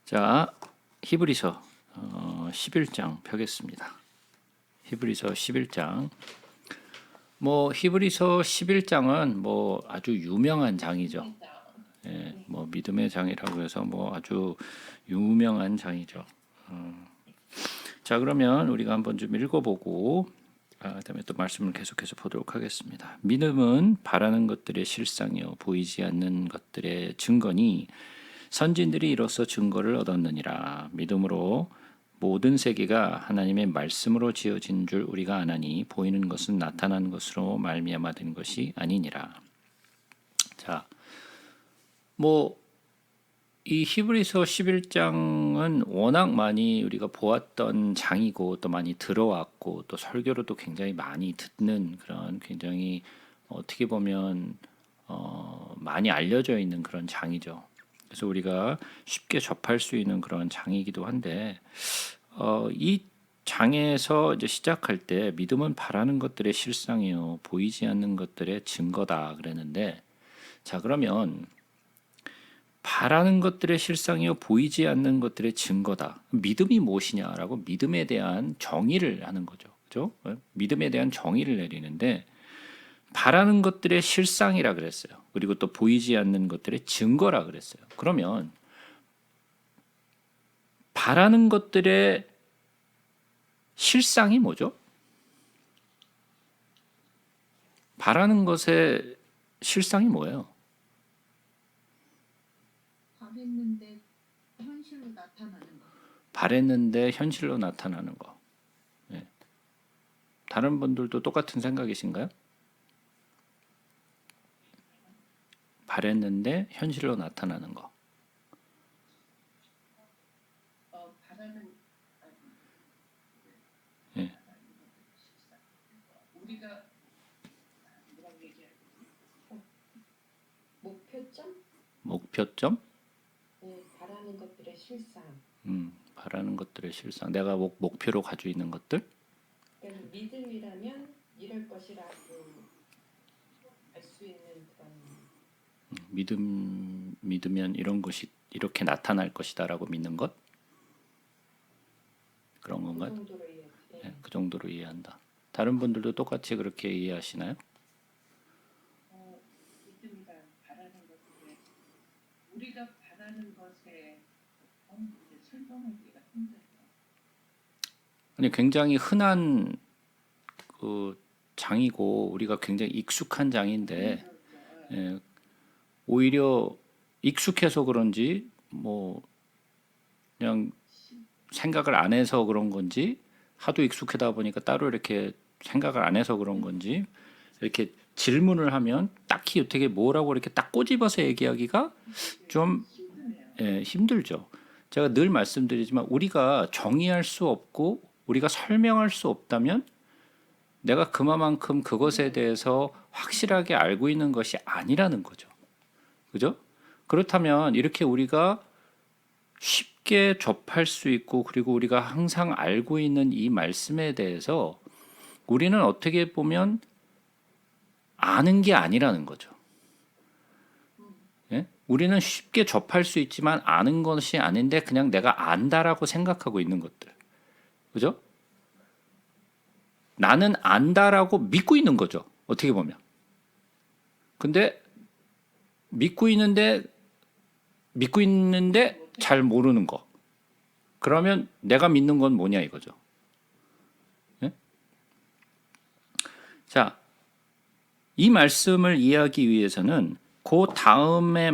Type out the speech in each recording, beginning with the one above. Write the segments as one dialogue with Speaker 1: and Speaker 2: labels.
Speaker 1: 자, 히브리서 11장 펴겠습니다. 히브리서 11장. 히브리서 11장은 아주 유명한 장이죠. 예, 믿음의 장이라고 해서 아주 유명한 장이죠. 자, 그러면 우리가 한번 좀 읽어보고 그다음에 또 말씀을 계속해서 보도록 하겠습니다. 믿음은 바라는 것들의 실상이요 보이지 않는 것들의 증거니 선진들이 이로써 증거를 얻었느니라. 믿음으로 모든 세계가 하나님의 말씀으로 지어진 줄 우리가 아나니 보이는 것은 나타난 것으로 말미암아 된 것이 아니니라. 자, 이 히브리서 11장은 워낙 많이 우리가 보았던 장이고 또 많이 들어왔고 또 설교로도 굉장히 많이 듣는 그런 굉장히 어떻게 보면 많이 알려져 있는 그런 장이죠. 그래서 우리가 쉽게 접할 수 있는 그런 장이기도 한데 이 장에서 이제 시작할 때 믿음은 바라는 것들의 실상이요 보이지 않는 것들의 증거다 그랬는데, 자, 그러면 바라는 것들의 실상이요 보이지 않는 것들의 증거다. 믿음이 무엇이냐라고 믿음에 대한 정의를 하는 거죠. 그죠? 믿음에 대한 정의를 내리는데 바라는 것들의 실상이라 그랬어요. 그리고 또 보이지 않는 것들의 증거라 그랬어요. 그러면 바라는 것들의 실상이 뭐죠? 바라는 것의 실상이 뭐예요?
Speaker 2: 바랬는데 현실로 나타나는 거.
Speaker 1: 바랬는데 현실로 나타나는 거. 네. 다른 분들도 똑같은 생각이신가요? 바랬는데 현실로 나타나는 거.
Speaker 2: 바라는
Speaker 1: 예.
Speaker 2: 우리가 뭐라고 얘기해야 돼? 목표점?
Speaker 1: 목표점?
Speaker 2: 네, 바라는 것들의 실상.
Speaker 1: 바라는 것들의 실상. 내가 목표로 가지고 있는 것들?
Speaker 2: 그러니까 믿음이라면 이럴 것이라고 알 수 있는 그런
Speaker 1: 믿으면 이런 것이 이렇게 나타날 것이다라고 믿는 것? 그런 건가요?
Speaker 2: 그 정도로 이해해.
Speaker 1: 네, 그 정도로 이해한다. 다른 분들도 똑같이 그렇게 이해하시나요?
Speaker 2: 믿음이란 바라는 것들에 우리가 바라는 것에 설명하기가 힘들어요.
Speaker 1: 아니, 굉장히 흔한 그 장이고 우리가 굉장히 익숙한 장인데 예, 오히려 익숙해서 그런지 그냥 생각을 안 해서 그런 건지 하도 익숙하다 보니까 따로 이렇게 생각을 안 해서 그런 건지 이렇게 질문을 하면 딱히 어떻게 뭐라고 이렇게 딱 꼬집어서 얘기하기가 좀 힘들죠. 제가 늘 말씀드리지만 우리가 정의할 수 없고 우리가 설명할 수 없다면 내가 그만큼 그것에 대해서 확실하게 알고 있는 것이 아니라는 거죠. 그죠? 그렇다면 이렇게 우리가 쉽게 접할 수 있고 그리고 우리가 항상 알고 있는 이 말씀에 대해서 우리는 어떻게 보면 아는 게 아니라는 거죠. 예? 우리는 쉽게 접할 수 있지만 아는 것이 아닌데 그냥 내가 안다라고 생각하고 있는 것들. 그죠? 나는 안다라고 믿고 있는 거죠. 어떻게 보면. 근데 믿고 있는데 잘 모르는 거. 그러면 내가 믿는 건 뭐냐 이거죠. 예? 자, 이 말씀을 이해하기 위해서는 그 다음에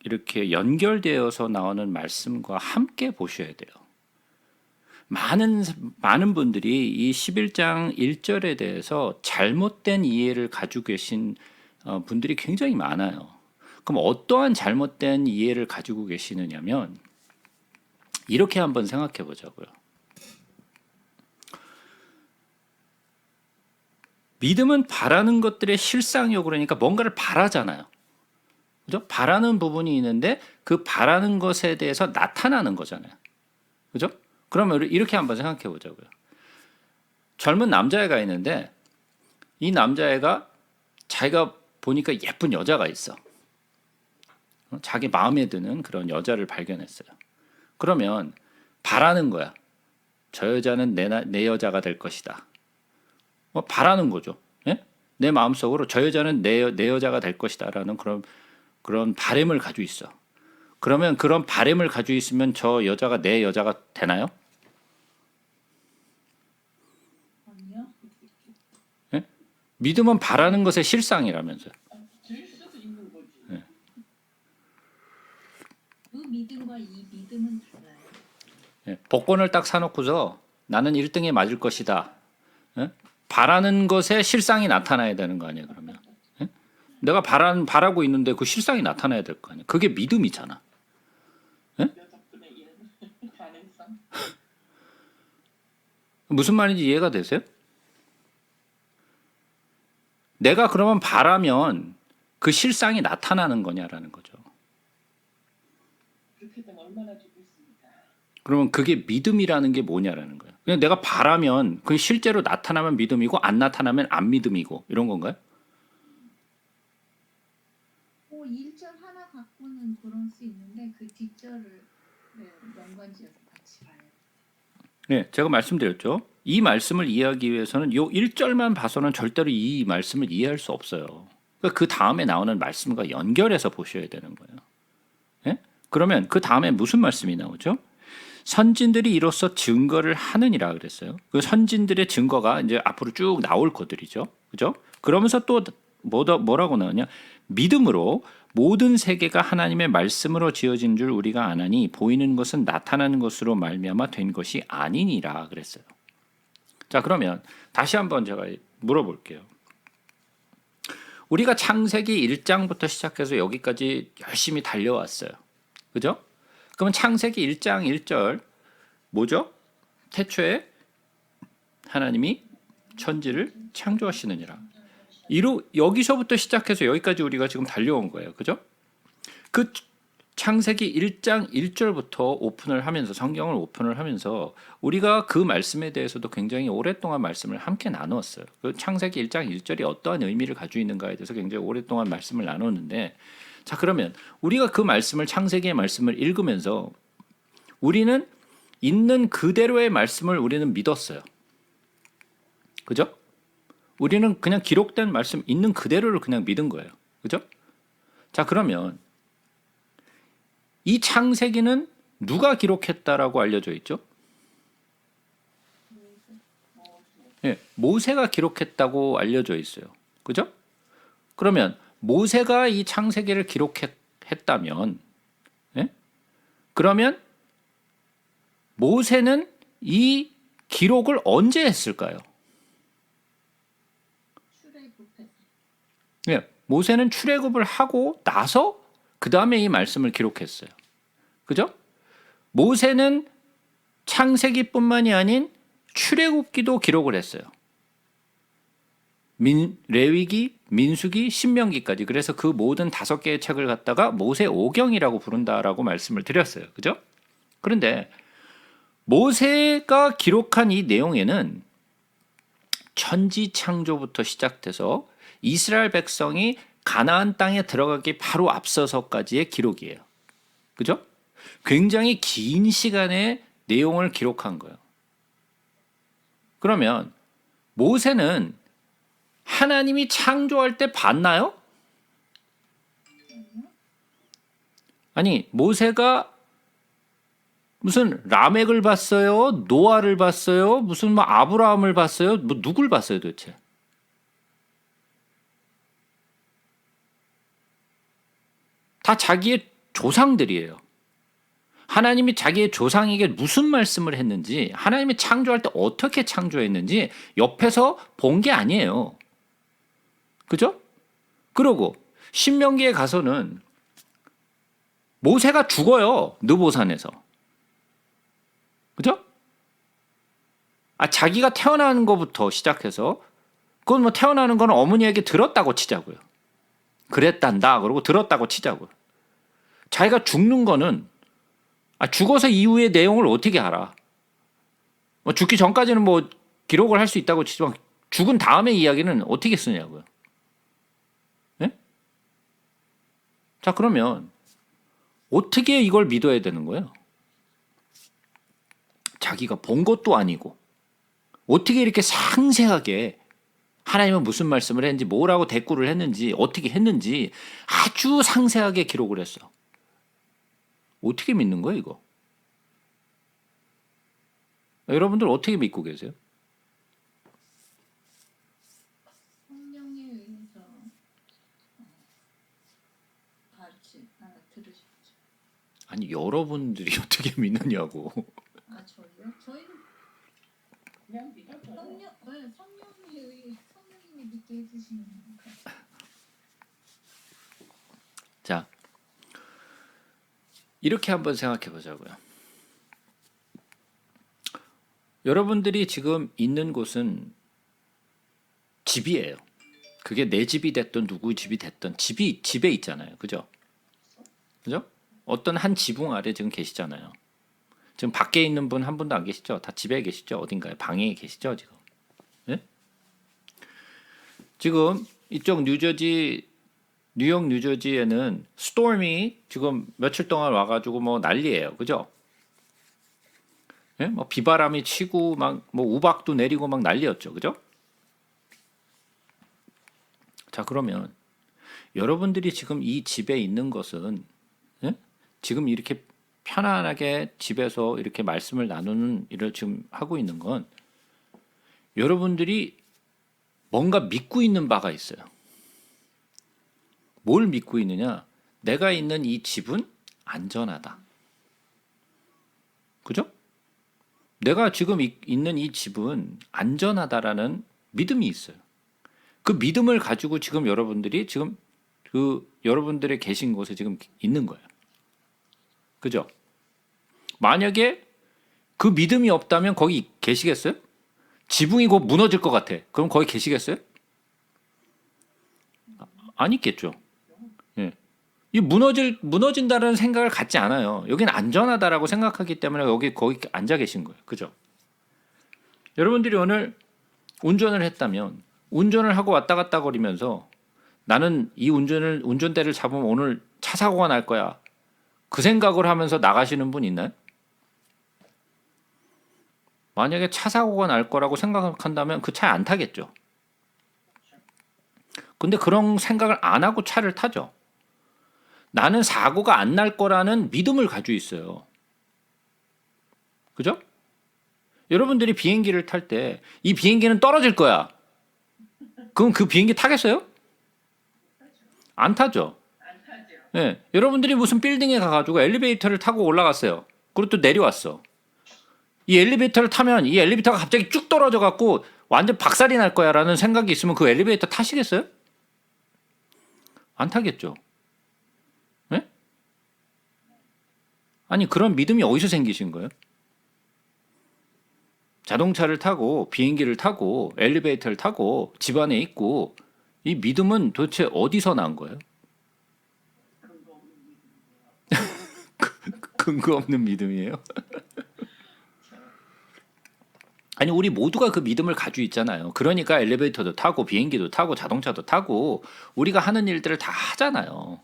Speaker 1: 이렇게 연결되어서 나오는 말씀과 함께 보셔야 돼요. 많은 분들이 이 11장 1절에 대해서 잘못된 이해를 가지고 계신 분들이 굉장히 많아요. 그럼 어떠한 잘못된 이해를 가지고 계시느냐면 이렇게 한번 생각해 보자고요. 믿음은 바라는 것들의 실상이요. 그러니까 뭔가를 바라잖아요. 그죠? 바라는 부분이 있는데 그 바라는 것에 대해서 나타나는 거잖아요. 그죠? 그러면 이렇게 한번 생각해 보자고요. 젊은 남자애가 있는데 이 남자애가 자기가 보니까 예쁜 여자가 있어. 자기 마음에 드는 그런 여자를 발견했어요. 그러면 바라는 거야. 저 여자는 내 여자가 될 것이다. 바라는 거죠. 예? 내 마음속으로 저 여자는 내 여자가 될 것이다라는 그런 바램을 가지고 있어. 그러면 그런 바램을 가지고 있으면 저 여자가 내 여자가 되나요?
Speaker 2: 아니요.
Speaker 1: 예? 믿음은 바라는 것의 실상이라면서요.
Speaker 2: 될 수도 있는 거지.
Speaker 1: 예.
Speaker 3: 그 믿음과 이 믿음은 달라요.
Speaker 1: 예. 복권을 딱 사놓고서 나는 1등에 맞을 것이다. 예? 바라는 것의 실상이 나타나야 되는 거 아니에요, 그러면. 예? 내가 바라고 있는데 그 실상이 나타나야 될 거 아니에요. 그게 믿음이잖아.
Speaker 2: 여자분의 이런 가능성.
Speaker 1: 무슨 말인지 이해가 되세요? 내가 그러면 바라면 그 실상이 나타나는 거냐라는 거죠.
Speaker 2: 그렇게 되면 얼마나 좋겠습니까?
Speaker 1: 그러면 그게 믿음이라는 게 뭐냐라는 거예요. 그냥 내가 바라면 그게 실제로 나타나면 믿음이고 안 나타나면 안 믿음이고 이런 건가요?
Speaker 3: 1절 하나 갖고는 그럴 수 있는데 그 뒷절을 연관지어서 같이 봐요.
Speaker 1: 네, 제가 말씀드렸죠. 이 말씀을 이해하기 위해서는 요 1절만 봐서는 절대로 이 말씀을 이해할 수 없어요. 그러니까 그 다음에 나오는 말씀과 연결해서 보셔야 되는 거예요. 예? 그러면 그 다음에 무슨 말씀이 나오죠? 선진들이 이로써 증거를 하느니라 그랬어요. 그 선진들의 증거가 이제 앞으로 쭉 나올 것들이죠. 그죠? 그러면서 또 뭐라고 나오냐? 믿음으로 모든 세계가 하나님의 말씀으로 지어진 줄 우리가 아나니 보이는 것은 나타나는 것으로 말미암아 된 것이 아니니라 그랬어요. 자, 그러면 다시 한번 제가 물어볼게요. 우리가 창세기 1장부터 시작해서 여기까지 열심히 달려왔어요. 그죠? 그러면 창세기 1장 1절 뭐죠? 태초에 하나님이 천지를 창조하시느니라. 여기서부터 시작해서 여기까지 우리가 지금 달려온 거예요. 그죠? 그 창세기 1장 1절부터 오픈을 하면서 성경을 오픈을 하면서 우리가 그 말씀에 대해서도 굉장히 오랫동안 말씀을 함께 나누었어요. 그 창세기 1장 1절이 어떠한 의미를 가지고 있는가에 대해서 굉장히 오랫동안 말씀을 나눴는데, 자, 그러면 우리가 그 말씀을 창세기의 말씀을 읽으면서 우리는 있는 그대로의 말씀을 우리는 믿었어요. 그죠? 우리는 그냥 기록된 말씀 있는 그대로를 그냥 믿은 거예요. 그죠? 자, 그러면 이 창세기는 누가 기록했다라고 알려져 있죠? 예, 모세가 기록했다고 알려져 있어요. 그죠? 그러면 모세가 이 창세기를 기록했다면, 예? 그러면 모세는 이 기록을 언제 했을까요?
Speaker 3: 출애굽해.
Speaker 1: 예, 모세는 출애굽을 하고 나서 그 다음에 이 말씀을 기록했어요. 그죠? 모세는 창세기뿐만이 아닌 출애굽기도 기록을 했어요. 레위기, 민수기, 신명기까지. 그래서 그 모든 5개의 책을 갖다가 모세오경이라고 부른다라고 말씀을 드렸어요. 그죠? 그런데 모세가 기록한 이 내용에는 천지 창조부터 시작돼서 이스라엘 백성이 가나안 땅에 들어가기 바로 앞서서까지의 기록이에요. 그죠? 굉장히 긴 시간의 내용을 기록한 거예요. 그러면 모세는 하나님이 창조할 때 봤나요? 아니, 모세가 무슨 라멕을 봤어요? 노아를 봤어요? 무슨 아브라함을 봤어요? 누굴 봤어요 도대체? 다 자기의 조상들이에요. 하나님이 자기의 조상에게 무슨 말씀을 했는지, 하나님이 창조할 때 어떻게 창조했는지 옆에서 본 게 아니에요. 그죠? 그러고 신명기에 가서는 모세가 죽어요. 느보산에서. 그죠? 자기가 태어나는 것부터 시작해서, 그건 태어나는 건 어머니에게 들었다고 치자고요. 그랬단다 그러고 들었다고 치자고요. 자기가 죽는 거는 죽어서 이후의 내용을 어떻게 알아? 죽기 전까지는 기록을 할 수 있다고 치지만 죽은 다음의 이야기는 어떻게 쓰냐고요. 네? 자, 그러면 어떻게 이걸 믿어야 되는 거예요? 자기가 본 것도 아니고 어떻게 이렇게 상세하게 하나님은 무슨 말씀을 했는지 뭐라고 대꾸를 했는지 어떻게 했는지 아주 상세하게 기록을 했어. 어떻게 믿는 거야 이거? 여러분들 어떻게 믿고 계세요?
Speaker 3: 성령에 의해서 들으셨죠.
Speaker 1: 아니 여러분들이 어떻게 믿느냐고.
Speaker 3: 아 저희요? 저희는
Speaker 2: 그냥 믿어줘요.
Speaker 3: 성령에 의해 성령님이 믿게 해주시는 거예요.
Speaker 1: 자, 이렇게 한번 생각해 보자고요. 여러분들이 지금 있는 곳은 집이에요. 그게 내 집이 됐든 누구 집이 됐든 집에 있잖아요. 그죠? 그죠? 어떤 한 지붕 아래 지금 계시잖아요. 지금 밖에 있는 분 한 분도 안 계시죠? 다 집에 계시죠? 어딘가에 방에 계시죠? 지금. 네? 지금 이쪽 뉴욕 뉴저지에는 스톰이 지금 며칠 동안 와가지고 뭐 난리예요. 그죠? 예? 뭐 비바람이 치고 막 뭐 우박도 내리고 막 난리였죠. 그죠? 자, 그러면 여러분들이 지금 이 집에 있는 것은 예? 지금 이렇게 편안하게 집에서 이렇게 말씀을 나누는 일을 지금 하고 있는 건 여러분들이 뭔가 믿고 있는 바가 있어요. 뭘 믿고 있느냐? 내가 있는 이 집은 안전하다. 그죠? 내가 지금 있는 이 집은 안전하다라는 믿음이 있어요. 그 믿음을 가지고 지금 여러분들이 지금 여러분들의 계신 곳에 지금 있는 거예요. 그죠? 만약에 그 믿음이 없다면 거기 계시겠어요? 지붕이 곧 무너질 것 같아. 그럼 거기 계시겠어요? 안 있겠죠. 예. 이 무너진다는 생각을 갖지 않아요. 여기는 안전하다라고 생각하기 때문에 거기 앉아 계신 거예요. 그죠? 여러분들이 오늘 운전을 했다면 운전을 하고 왔다 갔다 거리면서 나는 이 운전대를 잡으면 오늘 차 사고가 날 거야. 그 생각을 하면서 나가시는 분 있나요? 만약에 차 사고가 날 거라고 생각한다면 그 차에 안 타겠죠. 근데 그런 생각을 안 하고 차를 타죠. 나는 사고가 안 날 거라는 믿음을 가지고 있어요. 그죠? 여러분들이 비행기를 탈 때 이 비행기는 떨어질 거야. 그럼 그 비행기 타겠어요? 안 타죠.
Speaker 2: 안 타죠.
Speaker 1: 예, 여러분들이 무슨 빌딩에 가가지고 엘리베이터를 타고 올라갔어요. 그리고 또 내려왔어. 이 엘리베이터를 타면 이 엘리베이터가 갑자기 쭉 떨어져 갖고 완전 박살이 날 거야라는 생각이 있으면 그 엘리베이터 타시겠어요? 안 타겠죠. 예? 아니 그런 믿음이 어디서 생기신 거예요? 자동차를 타고 비행기를 타고 엘리베이터를 타고 집 안에 있고 이 믿음은 도대체 어디서 난 거예요?
Speaker 2: 근거 없는 믿음이에요.
Speaker 1: 근거 없는 믿음이에요. 아니 우리 모두가 그 믿음을 가지고 있잖아요. 그러니까 엘리베이터도 타고 비행기도 타고 자동차도 타고 우리가 하는 일들을 다 하잖아요.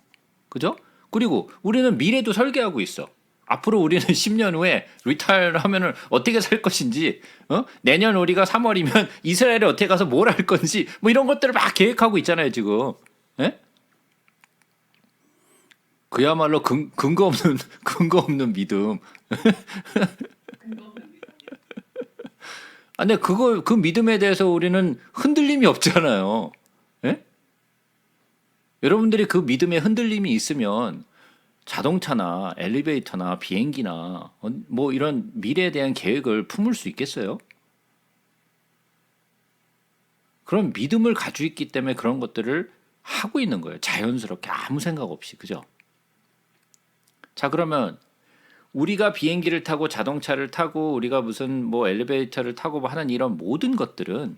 Speaker 1: 그죠? 그리고 우리는 미래도 설계하고 있어. 앞으로 우리는 10년 후에 리타이어를 하면은 어떻게 살 것인지, 내년 우리가 3월이면 이스라엘에 어떻게 가서 뭘 할 건지, 뭐 이런 것들을 막 계획하고 있잖아요, 지금. 예? 그야말로 근거 없는 믿음.
Speaker 2: 근거 없는 믿음.
Speaker 1: 아, 근데 그 믿음에 대해서 우리는 흔들림이 없잖아요. 예? 여러분들이 그 믿음에 흔들림이 있으면 자동차나 엘리베이터나 비행기나 뭐 이런 미래에 대한 계획을 품을 수 있겠어요? 그런 믿음을 가지고 있기 때문에 그런 것들을 하고 있는 거예요. 자연스럽게 아무 생각 없이. 그죠? 자, 그러면 우리가 비행기를 타고 자동차를 타고 우리가 무슨 뭐 엘리베이터를 타고 뭐 하는 이런 모든 것들은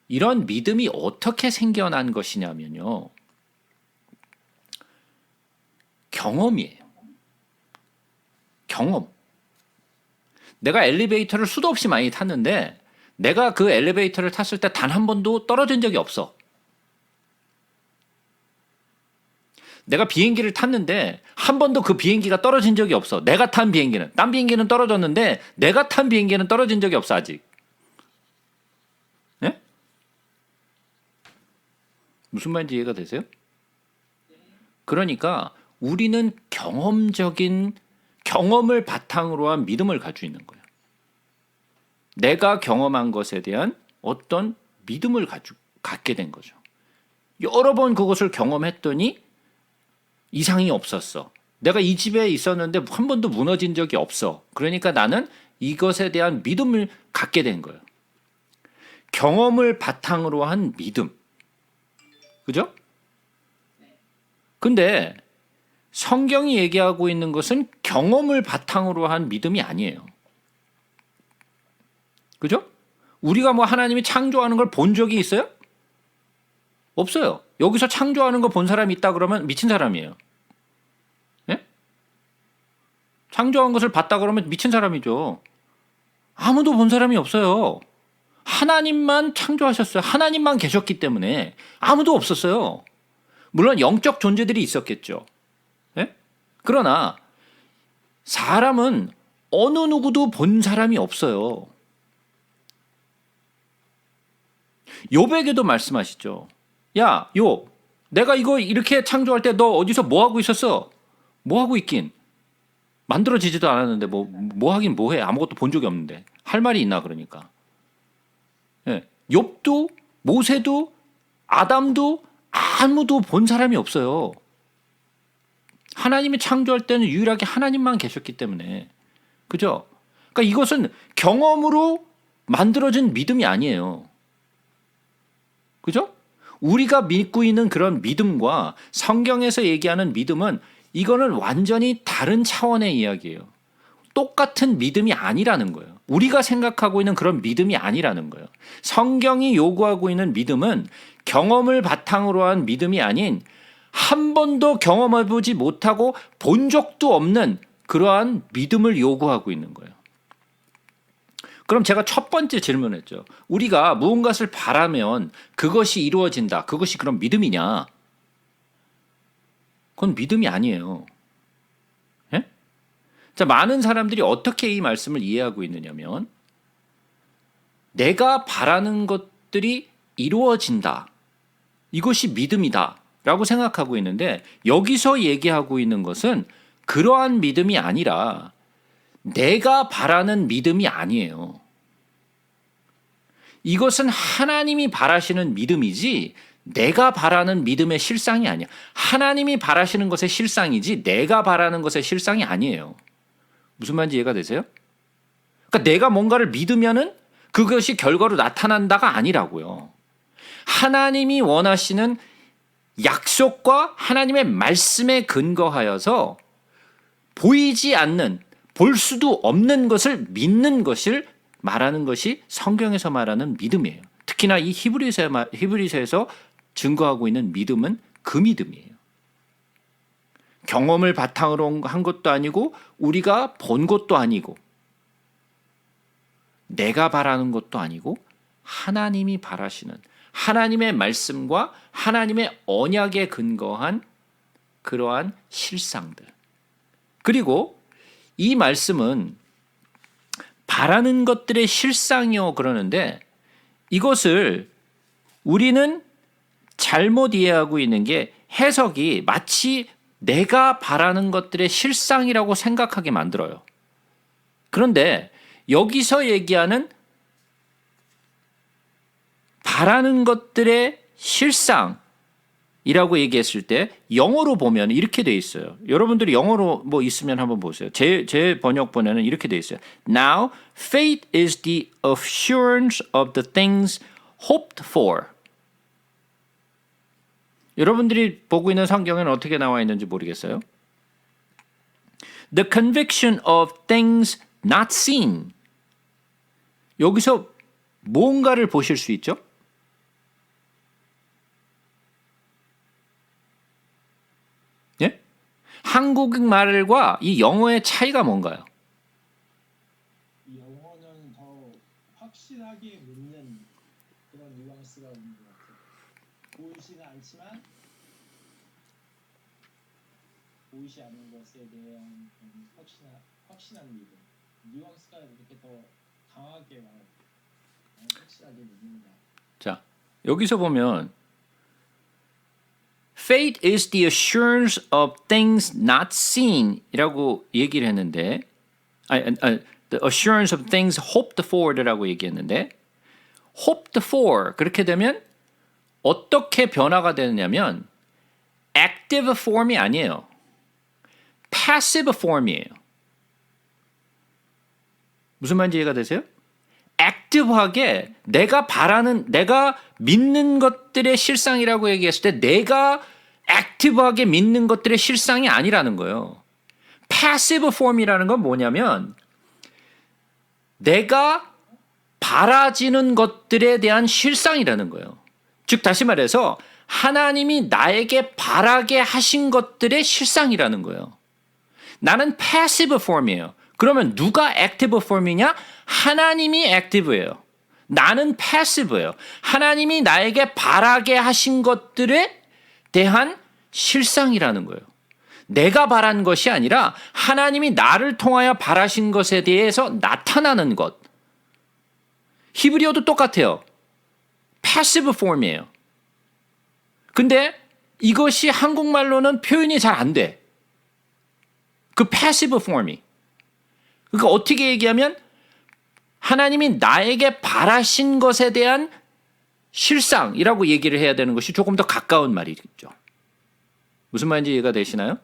Speaker 1: 이런 믿음이 어떻게 생겨난 것이냐면요. 경험이에요. 경험. 내가 엘리베이터를 수도 없이 많이 탔는데 내가 그 엘리베이터를 탔을 때 단 한 번도 떨어진 적이 없어. 내가 비행기를 탔는데 한 번도 그 비행기가 떨어진 적이 없어. 내가 탄 비행기는. 딴 비행기는 떨어졌는데 내가 탄 비행기는 떨어진 적이 없어 아직. 예? 무슨 말인지 이해가 되세요? 그러니까 우리는 경험적인 경험을 바탕으로 한 믿음을 가지고 있는 거예요. 내가 경험한 것에 대한 어떤 믿음을 갖게 된 거죠. 여러 번 그것을 경험했더니 이상이 없었어. 내가 이 집에 있었는데 한 번도 무너진 적이 없어. 그러니까 나는 이것에 대한 믿음을 갖게 된 거예요. 경험을 바탕으로 한 믿음. 그죠? 근데 성경이 얘기하고 있는 것은 경험을 바탕으로 한 믿음이 아니에요. 그죠? 우리가 뭐 하나님이 창조하는 걸 본 적이 있어요? 없어요. 여기서 창조하는 거 본 사람이 있다 그러면 미친 사람이에요. 예? 창조한 것을 봤다 그러면 미친 사람이죠. 아무도 본 사람이 없어요. 하나님만 창조하셨어요. 하나님만 계셨기 때문에 아무도 없었어요. 물론 영적 존재들이 있었겠죠. 예? 그러나 사람은 어느 누구도 본 사람이 없어요. 욥에게도 말씀하시죠. 야, 욥, 내가 이거 이렇게 창조할 때 너 어디서 뭐 하고 있었어? 뭐 하고 있긴? 만들어지지도 않았는데 뭐 하긴 뭐 해? 아무것도 본 적이 없는데. 할 말이 있나 그러니까. 예. 욥도 모세도 아담도 아무도 본 사람이 없어요. 하나님이 창조할 때는 유일하게 하나님만 계셨기 때문에. 그죠? 그러니까 이것은 경험으로 만들어진 믿음이 아니에요. 그죠? 우리가 믿고 있는 그런 믿음과 성경에서 얘기하는 믿음은 이거는 완전히 다른 차원의 이야기예요. 똑같은 믿음이 아니라는 거예요. 우리가 생각하고 있는 그런 믿음이 아니라는 거예요. 성경이 요구하고 있는 믿음은 경험을 바탕으로 한 믿음이 아닌 한 번도 경험해보지 못하고 본 적도 없는 그러한 믿음을 요구하고 있는 거예요. 그럼 제가 첫 번째 질문했죠. 우리가 무언가를 바라면 그것이 이루어진다. 그것이 그럼 믿음이냐? 그건 믿음이 아니에요. 예? 자, 많은 사람들이 어떻게 이 말씀을 이해하고 있느냐면 내가 바라는 것들이 이루어진다. 이것이 믿음이다. 라고 생각하고 있는데 여기서 얘기하고 있는 것은 그러한 믿음이 아니라 내가 바라는 믿음이 아니에요. 이것은 하나님이 바라시는 믿음이지 내가 바라는 믿음의 실상이 아니야. 하나님이 바라시는 것의 실상이지 내가 바라는 것의 실상이 아니에요. 무슨 말인지 이해가 되세요? 그러니까 내가 뭔가를 믿으면은 그것이 결과로 나타난다가 아니라고요. 하나님이 원하시는 약속과 하나님의 말씀에 근거하여서 보이지 않는 볼 수도 없는 것을 믿는 것을 말하는 것이 성경에서 말하는 믿음이에요. 특히나 이 히브리서에서 증거하고 있는 믿음은 그 믿음이에요. 경험을 바탕으로 한 것도 아니고 우리가 본 것도 아니고 내가 바라는 것도 아니고 하나님이 바라시는 하나님의 말씀과 하나님의 언약에 근거한 그러한 실상들. 그리고 이 말씀은 바라는 것들의 실상이요 그러는데 이것을 우리는 잘못 이해하고 있는 게 해석이 마치 내가 바라는 것들의 실상이라고 생각하게 만들어요. 그런데 여기서 얘기하는 바라는 것들의 실상이라고 얘기했을 때 영어로 보면 이렇게 돼 있어요. 여러분들이 영어로 뭐 있으면 한번 보세요. 제 번역본에는 이렇게 돼 있어요. Now, faith is the assurance of the things hoped for. 여러분들이 보고 있는 성경에는 어떻게 나와 있는지 모르겠어요. The conviction of things not seen. 여기서 뭔가를 보실 수 있죠? 예? 한국 말과 이 영어의 차이가 뭔가요?
Speaker 4: 영어는 더 확실하게 묻는 그런 뉘앙스가 있는 것 같아요. 보이지는 않지만 확신한 믿음. 뉘앙스가 이렇게 더 강하게 확실하게 믿는다.
Speaker 1: 자, 여기서 보면 Faith is the assurance of things not seen 이라고 얘기를 했는데 the assurance of things hoped for라고 얘기했는데 hoped for 그렇게 되면 어떻게 변화가 되느냐면 active form이 아니에요. passive form이에요. 무슨 말인지 이해가 되세요? 액티브하게 내가 믿는 것들의 실상이라고 얘기했을 때 내가 액티브하게 믿는 것들의 실상이 아니라는 거예요. 패시브 폼이라는 건 뭐냐면 내가 바라지는 것들에 대한 실상이라는 거예요. 즉 다시 말해서 하나님이 나에게 바라게 하신 것들의 실상이라는 거예요. 나는 패시브 폼이에요. 그러면 누가 액티브 폼이냐? 하나님이 액티브예요. 나는 패시브예요. 하나님이 나에게 바라게 하신 것들에 대한 실상이라는 거예요. 내가 바란 것이 아니라 하나님이 나를 통하여 바라신 것에 대해서 나타나는 것. 히브리어도 똑같아요. 패시브 폼이에요. 근데 이것이 한국말로는 표현이 잘 안 돼. 그 패시브 폼이. 그러니까 어떻게 얘기하면 하나님이 나에게 바라신 것에 대한 실상이라고 얘기를 해야 되는 것이 조금 더 가까운 말이죠. 무슨 말인지 이해가 되시나요?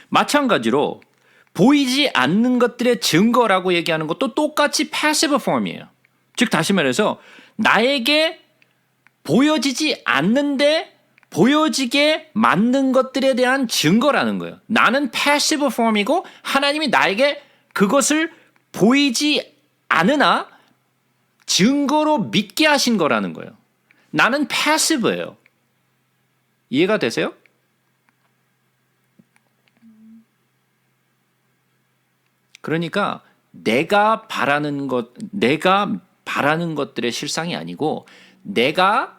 Speaker 1: 마찬가지로 보이지 않는 것들의 증거라고 얘기하는 것도 똑같이 패시브 폼이에요. 즉 다시 말해서 나에게 보여지지 않는데 보여지게 만든 것들에 대한 증거라는 거예요. 나는 패시브 폼이고 하나님이 나에게 그것을 보이지 않으나 증거로 믿게 하신 거라는 거예요. 나는 패시브예요. 이해가 되세요? 그러니까 내가 바라는 것들의 실상이 아니고 내가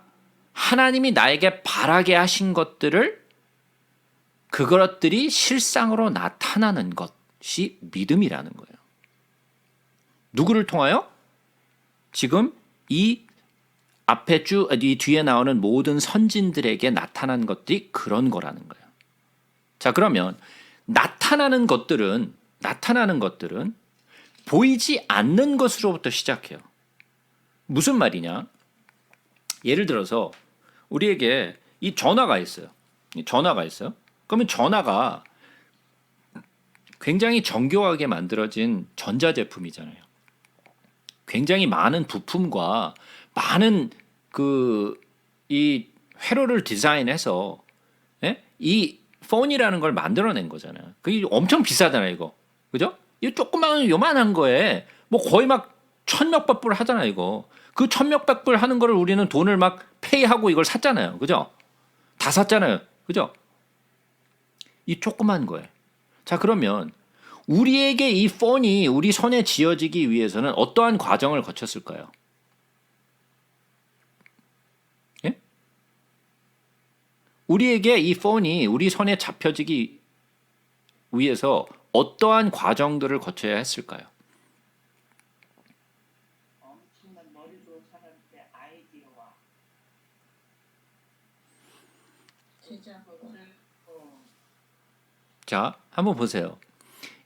Speaker 1: 하나님이 나에게 바라게 하신 그것들이 실상으로 나타나는 것이 믿음이라는 거예요. 누구를 통하여? 지금 이 뒤에 나오는 모든 선진들에게 나타난 것들이 그런 거라는 거예요. 자, 그러면 나타나는 것들은 보이지 않는 것으로부터 시작해요. 무슨 말이냐? 예를 들어서 우리에게 이 전화가 있어요. 그러면 전화가 굉장히 정교하게 만들어진 전자제품이잖아요. 굉장히 많은 부품과 많은 이 회로를 디자인해서 이 폰이라는 걸 만들어낸 거잖아요. 그게 엄청 비싸잖아요, 이거. 그죠? 이 조그마한 요만한 거에 뭐 거의 막 천몇백 불 하잖아요, 이거. 그 천몇백 불 하는 거를 우리는 돈을 막 페이하고 이걸 샀잖아요. 그죠? 다 샀잖아요. 그죠? 이 조그만 거에. 자, 그러면 우리에게 이 폰이 우리 손에 쥐어지기 위해서는 어떠한 과정을 거쳤을까요? 예? 우리에게 이 폰이 우리 손에 잡혀지기 위해서 어떠한 과정들을 거쳐야 했을까요?
Speaker 2: 엄청난 머리 좋은 사람들의 아이디어와
Speaker 3: 제작.
Speaker 1: 자, 한번 보세요.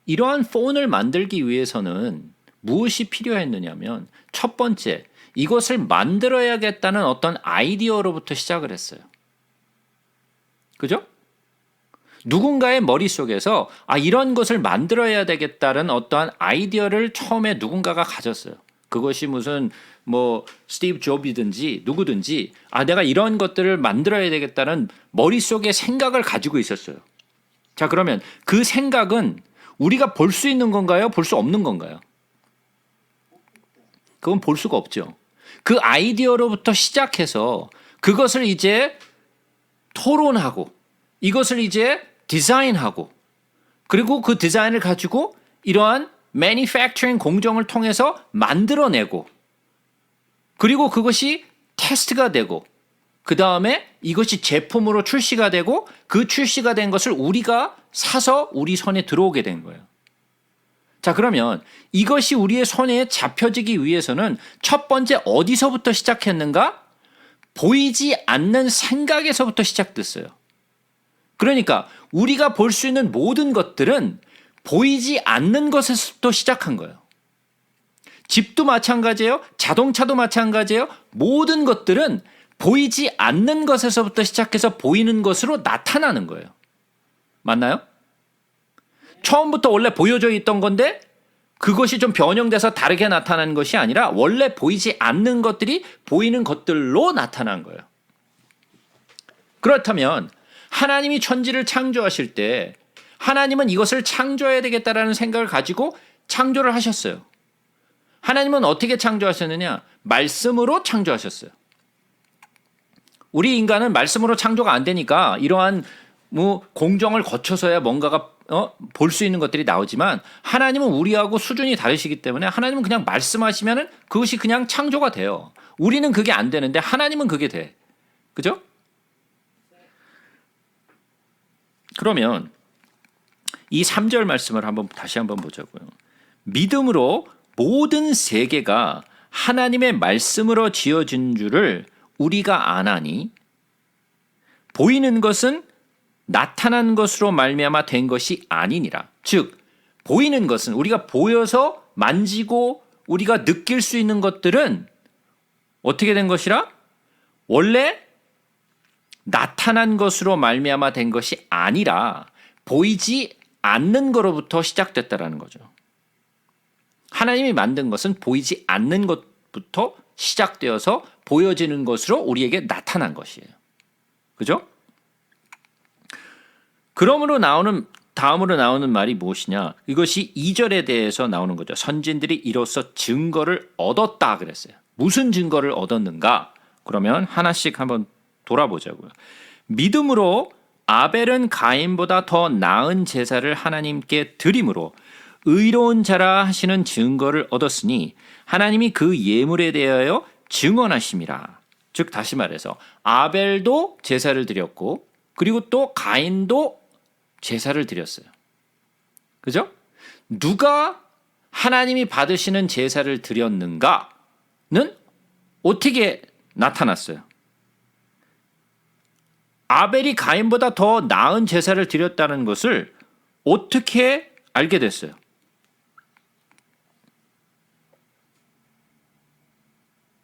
Speaker 1: 이러한 폰을 만들기 위해서는 무엇이 필요했느냐면 첫 번째, 이것을 만들어야겠다는 어떤 아이디어로부터 시작을 했어요. 그죠? 누군가의 머릿속에서 이런 것을 만들어야 되겠다는 어떠한 아이디어를 처음에 누군가가 가졌어요. 그것이 무슨 스티브 잡이든지 누구든지 내가 이런 것들을 만들어야 되겠다는 머릿속에 생각을 가지고 있었어요. 자, 그러면 그 생각은 우리가 볼 수 있는 건가요? 볼 수 없는 건가요? 그건 볼 수가 없죠. 그 아이디어로부터 시작해서 그것을 이제 토론하고 이것을 이제 디자인하고 그리고 그 디자인을 가지고 이러한 매니팩처링 공정을 통해서 만들어내고 그리고 그것이 테스트가 되고 그 다음에 이것이 제품으로 출시가 되고 그 출시가 된 것을 우리가 사서 우리 손에 들어오게 된 거예요. 자, 그러면 이것이 우리의 손에 잡혀지기 위해서는 첫 번째 어디서부터 시작했는가? 보이지 않는 생각에서부터 시작됐어요. 그러니까 우리가 볼 수 있는 모든 것들은 보이지 않는 것에서부터 시작한 거예요. 집도 마찬가지예요. 자동차도 마찬가지예요. 모든 것들은 보이지 않는 것에서부터 시작해서 보이는 것으로 나타나는 거예요. 맞나요? 처음부터 원래 보여져 있던 건데 그것이 좀 변형돼서 다르게 나타나는 것이 아니라 원래 보이지 않는 것들이 보이는 것들로 나타난 거예요. 그렇다면 하나님이 천지를 창조하실 때 하나님은 이것을 창조해야 되겠다라는 생각을 가지고 창조를 하셨어요. 하나님은 어떻게 창조하셨느냐? 말씀으로 창조하셨어요. 우리 인간은 말씀으로 창조가 안 되니까 이러한 공정을 거쳐서야 뭔가가 볼 수 있는 것들이 나오지만 하나님은 우리하고 수준이 다르시기 때문에 하나님은 그냥 말씀하시면 그것이 그냥 창조가 돼요. 우리는 그게 안 되는데 하나님은 그게 돼. 그죠? 그러면 이 3절 말씀을 다시 한번 보자고요. 믿음으로 모든 세계가 하나님의 말씀으로 지어진 줄을 우리가 아나니 보이는 것은 나타난 것으로 말미암아 된 것이 아니니라. 즉 보이는 것은 우리가 보여서 만지고 우리가 느낄 수 있는 것들은 어떻게 된 것이라? 원래 나타난 것으로 말미암아 된 것이 아니라 보이지 않는 것로부터 시작됐다라는 거죠. 하나님이 만든 것은 보이지 않는 것부터 시작되어서 보여지는 것으로 우리에게 나타난 것이에요. 그죠? 다음으로 나오는 말이 무엇이냐? 이것이 2절에 대해서 나오는 거죠. 선진들이 이로써 증거를 얻었다 그랬어요. 무슨 증거를 얻었는가? 그러면 하나씩 한번 돌아보자고요. 믿음으로 아벨은 가인보다 더 나은 제사를 하나님께 드림으로 의로운 자라 하시는 증거를 얻었으니 하나님이 그 예물에 대하여 증언하심이라. 즉 다시 말해서 아벨도 제사를 드렸고 그리고 또 가인도 제사를 드렸어요. 그죠? 누가 하나님이 받으시는 제사를 드렸는가는 어떻게 나타났어요? 아벨이 가인보다 더 나은 제사를 드렸다는 것을 어떻게 알게 됐어요?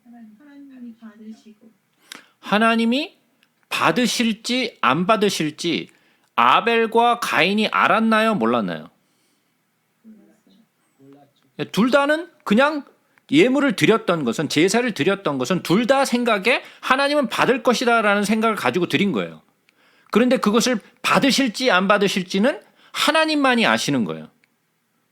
Speaker 3: 하나님이 받으시고
Speaker 1: 하나님이 받으실지 안 받으실지 아벨과 가인이 알았나요? 몰랐나요?
Speaker 4: 몰랐죠.
Speaker 1: 둘 다는 그냥 예물을 드렸던 것은 제사를 드렸던 것은 둘 다 생각에 하나님은 받을 것이다라는 생각을 가지고 드린 거예요. 그런데 그것을 받으실지 안 받으실지는 하나님만이 아시는 거예요.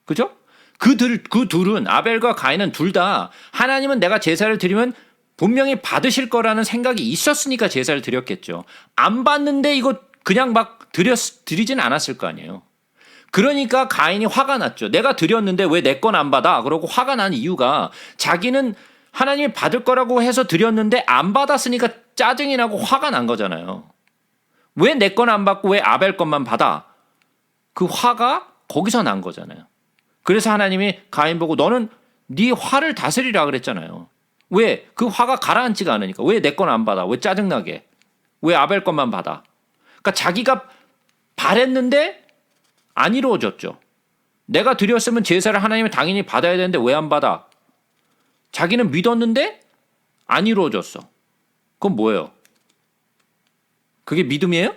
Speaker 1: 그죠? 그 둘은 아벨과 가인은 둘 다 하나님은 내가 제사를 드리면 분명히 받으실 거라는 생각이 있었으니까 제사를 드렸겠죠. 안 받는데 이거 그냥 막 드리진 않았을 거 아니에요. 그러니까 가인이 화가 났죠. 내가 드렸는데 왜 내 건 안 받아? 그러고 화가 난 이유가 자기는 하나님이 받을 거라고 해서 드렸는데 안 받았으니까 짜증이 나고 화가 난 거잖아요. 왜 내 건 안 받고 왜 아벨 것만 받아? 그 화가 거기서 난 거잖아요. 그래서 하나님이 가인 보고 너는 네 화를 다스리라 그랬잖아요. 왜? 그 화가 가라앉지가 않으니까. 왜 내 건 안 받아? 왜 짜증나게? 왜 아벨 것만 받아? 그러니까 자기가 바랬는데 안 이루어졌죠. 내가 드렸으면 제사를 하나님이 당연히 받아야 되는데 왜 안 받아? 자기는 믿었는데 안 이루어졌어. 그건 뭐예요? 그게 믿음이에요?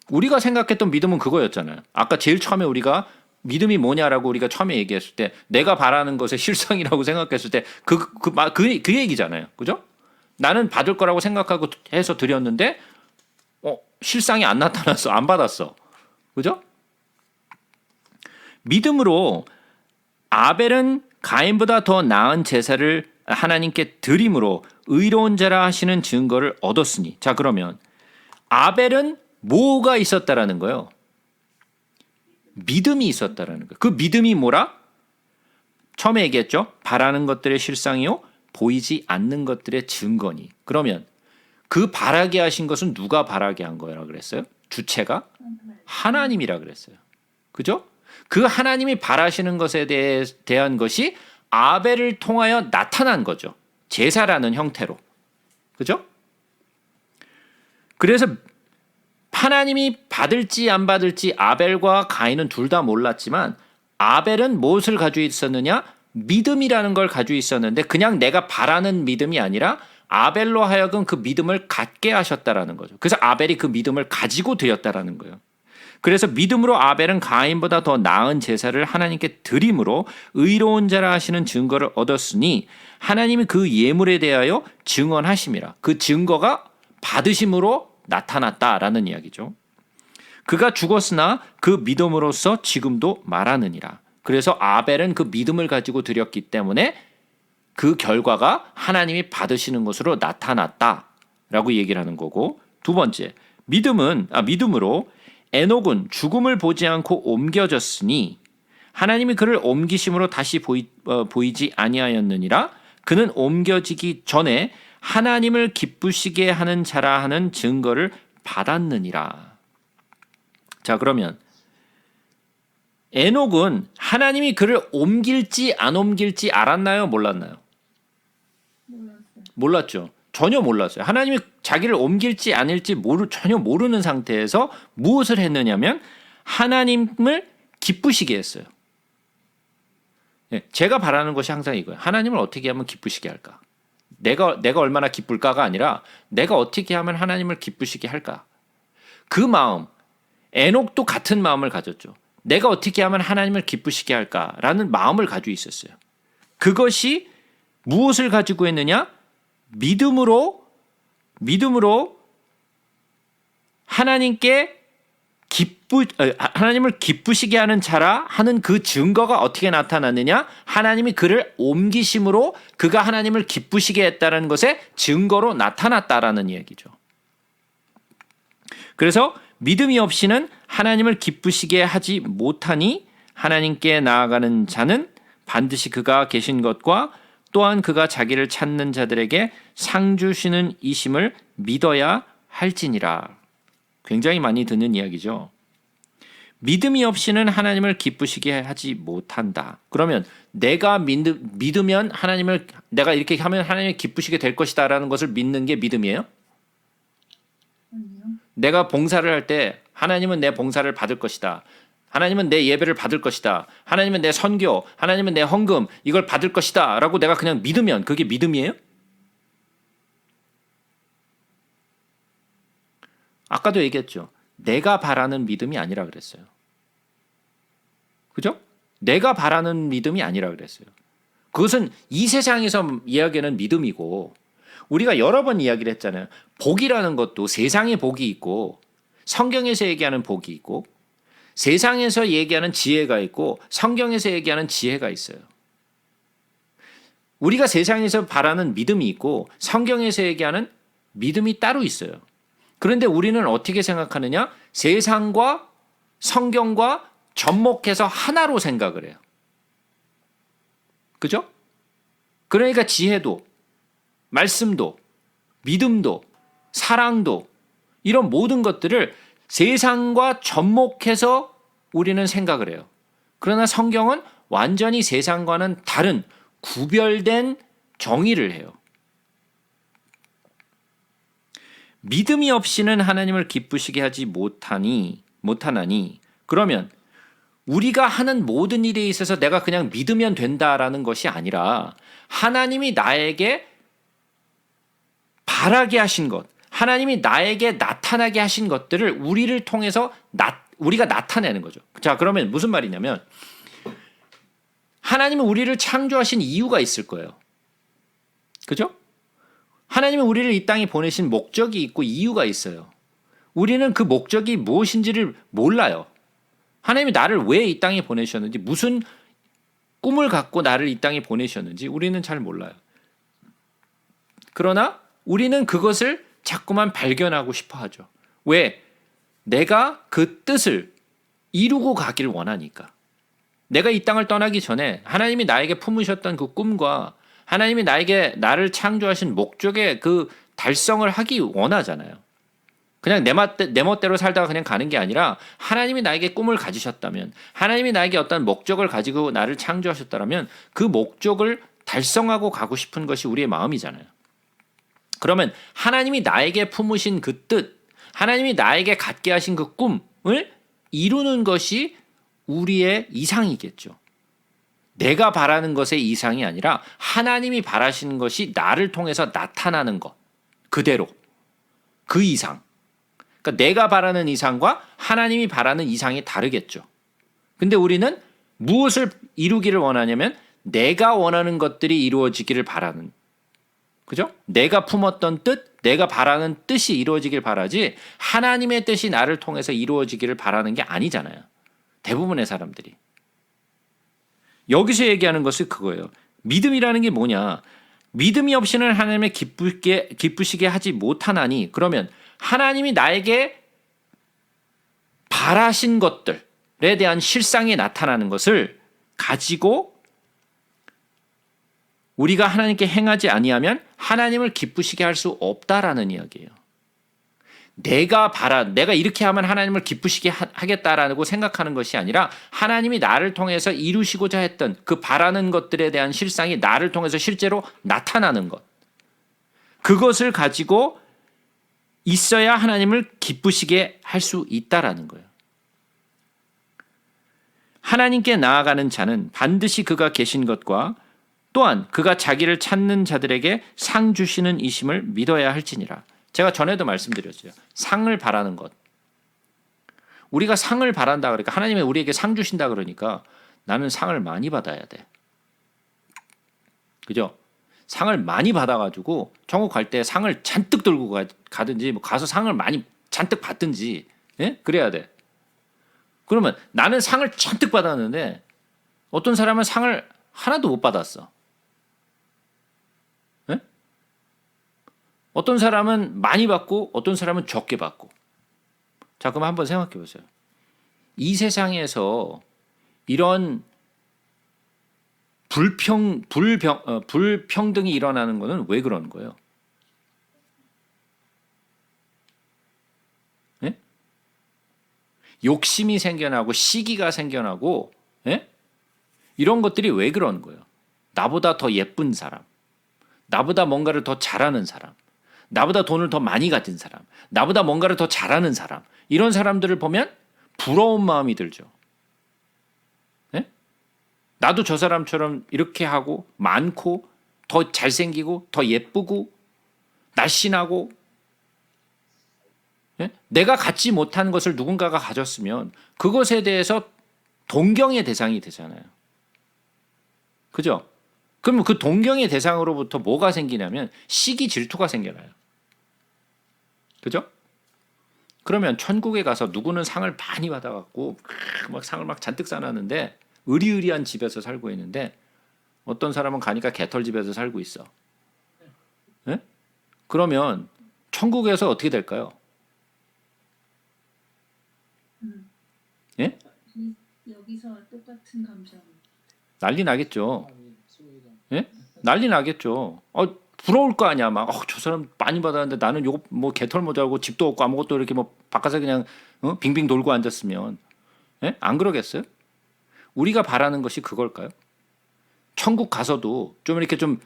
Speaker 1: 우리가 생각했던 믿음은 그거였잖아요. 아까 제일 처음에 우리가 믿음이 뭐냐라고 우리가 처음에 얘기했을 때 내가 바라는 것의 실상이라고 생각했을 때 그 얘기잖아요. 그죠? 나는 받을 거라고 생각하고 해서 드렸는데 실상이 안 나타났어. 안 받았어. 그죠? 믿음으로 아벨은 가인보다 더 나은 제사를 하나님께 드림으로 의로운 자라 하시는 증거를 얻었으니. 자, 그러면 아벨은 뭐가 있었다라는 거예요? 믿음이 있었다라는 거예요. 그 믿음이 뭐라? 처음에 얘기했죠. 바라는 것들의 실상이요 보이지 않는 것들의 증거니. 그러면 그 바라게 하신 것은 누가 바라게 한 거라 그랬어요? 주체가 하나님이라 그랬어요. 그죠? 그 하나님이 바라시는 것에 대한 것이 아벨을 통하여 나타난 거죠. 제사라는 형태로. 그죠? 그래서 하나님이 받을지 안 받을지 아벨과 가인은 둘 다 몰랐지만 아벨은 무엇을 가지고 있었느냐? 믿음이라는 걸 가지고 있었는데 그냥 내가 바라는 믿음이 아니라 아벨로 하여금 그 믿음을 갖게 하셨다라는 거죠. 그래서 아벨이 그 믿음을 가지고 드렸다라는 거예요. 그래서 믿음으로 아벨은 가인보다 더 나은 제사를 하나님께 드림으로 의로운 자라 하시는 증거를 얻었으니 하나님이 그 예물에 대하여 증언하심이라. 그 증거가 받으심으로 나타났다라는 이야기죠. 그가 죽었으나 그 믿음으로써 지금도 말하느니라. 그래서 아벨은 그 믿음을 가지고 드렸기 때문에 그 결과가 하나님이 받으시는 것으로 나타났다라고 얘기를 하는 거고, 두 번째, 믿음으로 에녹은 죽음을 보지 않고 옮겨졌으니 하나님이 그를 옮기심으로 다시 보이지 아니하였느니라. 그는 옮겨지기 전에 하나님을 기쁘시게 하는 자라 하는 증거를 받았느니라. 자, 그러면 에녹은 하나님이 그를 옮길지 안 옮길지 알았나요? 몰랐나요? 몰랐죠. 전혀 몰랐어요. 하나님이 자기를 옮길지 아닐지 전혀 모르는 상태에서 무엇을 했느냐면 하나님을 기쁘시게 했어요. 제가 바라는 것이 항상 이거예요. 하나님을 어떻게 하면 기쁘시게 할까? 내가 얼마나 기쁠까가 아니라 내가 어떻게 하면 하나님을 기쁘시게 할까? 그 마음, 에녹도 같은 마음을 가졌죠. 내가 어떻게 하면 하나님을 기쁘시게 할까라는 마음을 가지고 있었어요. 그것이 무엇을 가지고 했느냐? 믿음으로 하나님을 기쁘시게 하는 자라 하는 그 증거가 어떻게 나타났느냐? 하나님이 그를 옮기심으로 그가 하나님을 기쁘시게 했다는 것의 증거로 나타났다라는 이야기죠. 그래서 믿음이 없이는 하나님을 기쁘시게 하지 못하니 하나님께 나아가는 자는 반드시 그가 계신 것과 또한 그가 자기를 찾는 자들에게 상 주시는 이심을 믿어야 할지니라. 굉장히 많이 듣는 이야기죠. 믿음이 없이는 하나님을 기쁘시게 하지 못한다. 그러면 내가 믿으면 내가 이렇게 하면 하나님을 기쁘시게 될 것이다라는 것을 믿는 게 믿음이에요?
Speaker 3: 아니요.
Speaker 1: 내가 봉사를 할 때 하나님은 내 봉사를 받을 것이다. 하나님은 내 예배를 받을 것이다. 하나님은 내 선교, 하나님은 내 헌금 이걸 받을 것이다 라고 내가 그냥 믿으면 그게 믿음이에요? 아까도 얘기했죠. 내가 바라는 믿음이 아니라 그랬어요. 그죠? 내가 바라는 믿음이 아니라 그랬어요. 그것은 이 세상에서 이야기하는 믿음이고 우리가 여러 번 이야기를 했잖아요. 복이라는 것도 세상의 복이 있고 성경에서 얘기하는 복이 있고 세상에서 얘기하는 지혜가 있고 성경에서 얘기하는 지혜가 있어요. 우리가 세상에서 바라는 믿음이 있고 성경에서 얘기하는 믿음이 따로 있어요. 그런데 우리는 어떻게 생각하느냐? 세상과 성경과 접목해서 하나로 생각을 해요. 그죠? 그러니까 지혜도, 말씀도, 믿음도, 사랑도 이런 모든 것들을 세상과 접목해서 우리는 생각을 해요. 그러나 성경은 완전히 세상과는 다른 구별된 정의를 해요. 믿음이 없이는 하나님을 기쁘시게 하지 못하나니 그러면 우리가 하는 모든 일에 있어서 내가 그냥 믿으면 된다라는 것이 아니라 하나님이 나에게 바라게 하신 것, 하나님이 나에게 나타나게 하신 것들을 우리를 통해서 우리가 나타내는 거죠. 자, 그러면 무슨 말이냐면 하나님은 우리를 창조하신 이유가 있을 거예요. 그죠? 하나님은 우리를 이 땅에 보내신 목적이 있고 이유가 있어요. 우리는 그 목적이 무엇인지를 몰라요. 하나님이 나를 왜 이 땅에 보내셨는지, 무슨 꿈을 갖고 나를 이 땅에 보내셨는지 우리는 잘 몰라요. 그러나 우리는 그것을 자꾸만 발견하고 싶어 하죠. 왜? 내가 그 뜻을 이루고 가기를 원하니까. 내가 이 땅을 떠나기 전에 하나님이 나에게 품으셨던 그 꿈과 하나님이 나를 창조하신 목적의 그 달성을 하기 원하잖아요. 그냥 내 멋대로 살다가 그냥 가는 게 아니라 하나님이 나에게 꿈을 가지셨다면, 하나님이 나에게 어떤 목적을 가지고 나를 창조하셨다면 그 목적을 달성하고 가고 싶은 것이 우리의 마음이잖아요. 그러면 하나님이 나에게 품으신 그 뜻, 하나님이 나에게 갖게 하신 그 꿈을 이루는 것이 우리의 이상이겠죠. 내가 바라는 것의 이상이 아니라 하나님이 바라시는 것이 나를 통해서 나타나는 것, 그대로, 그 이상. 그러니까 내가 바라는 이상과 하나님이 바라는 이상이 다르겠죠. 근데 우리는 무엇을 이루기를 원하냐면 내가 원하는 것들이 이루어지기를 바라는, 그죠? 내가 품었던 뜻, 내가 바라는 뜻이 이루어지길 바라지 하나님의 뜻이 나를 통해서 이루어지기를 바라는 게 아니잖아요. 대부분의 사람들이. 여기서 얘기하는 것은 그거예요. 믿음이라는 게 뭐냐? 믿음이 없이는 하나님의 기쁘시게 하지 못하나니, 그러면 하나님이 나에게 바라신 것들에 대한 실상이 나타나는 것을 가지고 우리가 하나님께 행하지 아니하면 하나님을 기쁘시게 할 수 없다라는 이야기예요. 내가 이렇게 하면 하나님을 기쁘시게 하겠다라고 생각하는 것이 아니라 하나님이 나를 통해서 이루시고자 했던 그 바라는 것들에 대한 실상이 나를 통해서 실제로 나타나는 것. 그것을 가지고 있어야 하나님을 기쁘시게 할 수 있다라는 거예요. 하나님께 나아가는 자는 반드시 그가 계신 것과 또한 그가 자기를 찾는 자들에게 상 주시는 이심을 믿어야 할지니라. 제가 전에도 말씀드렸어요. 상을 바라는 것. 우리가 상을 바란다 그러니까 하나님이 우리에게 상 주신다 그러니까 나는 상을 많이 받아야 돼. 그죠? 상을 많이 받아가지고 천국 갈 때 상을 잔뜩 들고 가든지 뭐 가서 상을 많이 잔뜩 받든지, 예? 그래야 돼. 그러면 나는 상을 잔뜩 받았는데 어떤 사람은 상을 하나도 못 받았어. 예? 어떤 사람은 많이 받고 어떤 사람은 적게 받고. 자, 그럼 한번 생각해 보세요. 이 세상에서 이런 불평등이 일어나는 것은 왜 그러는 거예요? 예? 욕심이 생겨나고 시기가 생겨나고, 예? 이런 것들이 왜 그러는 거예요? 나보다 더 예쁜 사람, 나보다 뭔가를 더 잘하는 사람, 나보다 돈을 더 많이 가진 사람, 나보다 뭔가를 더 잘하는 사람, 이런 사람들을 보면 부러운 마음이 들죠. 예? 나도 저 사람처럼 이렇게 하고 많고 더 잘생기고 더 예쁘고 날씬하고, 예? 내가 갖지 못한 것을 누군가가 가졌으면 그것에 대해서 동경의 대상이 되잖아요. 그죠? 그러면 그 동경의 대상으로부터 뭐가 생기냐면 시기 질투가 생겨나요. 그죠? 그러면 천국에 가서 누구는 상을 많이 받아갖고 막 상을 막 잔뜩 쌓아놨는데 의리의리한 집에서 살고 있는데 어떤 사람은 가니까 개털집에서 살고 있어. 예? 그러면 천국에서 어떻게 될까요? 예?
Speaker 3: 여기서 똑같은 감정.
Speaker 1: 난리 나겠죠.
Speaker 4: 사람이 수고이다.
Speaker 1: 예? 난리 나겠죠. 부러울 거 아니야. 막, 저 사람 많이 받았는데 나는 요거 뭐 개털 모자고 집도 없고 아무것도 이렇게 뭐 바깥에 그냥 빙빙 돌고 앉았으면, 예? 안 그러겠어요? 우리가 바라는 것이 그걸까요? 천국 가서도 좀 이렇게 좀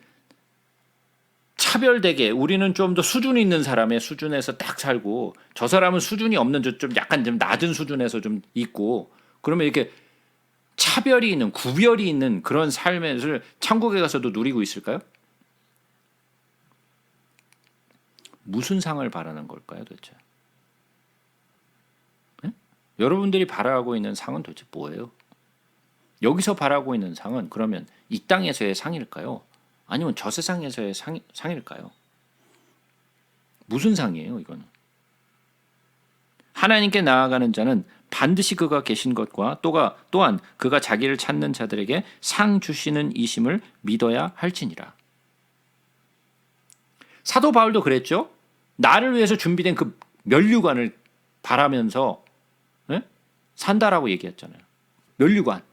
Speaker 1: 차별되게 우리는 좀 더 수준 있는 사람의 수준에서 딱 살고 저 사람은 수준이 없는 좀 약간 좀 낮은 수준에서 좀 있고, 그러면 이렇게 차별이 있는, 구별이 있는 그런 삶을 천국에 가서도 누리고 있을까요? 무슨 상을 바라는 걸까요, 도대체? 네? 여러분들이 바라고 있는 상은 도대체 뭐예요? 여기서 바라고 있는 상은 그러면 이 땅에서의 상일까요? 아니면 저 세상에서의 상일까요? 무슨 상이에요, 이거는? 하나님께 나아가는 자는 반드시 그가 계신 것과 또한 그가 자기를 찾는 자들에게 상 주시는 이심을 믿어야 할지니라. 사도 바울도 그랬죠. 나를 위해서 준비된 그 면류관을 바라면서, 예? 산다라고 얘기했잖아요. 면류관.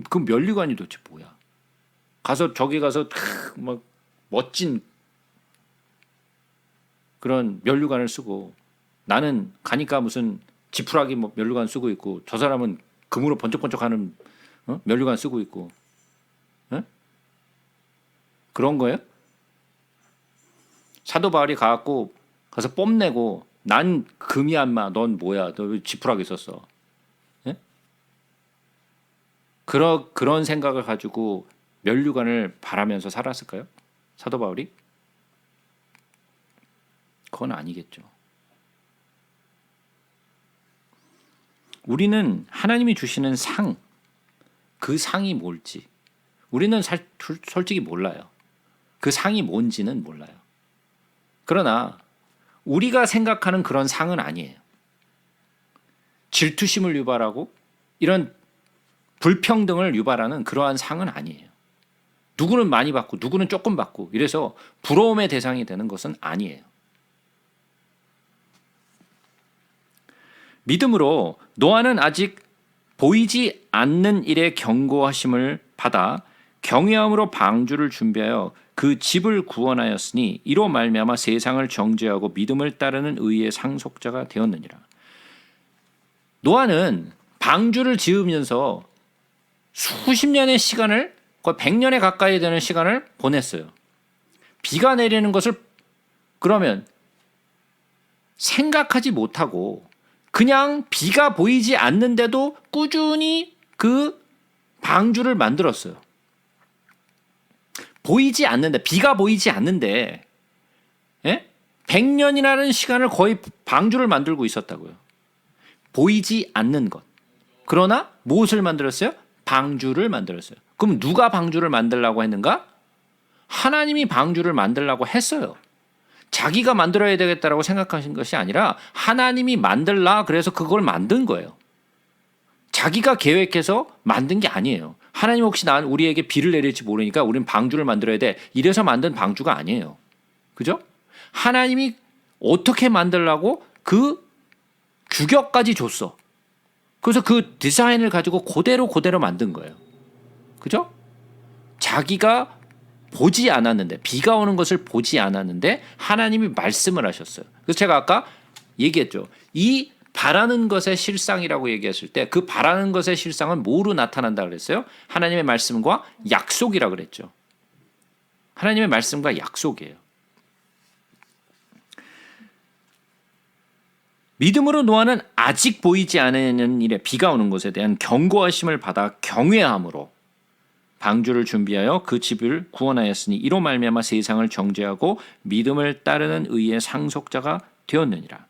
Speaker 1: 그 면류관이 도대체 뭐야? 가서 저기 가서 막 멋진 그런 면류관을 쓰고 나는 가니까 무슨 지푸라기 뭐 면류관 쓰고 있고 저 사람은 금으로 번쩍번쩍하는 면류관 쓰고 있고 그런 거예요? 사도 바울이 가서 뽐내고 난 금이야 인마 넌 뭐야 너 왜 지푸라기 썼어? 예? 그런 생각을 가지고 면류관을 바라면서 살았을까요? 사도 바울이? 그건 아니겠죠. 우리는 하나님이 주시는 상, 그 상이 뭘지 우리는 솔직히 몰라요. 그 상이 뭔지는 몰라요. 그러나 우리가 생각하는 그런 상은 아니에요. 질투심을 유발하고 이런 불평등을 유발하는 그러한 상은 아니에요. 누구는 많이 받고 누구는 조금 받고 이래서 부러움의 대상이 되는 것은 아니에요. 믿음으로 노아는 아직 보이지 않는 일에 경고하심을 받아 경외함으로 방주를 준비하여 그 집을 구원하였으니 이로 말미암아 세상을 정죄하고 믿음을 따르는 의의 상속자가 되었느니라. 노아는 방주를 지으면서 수십 년의 시간을 거의 100년에 가까이 되는 시간을 보냈어요. 비가 내리는 것을 그러면 생각하지 못하고 그냥 비가 보이지 않는데도 꾸준히 그 방주를 만들었어요. 보이지 않는데 비가 보이지 않는데 100년이라는 시간을 거의 방주를 만들고 있었다고요. 보이지 않는 것. 그러나 무엇을 만들었어요? 방주를 만들었어요. 그럼 누가 방주를 만들라고 했는가? 하나님이 방주를 만들라고 했어요. 자기가 만들어야 되겠다라고 생각하신 것이 아니라 하나님이 만들라 그래서 그걸 만든 거예요. 자기가 계획해서 만든 게 아니에요. 하나님 혹시 우리에게 비를 내릴지 모르니까 우리는 방주를 만들어야 돼. 이래서 만든 방주가 아니에요. 그죠? 하나님이 어떻게 만들라고 그 규격까지 줬어. 그래서 그 디자인을 가지고 그대로 만든 거예요. 그죠? 자기가 보지 않았는데 비가 오는 것을 보지 않았는데 하나님이 말씀을 하셨어요. 그래서 제가 아까 얘기했죠. 이 바라는 것의 실상이라고 얘기했을 때 그 바라는 것의 실상은 뭐로 나타난다 그랬어요? 하나님의 말씀과 약속이라 그랬죠. 하나님의 말씀과 약속이에요. 믿음으로 노아는 아직 보이지 않는 일에 비가 오는 것에 대한 경고하심을 받아 경외함으로 방주를 준비하여 그 집을 구원하였으니 이로 말미암아 세상을 정죄하고 믿음을 따르는 의의 상속자가 되었느니라.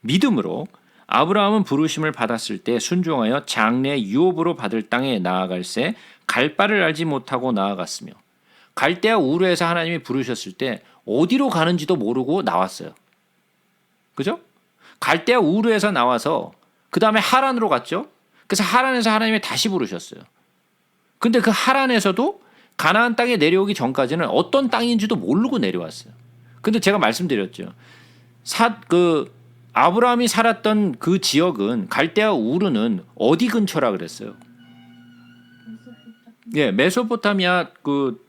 Speaker 1: 믿음으로 아브라함은 부르심을 받았을 때 순종하여 장래 유업으로 받을 땅에 나아갈새 갈 바를 알지 못하고 나아갔으며 갈대아 우르에서 하나님이 부르셨을 때 어디로 가는지도 모르고 나왔어요. 그죠? 갈대아 우르에서 나와서 그 다음에 하란으로 갔죠. 그래서 하란에서 하나님이 다시 부르셨어요. 근데 그 하란에서도 가나안 땅에 내려오기 전까지는 어떤 땅인지도 모르고 내려왔어요. 근데 제가 말씀드렸죠. 아브라함이 살았던 그 지역은 갈대아 우르는 어디 근처라 그랬어요? 예, 메소포타미아 그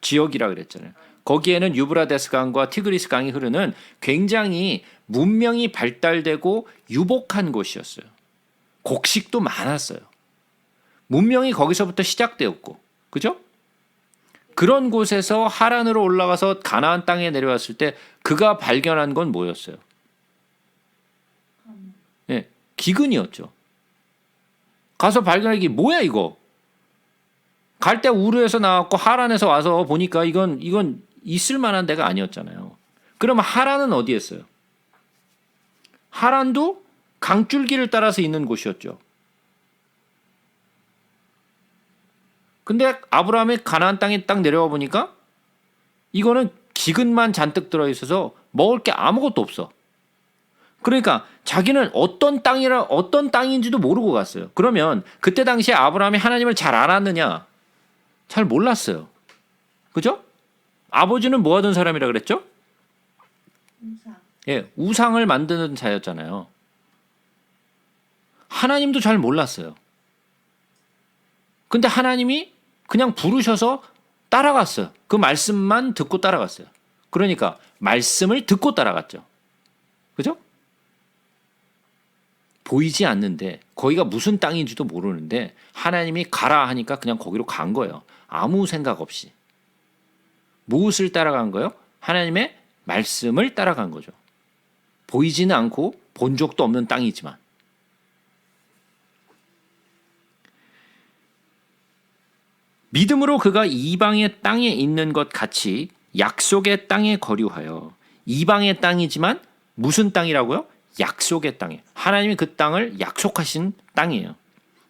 Speaker 1: 지역이라 그랬잖아요. 거기에는 유브라데스 강과 티그리스 강이 흐르는 굉장히 문명이 발달되고 유복한 곳이었어요. 곡식도 많았어요. 문명이 거기서부터 시작되었고, 그죠? 그런 곳에서 하란으로 올라가서 가나안 땅에 내려왔을 때 그가 발견한 건 뭐였어요? 예, 기근이었죠. 가서 발견한 게 뭐야 이거? 갈대 우르에서 나왔고 하란에서 와서 보니까 이건 있을 만한 데가 아니었잖아요. 그러면 하란은 어디였어요? 하란도 강줄기를 따라서 있는 곳이었죠. 근데 아브라함이 가나안 땅에 딱 내려와 보니까 이거는 기근만 잔뜩 들어있어서 먹을 게 아무것도 없어. 그러니까 자기는 어떤 땅인지도 모르고 갔어요. 그러면 그때 당시에 아브라함이 하나님을 잘 알았느냐? 잘 몰랐어요. 그죠? 아버지는 뭐 하던 사람이라 그랬죠?
Speaker 3: 우상.
Speaker 1: 예, 우상을 만드는 자였잖아요. 하나님도 잘 몰랐어요. 근데 하나님이 그냥 부르셔서 따라갔어요. 그 말씀만 듣고 따라갔어요. 그러니까 말씀을 듣고 따라갔죠. 그죠? 보이지 않는데 거기가 무슨 땅인지도 모르는데 하나님이 가라 하니까 그냥 거기로 간 거예요. 아무 생각 없이. 무엇을 따라간 거예요? 하나님의 말씀을 따라간 거죠. 보이지는 않고 본 적도 없는 땅이지만. 믿음으로 그가 이방의 땅에 있는 것 같이 약속의 땅에 거류하여 이방의 땅이지만 무슨 땅이라고요? 약속의 땅이에요. 하나님이 그 땅을 약속하신 땅이에요.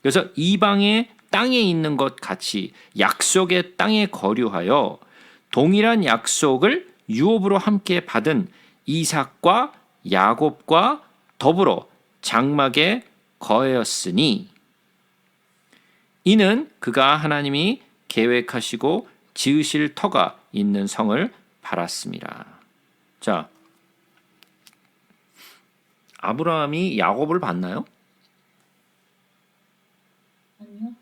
Speaker 1: 그래서 이방의 땅에 있는 것 같이 약속의 땅에 거류하여 동일한 약속을 유업으로 함께 받은 이삭과 야곱과 더불어 장막에 거하였으니 이는 그가 하나님이 계획하시고 지으실 터가 있는 성을 바랐습니다. 자, 아브라함이 야곱을 봤나요?
Speaker 3: 아니요.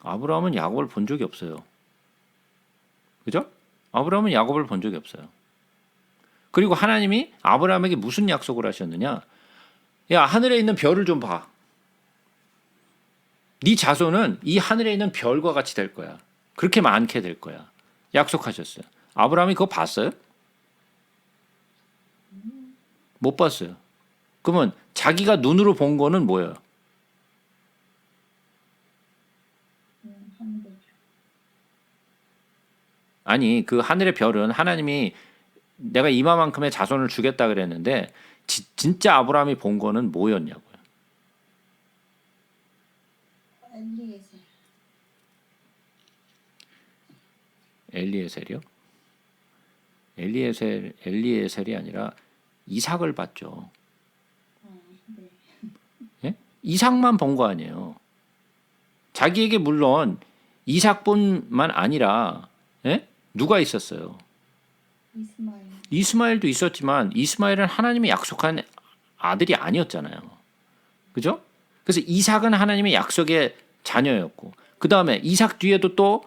Speaker 1: 아브라함은 야곱을 본 적이 없어요. 그죠? 아브라함은 야곱을 본 적이 없어요. 그리고 하나님이 아브라함에게 무슨 약속을 하셨느냐? 야, 하늘에 있는 별을 좀 봐. 네 자손은 이 하늘에 있는 별과 같이 될 거야. 그렇게 많게 될 거야. 약속하셨어요. 아브라함이 그거 봤어요? 못 봤어요. 그러면 자기가 눈으로 본 거는 뭐예요?
Speaker 3: 하는 거죠.
Speaker 1: 아니, 그 하늘의 별은 하나님이 내가 이마만큼의 자손을 주겠다 그랬는데 진짜 아브라함이 본 거는 뭐였냐고요?
Speaker 3: 엘리에셀.
Speaker 1: 엘리에셀이요? 엘리에셀이 아니라 이삭을 봤죠.
Speaker 3: 네.
Speaker 1: 예? 이삭만 본 거 아니에요. 자기에게 물론 이삭뿐만 아니라 예? 누가 있었어요?
Speaker 3: 이스마엘.
Speaker 1: 이스마엘도 있었지만 이스마엘은 하나님이 약속한 아들이 아니었잖아요. 그죠? 그래서 이삭은 하나님의 약속의 자녀였고 그 다음에 이삭 뒤에도 또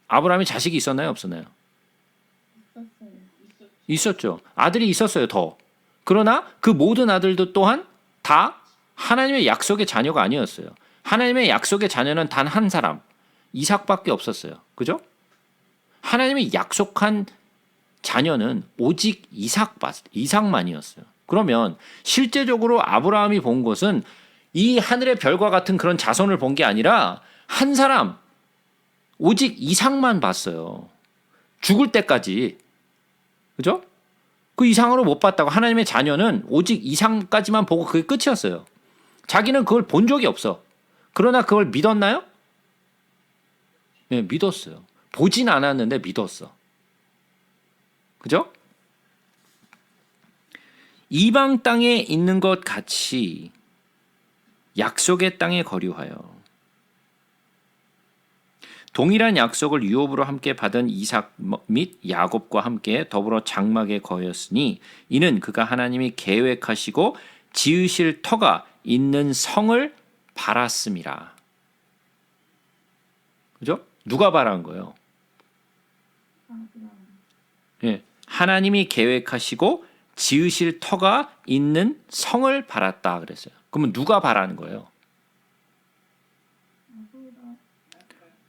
Speaker 1: 아브라함이 자식이 있었나요? 없었나요?
Speaker 3: 있었어요.
Speaker 1: 있었죠. 아들이 있었어요. 더. 그러나 그 모든 아들도 또한 다 하나님의 약속의 자녀가 아니었어요. 하나님의 약속의 자녀는 단 한 사람 이삭밖에 없었어요. 그죠? 하나님이 약속한 자녀는 오직 이삭만이었어요. 그러면 실제적으로 아브라함이 본 것은 이 하늘의 별과 같은 그런 자손을 본 게 아니라 한 사람 오직 이삭만 봤어요. 죽을 때까지. 그죠? 그 이상으로 못 봤다고. 하나님의 자녀는 오직 이상까지만 보고 그게 끝이었어요. 자기는 그걸 본 적이 없어. 그러나 그걸 믿었나요? 네, 믿었어요. 보진 않았는데 믿었어. 그죠? 이방 땅에 있는 것 같이 약속의 땅에 거류하여 동일한 약속을 유업으로 함께 받은 이삭 및 야곱과 함께 더불어 장막에 거하였으니 이는 그가 하나님이 계획하시고 지으실 터가 있는 성을 바랐음이라. 그죠? 누가 바란 거예요?
Speaker 3: 아브라함.
Speaker 1: 예, 하나님이 계획하시고 지으실 터가 있는 성을 바랐다 그랬어요. 그러면 누가 바라는 거예요?
Speaker 3: 아브라함.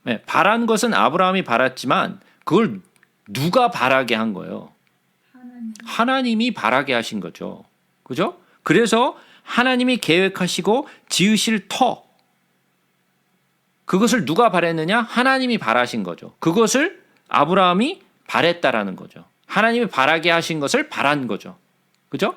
Speaker 1: 네, 바란 것은 아브라함이 바랐지만 그걸 누가 바라게 한 거예요?
Speaker 3: 하나님.
Speaker 1: 하나님이 바라게 하신 거죠. 그죠? 그래서 하나님이 계획하시고 지으실 터 그것을 누가 바랬느냐? 하나님이 바라신 거죠. 그것을 아브라함이 바랬다라는 거죠. 하나님이 바라게 하신 것을 바란 거죠. 그죠?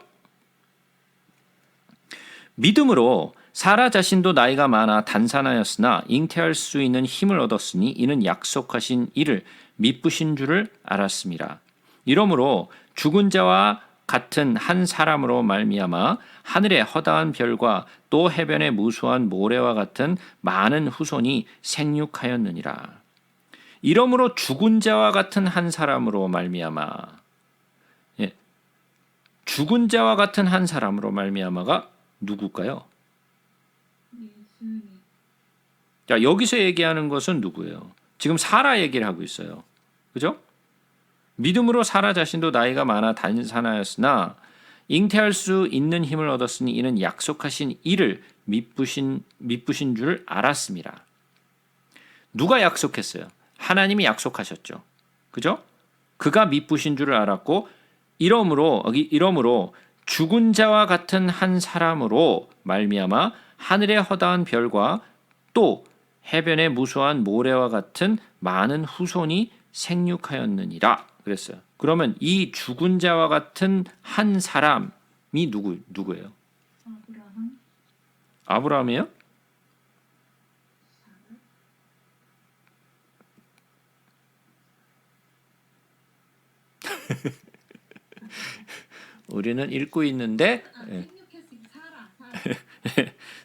Speaker 1: 믿음으로 사라 자신도 나이가 많아 단산하였으나 잉태할 수 있는 힘을 얻었으니 이는 약속하신 이를 미쁘신 줄을 알았습니다. 이러므로 죽은 자와 같은 한 사람으로 말미암아 하늘의 허다한 별과 또 해변의 무수한 모래와 같은 많은 후손이 생육하였느니라. 이러므로 죽은 자와 같은 한 사람으로 말미암아 죽은 자와 같은 한 사람으로 말미암아가 누굴까요?
Speaker 3: 예수님.
Speaker 1: 자, 여기서 얘기하는 것은 누구예요? 지금 사라 얘기를 하고 있어요. 그죠? 믿음으로 사라 자신도 나이가 많아 단산하였으나 잉태할 수 있는 힘을 얻었으니 이는 약속하신 이를 미쁘신 줄 알았습니다. 누가 약속했어요? 하나님이 약속하셨죠. 그죠? 그가 미쁘신 줄을 알았고 이러므로 죽은 자와 같은 한 사람으로 말미암아 하늘의 허다한 별과 또 해변의 무수한 모래와 같은 많은 후손이 생육하였느니라 그랬어요. 그러면 이 죽은 자와 같은 한 사람이 누구예요?
Speaker 3: 아브라함,
Speaker 1: 아브라함이에요? 우리는 읽고 있는데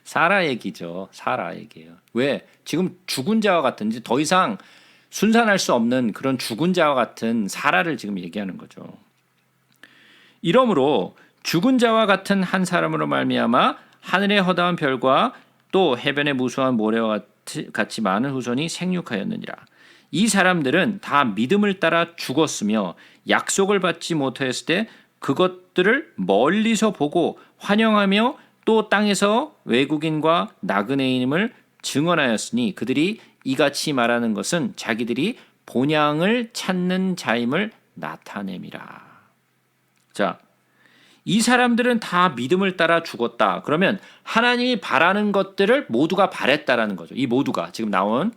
Speaker 1: 사라 얘기죠. 사라 얘기예요. 왜? 지금 죽은 자와 같은지 더 이상 순산할 수 없는 그런 죽은 자와 같은 사라를 지금 얘기하는 거죠. 이러므로 죽은 자와 같은 한 사람으로 말미암아 하늘의 허다한 별과 또 해변의 무수한 모래와 같이 많은 후손이 생육하였느니라. 이 사람들은 다 믿음을 따라 죽었으며 약속을 받지 못하였을 때 그것들을 멀리서 보고 환영하며 또 땅에서 외국인과 나그네임을 증언하였으니 그들이 이같이 말하는 것은 자기들이 본향을 찾는 자임을 나타냄이라. 자, 이 사람들은 다 믿음을 따라 죽었다. 그러면 하나님이 바라는 것들을 모두가 바랬다라는 거죠. 이 모두가 지금 나온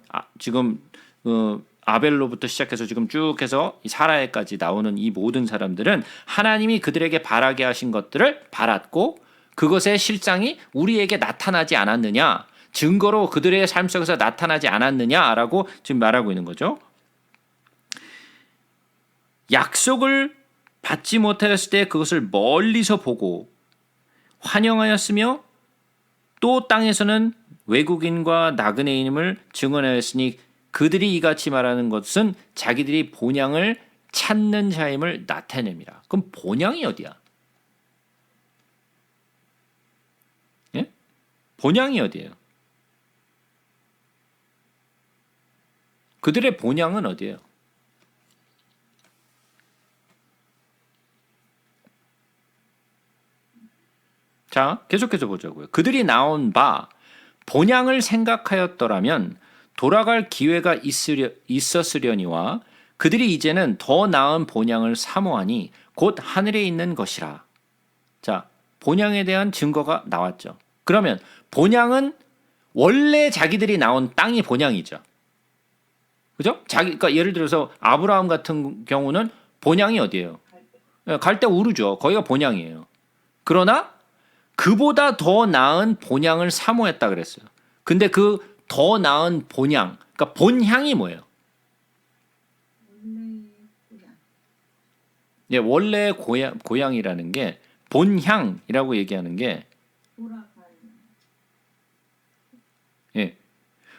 Speaker 1: 아벨로부터 시작해서 지금 쭉 해서 사라에까지 나오는 이 모든 사람들은 하나님이 그들에게 바라게 하신 것들을 바랐고 그것의 실상이 우리에게 나타나지 않았느냐, 증거로 그들의 삶 속에서 나타나지 않았느냐라고 지금 말하고 있는 거죠. 약속을 받지 못하였을 때 그것을 멀리서 보고 환영하였으며 또 땅에서는 외국인과 나그네임을 증언하였으니 그들이 이같이 말하는 것은 자기들이 본향을 찾는 자임을 나타냅니다. 그럼 본향이 어디야? 예? 본향이 어디예요? 그들의 본향은 어디예요? 자, 계속해서 보자고요. 그들이 나온 바 본향을 생각하였더라면 돌아갈 기회가 있었으려니와 그들이 이제는 더 나은 본향을 사모하니 곧 하늘에 있는 것이라. 자, 본향에 대한 증거가 나왔죠. 그러면 본향은 원래 자기들이 나온 땅이 본향이죠. 그죠? 그러니까 예를 들어서 아브라함 같은 경우는 본향이 어디예요? 갈대 우르죠. 거기가 본향이에요. 그러나 그보다 더 나은 본향을 사모했다 그랬어요. 근데 그 더 나은 본향, 그러니까 본향이 뭐예요? 예, 원래 고향이라는 게 본향이라고 얘기하는 게 예,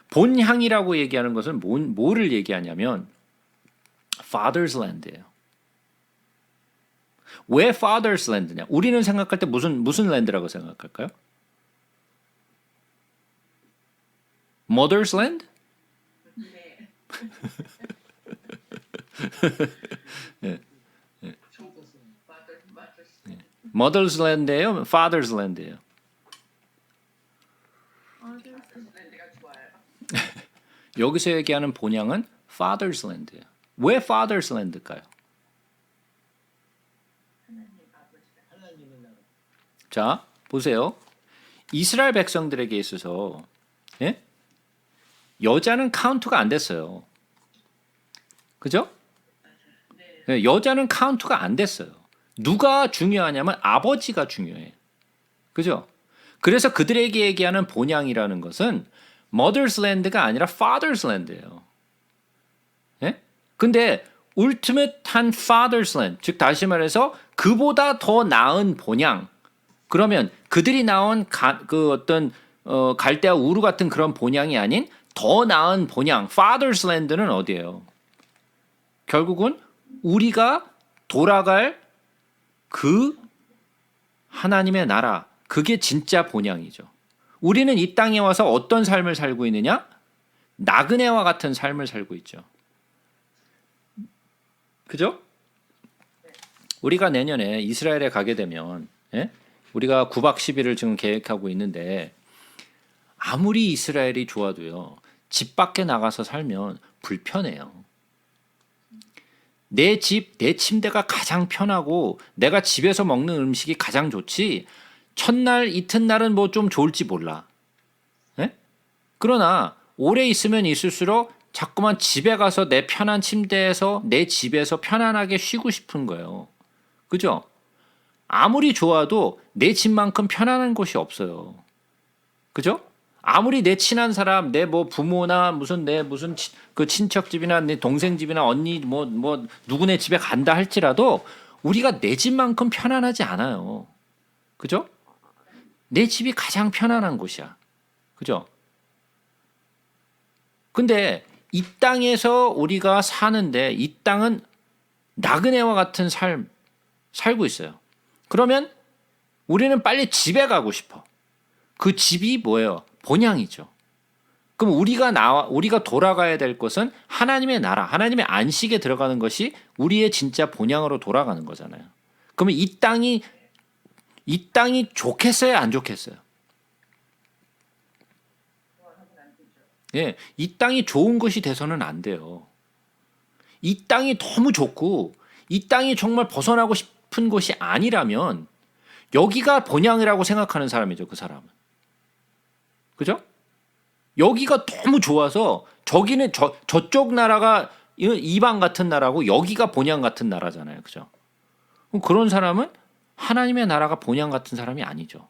Speaker 1: 본향이라고 얘기하는 것은 뭐를 얘기하냐면 Father's Land예요. 왜 Father's Land냐? 우리는 생각할 때 무슨 랜드라고 생각할까요? Mother's Land?
Speaker 2: 네.
Speaker 1: 예,
Speaker 2: Mother's
Speaker 1: Mother's Land예요, Father's Land예요.
Speaker 2: Land가 좋아요.
Speaker 1: 여기서 얘기하는 본향은 Father's Land예요. 왜 Father's Land일까요?
Speaker 4: 하나님은 나로.
Speaker 1: 자, 보세요. 이스라엘 백성들에게 있어서 예? 여자는 카운트가 안 됐어요. 그죠? 예, 여자는 카운트가 안 됐어요. 누가 중요하냐면 아버지가 중요해. 그죠? 그래서 그들에게 얘기하는 본향이라는 것은 Mother's Land가 아니라 Father's Land예요. 예? 근데 울티메트한 Father's Land, 즉 다시 말해서 그보다 더 나은 본향. 그러면 그들이 나온 갈대아 우르 같은 그런 본향이 아닌 더 나은 본향, Father's Land는 어디예요? 결국은 우리가 돌아갈 그 하나님의 나라, 그게 진짜 본향이죠. 우리는 이 땅에 와서 어떤 삶을 살고 있느냐? 나그네와 같은 삶을 살고 있죠. 그죠? 우리가 내년에 이스라엘에 가게 되면 우리가 9박 10일을 지금 계획하고 있는데 아무리 이스라엘이 좋아도요. 집 밖에 나가서 살면 불편해요. 내 집, 내 침대가 가장 편하고 내가 집에서 먹는 음식이 가장 좋지 첫날, 이튿날은 뭐 좀 좋을지 몰라. 그러나 오래 있으면 있을수록 자꾸만 집에 가서 내 편한 침대에서 내 집에서 편안하게 쉬고 싶은 거예요. 그죠? 아무리 좋아도 내 집만큼 편안한 곳이 없어요. 그죠? 아무리 내 친한 사람, 내 뭐 부모나 내 그 친척 집이나 내 동생 집이나 언니 뭐 누구네 집에 간다 할지라도 우리가 내 집만큼 편안하지 않아요. 그죠? 내 집이 가장 편안한 곳이야. 그죠? 근데 이 땅에서 우리가 사는데 이 땅은 나그네와 같은 삶 살고 있어요. 그러면 우리는 빨리 집에 가고 싶어. 그 집이 뭐예요? 본향이죠. 그럼 우리가 돌아가야 될 것은 하나님의 나라, 하나님의 안식에 들어가는 것이 우리의 진짜 본향으로 돌아가는 거잖아요. 그러면 이 땅이 좋겠어요, 안 좋겠어요? 예, 이 땅이 좋은 것이 돼서는 안 돼요. 이 땅이 너무 좋고 이 땅이 정말 벗어나고 싶은 곳이 아니라면 여기가 본향이라고 생각하는 사람이죠, 그 사람은. 그죠? 여기가 너무 좋아서 저기는 저쪽 나라가 이방 같은 나라고 여기가 본향 같은 나라잖아요. 그죠? 그럼 그런 사람은 하나님의 나라가 본향 같은 사람이 아니죠.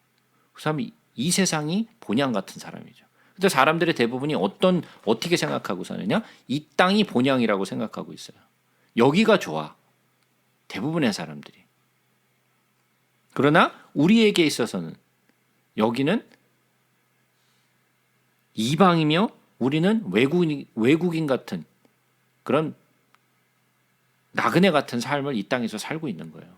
Speaker 1: 그 사람이 이 세상이 본향 같은 사람이죠. 근데 사람들의 대부분이 어떻게 생각하고 사느냐? 이 땅이 본향이라고 생각하고 있어요. 여기가 좋아. 대부분의 사람들이. 그러나 우리에게 있어서는 여기는 이방이며 우리는 외국인 같은 그런 나그네 같은 삶을 이 땅에서 살고 있는 거예요.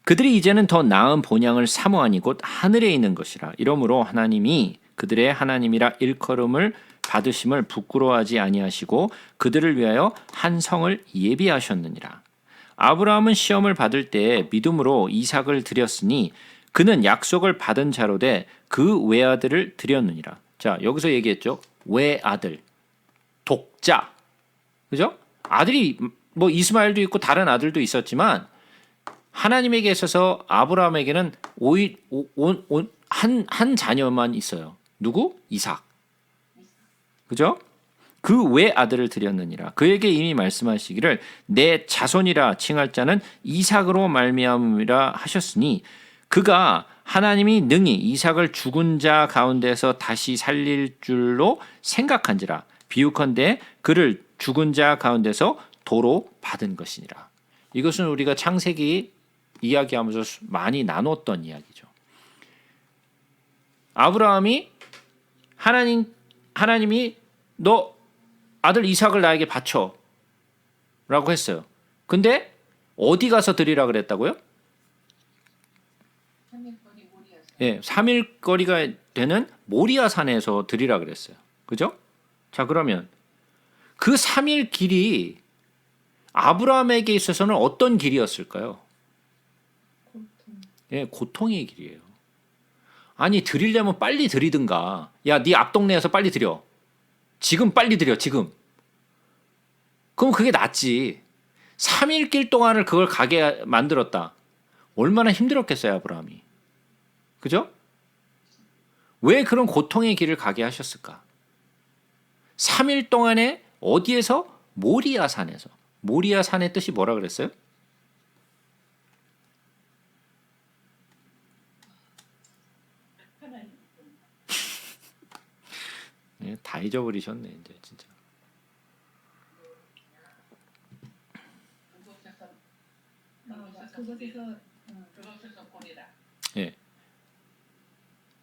Speaker 1: 그들이 이제는 더 나은 본향을 사모하니 곧 하늘에 있는 것이라. 이러므로 하나님이 그들의 하나님이라 일컬음을 받으심을 부끄러워하지 아니하시고 그들을 위하여 한 성을 예비하셨느니라. 아브라함은 시험을 받을 때에 믿음으로 이삭을 드렸으니 그는 약속을 받은 자로 돼 그 외아들을 드렸느니라. 자, 여기서 얘기했죠. 외아들, 독자. 그죠? 아들이 뭐 이스마엘도 있고 다른 아들도 있었지만 하나님에게 있어서 아브라함에게는 한 자녀만 있어요. 누구? 이삭. 그죠? 그 외아들을 드렸느니라. 그에게 이미 말씀하시기를 내 자손이라 칭할 자는 이삭으로 말미암음이라 하셨으니 그가 하나님이 능히 이삭을 죽은 자 가운데서 다시 살릴 줄로 생각한지라. 비유컨대 그를 죽은 자 가운데서 도로 받은 것이니라. 이것은 우리가 창세기 이야기하면서 많이 나눴던 이야기죠. 아브라함이 하나님이 너 아들 이삭을 나에게 바쳐 라고 했어요. 근데 어디 가서 드리라 그랬다고요?
Speaker 3: 3일거리 모리아산.
Speaker 1: 예, 3일거리가 되는 모리아 산에서 드리라 그랬어요. 그죠? 자, 그러면 그 3일 길이 아브라함에게 있어서는 어떤 길이었을까요?
Speaker 3: 고통.
Speaker 1: 예, 고통의 길이에요. 아니, 드리려면 빨리 드리든가. 야, 네 앞 동네에서 빨리 드려. 지금 빨리 드려, 지금. 그럼 그게 낫지. 3일 길 동안을 그걸 가게 만들었다. 얼마나 힘들었겠어요, 아브라함이. 그죠? 왜 그런 고통의 길을 가게 하셨을까? 3일 동안에 어디에서? 모리아 산에서. 모리아 산의 뜻이 뭐라 그랬어요?
Speaker 2: 하나님
Speaker 1: 예, 다 잊어버리셨네, 이제 진짜.
Speaker 2: 그것에서 보리라.
Speaker 1: 예.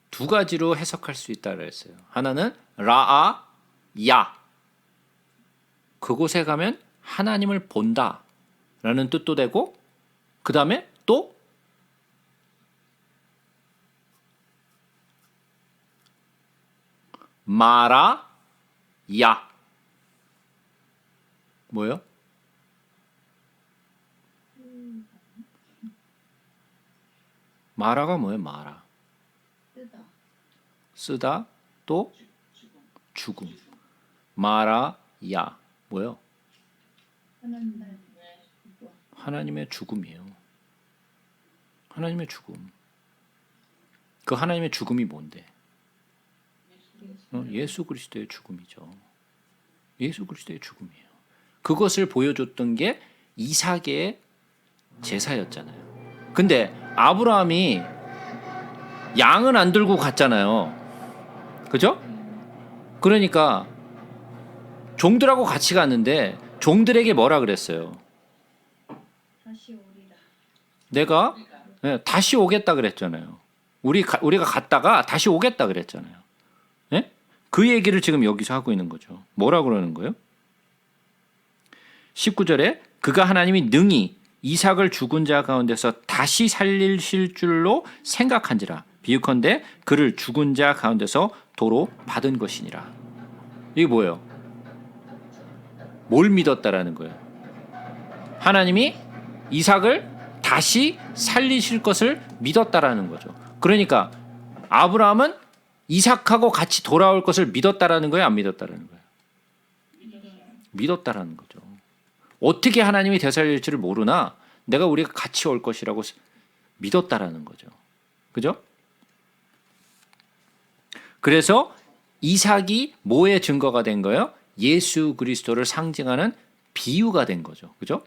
Speaker 1: 두 가지로 해석할 수 있다 그랬어요. 하나는 라아 야. 그곳에 가면 하나님을 본다 라는 뜻도 되고 그 다음에 또 마라 야 뭐예요? 마라가 뭐예요? 마라
Speaker 3: 뜨다.
Speaker 1: 쓰다 또 죽음. 마라 야 뭐예요? 하나님의 죽음이에요. 하나님의 죽음. 그 하나님의 죽음이 뭔데? 예수 그리스도의 죽음이죠. 예수 그리스도의 죽음이에요. 그것을 보여줬던 게 이삭의 제사였잖아요. 근데 아브라함이 양은 안 들고 갔잖아요. 그죠? 그러니까 종들하고 같이 갔는데 종들에게 뭐라 그랬어요?
Speaker 3: 다시 오리라.
Speaker 1: 내가 다시 오겠다 그랬잖아요. 우리가 갔다가 다시 오겠다 그랬잖아요. 예? 그 얘기를 지금 여기서 하고 있는 거죠. 뭐라 그러는 거예요? 19절에 그가 하나님이 능히 이삭을 죽은 자 가운데서 다시 살리실 줄로 생각한지라 비유컨대 그를 죽은 자 가운데서 도로 받은 것이니라. 이게 뭐예요? 뭘 믿었다라는 거예요? 하나님이 이삭을 다시 살리실 것을 믿었다라는 거죠. 그러니까 아브라함은 이삭하고 같이 돌아올 것을 믿었다라는 거예요? 안 믿었다라는 거예요? 믿었다라는 거죠. 어떻게 하나님이 되살릴지를 모르나 내가 우리가 같이 올 것이라고 믿었다라는 거죠. 그죠? 그래서 이삭이 뭐의 증거가 된 거예요? 예수 그리스도를 상징하는 비유가 된 거죠. 그죠?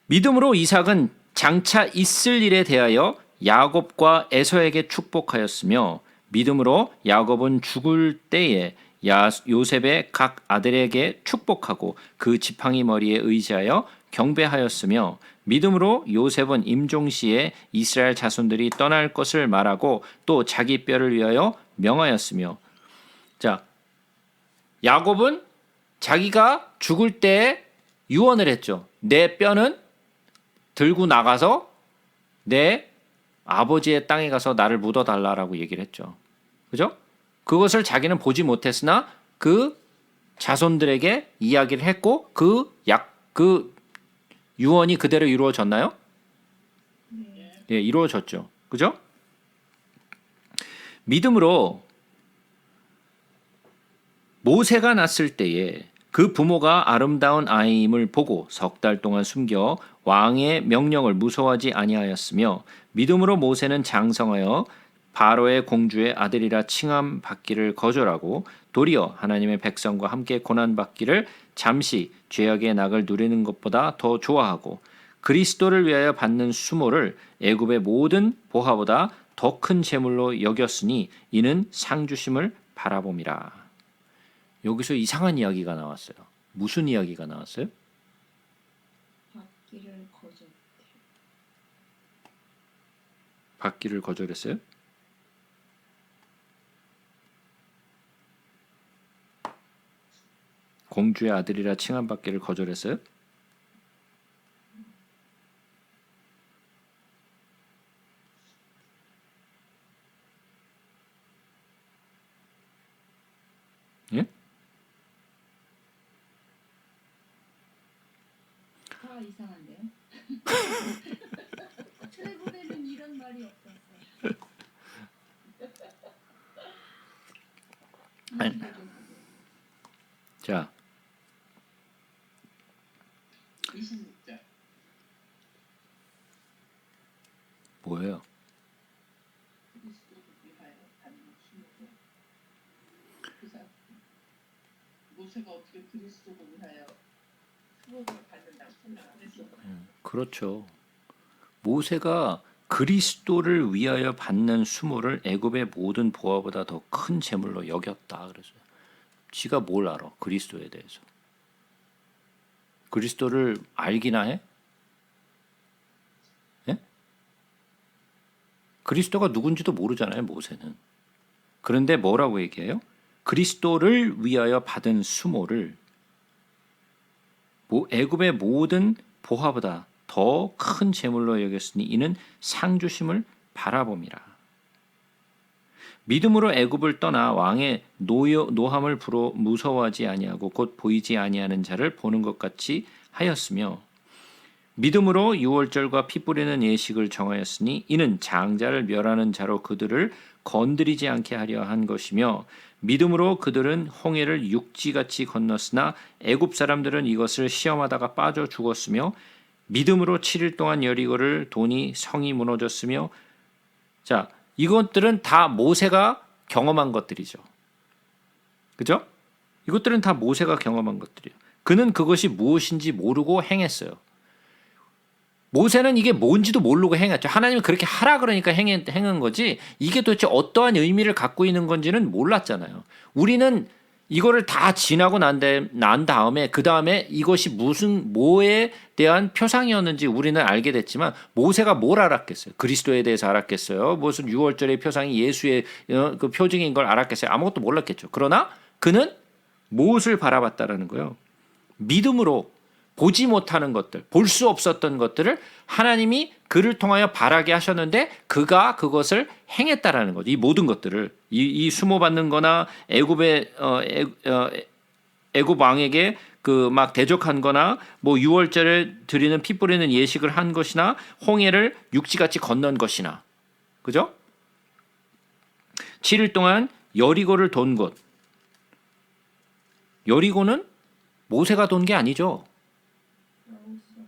Speaker 1: 믿음으로 이삭은 장차 있을 일에 대하여 야곱과 에서에게 축복하였으며 믿음으로 야곱은 죽을 때에 요셉의 각 아들에게 축복하고 그 지팡이 머리에 의지하여 경배하였으며 믿음으로 요셉은 임종시에 이스라엘 자손들이 떠날 것을 말하고 또 자기 뼈를 위하여 명하였으며 자 야곱은 자기가 죽을 때 유언을 했죠. 내 뼈는 들고 나가서 내 아버지의 땅에 가서 나를 묻어달라라고 얘기를 했죠. 그죠? 그것을 자기는 보지 못했으나 그 자손들에게 이야기를 했고 그 유언이 그대로 이루어졌나요? 예, 이루어졌죠. 그죠? 믿음으로 모세가 났을 때에 그 부모가 아름다운 아이임을 보고 석 달 동안 숨겨 왕의 명령을 무서워하지 아니하였으며 믿음으로 모세는 장성하여 바로의 공주의 아들이라 칭함 받기를 거절하고 도리어 하나님의 백성과 함께 고난 받기를 잠시 죄악의 낙을 누리는 것보다 더 좋아하고 그리스도를 위하여 받는 수모를 애굽의 모든 보화보다 더 큰 재물로 여겼으니 이는 상 주심을 바라봄이라. 여기서 이상한 이야기가 나왔어요. 무슨 이야기가 나왔어요?
Speaker 3: 받기를 거절.
Speaker 1: 받기를 거절했어요? 공주의 아들이라 칭함받기를 거절했어요? 예?
Speaker 3: 다 이상한데요? 최근에는 이런 말이 없었어요.
Speaker 1: 아니. 자,
Speaker 2: 26절.
Speaker 1: 뭐예요?
Speaker 2: 그리스도를 위하여 받는 수모를. 그래서 모세가 어떻게 그리스도를 위하여 수모를 받는다고 생각했어?
Speaker 1: 그렇죠. 모세가 그리스도를 위하여 받는 수모를 애굽의 모든 보화보다 더 큰 재물로 여겼다 그랬어요. 지가 뭘 알아? 그리스도에 대해서. 그리스도를 알기나 해? 예? 그리스도가 누군지도 모르잖아요, 모세는. 그런데 뭐라고 얘기해요? 그리스도를 위하여 받은 수모를 애굽의 모든 보화보다 더 큰 재물로 여겼으니 이는 상 주심을 바라봄이라. 믿음으로 애굽을 떠나 왕의 노함을 부러 무서워하지 아니하고 곧 보이지 아니하는 자를 보는 것 같이 하였으며 믿음으로 유월절과 피 뿌리는 예식을 정하였으니 이는 장자를 멸하는 자로 그들을 건드리지 않게 하려 한 것이며 믿음으로 그들은 홍해를 육지같이 건넜으나 애굽 사람들은 이것을 시험하다가 빠져 죽었으며 믿음으로 7일 동안 여리고를 도니 성이 무너졌으며 자 이것들은 다 모세가 경험한 것들이죠. 그죠? 이것들은 다 모세가 경험한 것들이에요. 그는 그것이 무엇인지 모르고 행했어요. 모세는 이게 뭔지도 모르고 행했죠. 하나님이 그렇게 하라 그러니까 행한 거지 이게 도대체 어떠한 의미를 갖고 있는 건지는 몰랐잖아요. 우리는 이거를 다 지나고 난 다음에 그 다음에 이것이 뭐에 대한 표상이었는지 우리는 알게 됐지만 모세가 뭘 알았겠어요? 그리스도에 대해서 알았겠어요? 무슨 6월절의 표상이 예수의 그 표징인 걸 알았겠어요? 아무것도 몰랐겠죠. 그러나 그는 무엇을 바라봤다라는 거예요? 믿음으로 보지 못하는 것들, 볼 수 없었던 것들을 하나님이 그를 통하여 바라게 하셨는데 그가 그것을 행했다라는 거죠. 이 모든 것들을 이 수모받는 거나 애굽 왕에게 그 막 대적한 거나 뭐 6월절에 드리는 피 뿌리는 예식을 한 것이나 홍해를 육지같이 건넌 것이나 그죠? 7일 동안 여리고를 돈 것. 여리고는 모세가 돈 게 아니죠.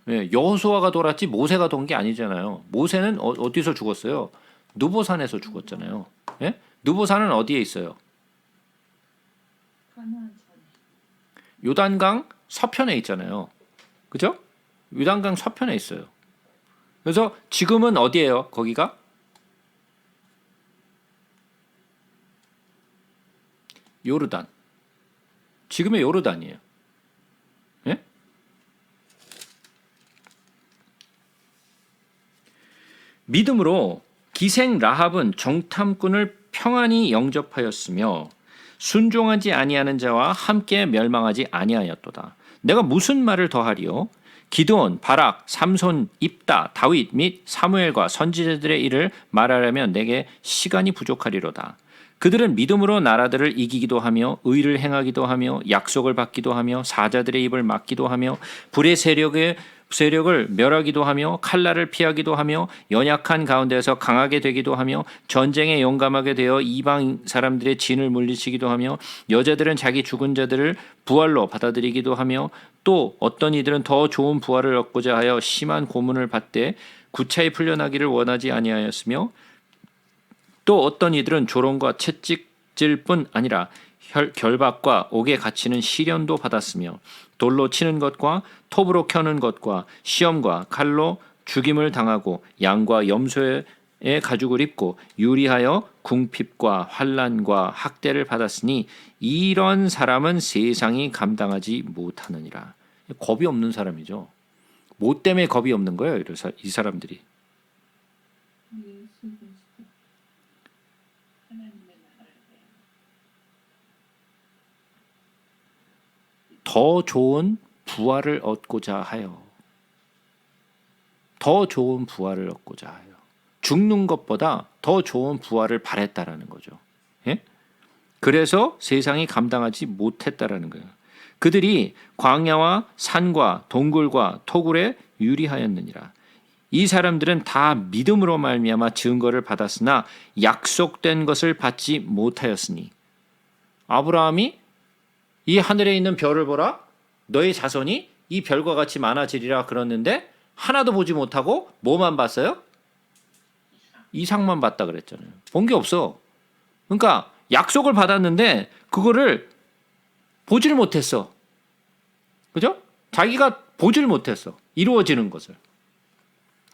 Speaker 1: 예, 여호수아가 돌았지 모세가 돈 게 아니잖아요. 모세는 어디서 죽었어요? 느보산에서 죽었잖아요. 예? 느보산은 어디에 있어요?
Speaker 3: 가나안
Speaker 1: 요단강 서편에 있잖아요. 그죠? 요단강 서편에 있어요. 그래서 지금은 어디예요? 거기가? 요르단. 지금의 요르단이에요. 예? 믿음으로 기생 라합은 정탐꾼을 평안히 영접하였으며 순종하지 아니하는 자와 함께 멸망하지 아니하였도다. 내가 무슨 말을 더하리요? 기드온, 바락, 삼손, 입다, 다윗 및 사무엘과 선지자들의 일을 말하려면 내게 시간이 부족하리로다. 그들은 믿음으로 나라들을 이기기도 하며 의를 행하기도 하며 약속을 받기도 하며 사자들의 입을 막기도 하며 불의 세력을 멸하기도 하며 칼날을 피하기도 하며 연약한 가운데서 강하게 되기도 하며 전쟁에 용감하게 되어 이방 사람들의 진을 물리치기도 하며 여자들은 자기 죽은 자들을 부활로 받아들이기도 하며 또 어떤 이들은 더 좋은 부활을 얻고자 하여 심한 고문을 받되 구차히 풀려나기를 원하지 아니하였으며 또 어떤 이들은 조롱과 채찍질뿐 아니라 결박과 옥에 갇히는 시련도 받았으며 돌로 치는 것과 톱으로 켜는 것과 시험과 칼로 죽임을 당하고 양과 염소의 가죽을 입고 유리하여 궁핍과 환난과 학대를 받았으니 이런 사람은 세상이 감당하지 못하느니라. 겁이 없는 사람이죠. 뭐 때문에 겁이 없는 거예요? 이 사람들이.
Speaker 3: 예수 그리스도.
Speaker 2: 하나님의 나라를 위해
Speaker 1: 더 좋은 부활을 얻고자 하여 더 좋은 부활을 얻고자 하여 죽는 것보다 더 좋은 부활을 바랬다라는 거죠. 예? 그래서 세상이 감당하지 못했다라는 거예요. 그들이 광야와 산과 동굴과 토굴에 유리하였느니라. 이 사람들은 다 믿음으로 말미암아 증거를 받았으나 약속된 것을 받지 못하였으니 아브라함이 이 하늘에 있는 별을 보라 너의 자손이 이 별과 같이 많아지리라 그랬는데 하나도 보지 못하고 뭐만 봤어요? 이상만 봤다 그랬잖아요. 본 게 없어. 그러니까 약속을 받았는데 그거를 보지를 못했어. 그죠? 자기가 보지를 못했어. 이루어지는 것을.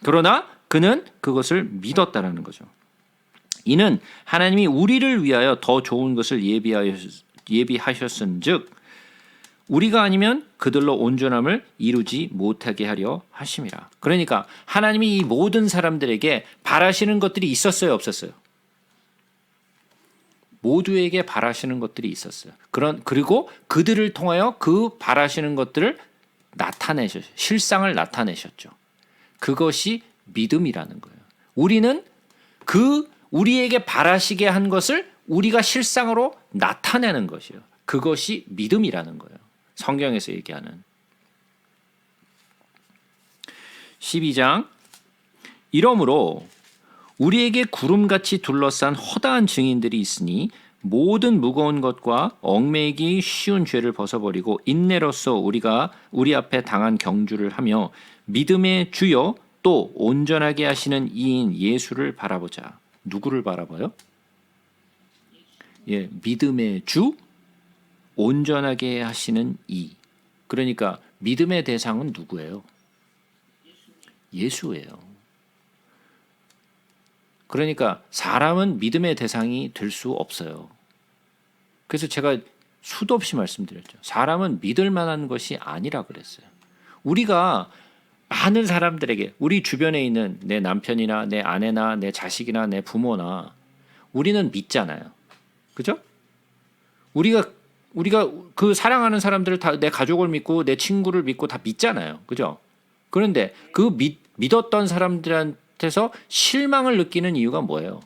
Speaker 1: 그러나 그는 그것을 믿었다라는 거죠. 이는 하나님이 우리를 위하여 더 좋은 것을 예비하셨은즉 우리가 아니면 그들로 온전함을 이루지 못하게 하려 하심이라. 그러니까 하나님이 이 모든 사람들에게 바라시는 것들이 있었어요, 없었어요? 모두에게 바라시는 것들이 있었어요. 그리고 그들을 통하여 그 바라시는 것들을 나타내셨죠. 실상을 나타내셨죠. 그것이 믿음이라는 거예요. 우리는 우리에게 바라시게 한 것을 우리가 실상으로 나타내는 것이에요. 그것이 믿음이라는 거예요. 성경에서 얘기하는. 12장 이러므로 우리에게 구름같이 둘러싼 허다한 증인들이 있으니 모든 무거운 것과 얽매이기 쉬운 죄를 벗어버리고 인내로써 우리가 우리 앞에 당한 경주를 하며 믿음의 주여 또 온전하게 하시는 이인 예수를 바라보자. 누구를 바라봐요? 예, 믿음의 주, 온전하게 하시는 이. 그러니까 믿음의 대상은 누구예요? 예수예요. 그러니까 사람은 믿음의 대상이 될 수 없어요. 그래서 제가 수도 없이 말씀드렸죠. 사람은 믿을 만한 것이 아니라 그랬어요. 우리가 많은 사람들에게 우리 주변에 있는 내 남편이나 내 아내나 내 자식이나 내 부모나 우리는 믿잖아요. 그죠? 우리가 그 사랑하는 사람들을 다 내 가족을 믿고 내 친구를 믿고 다 믿잖아요. 그죠? 그런데 그 믿었던 사람들한테서 실망을 느끼는 이유가 뭐예요?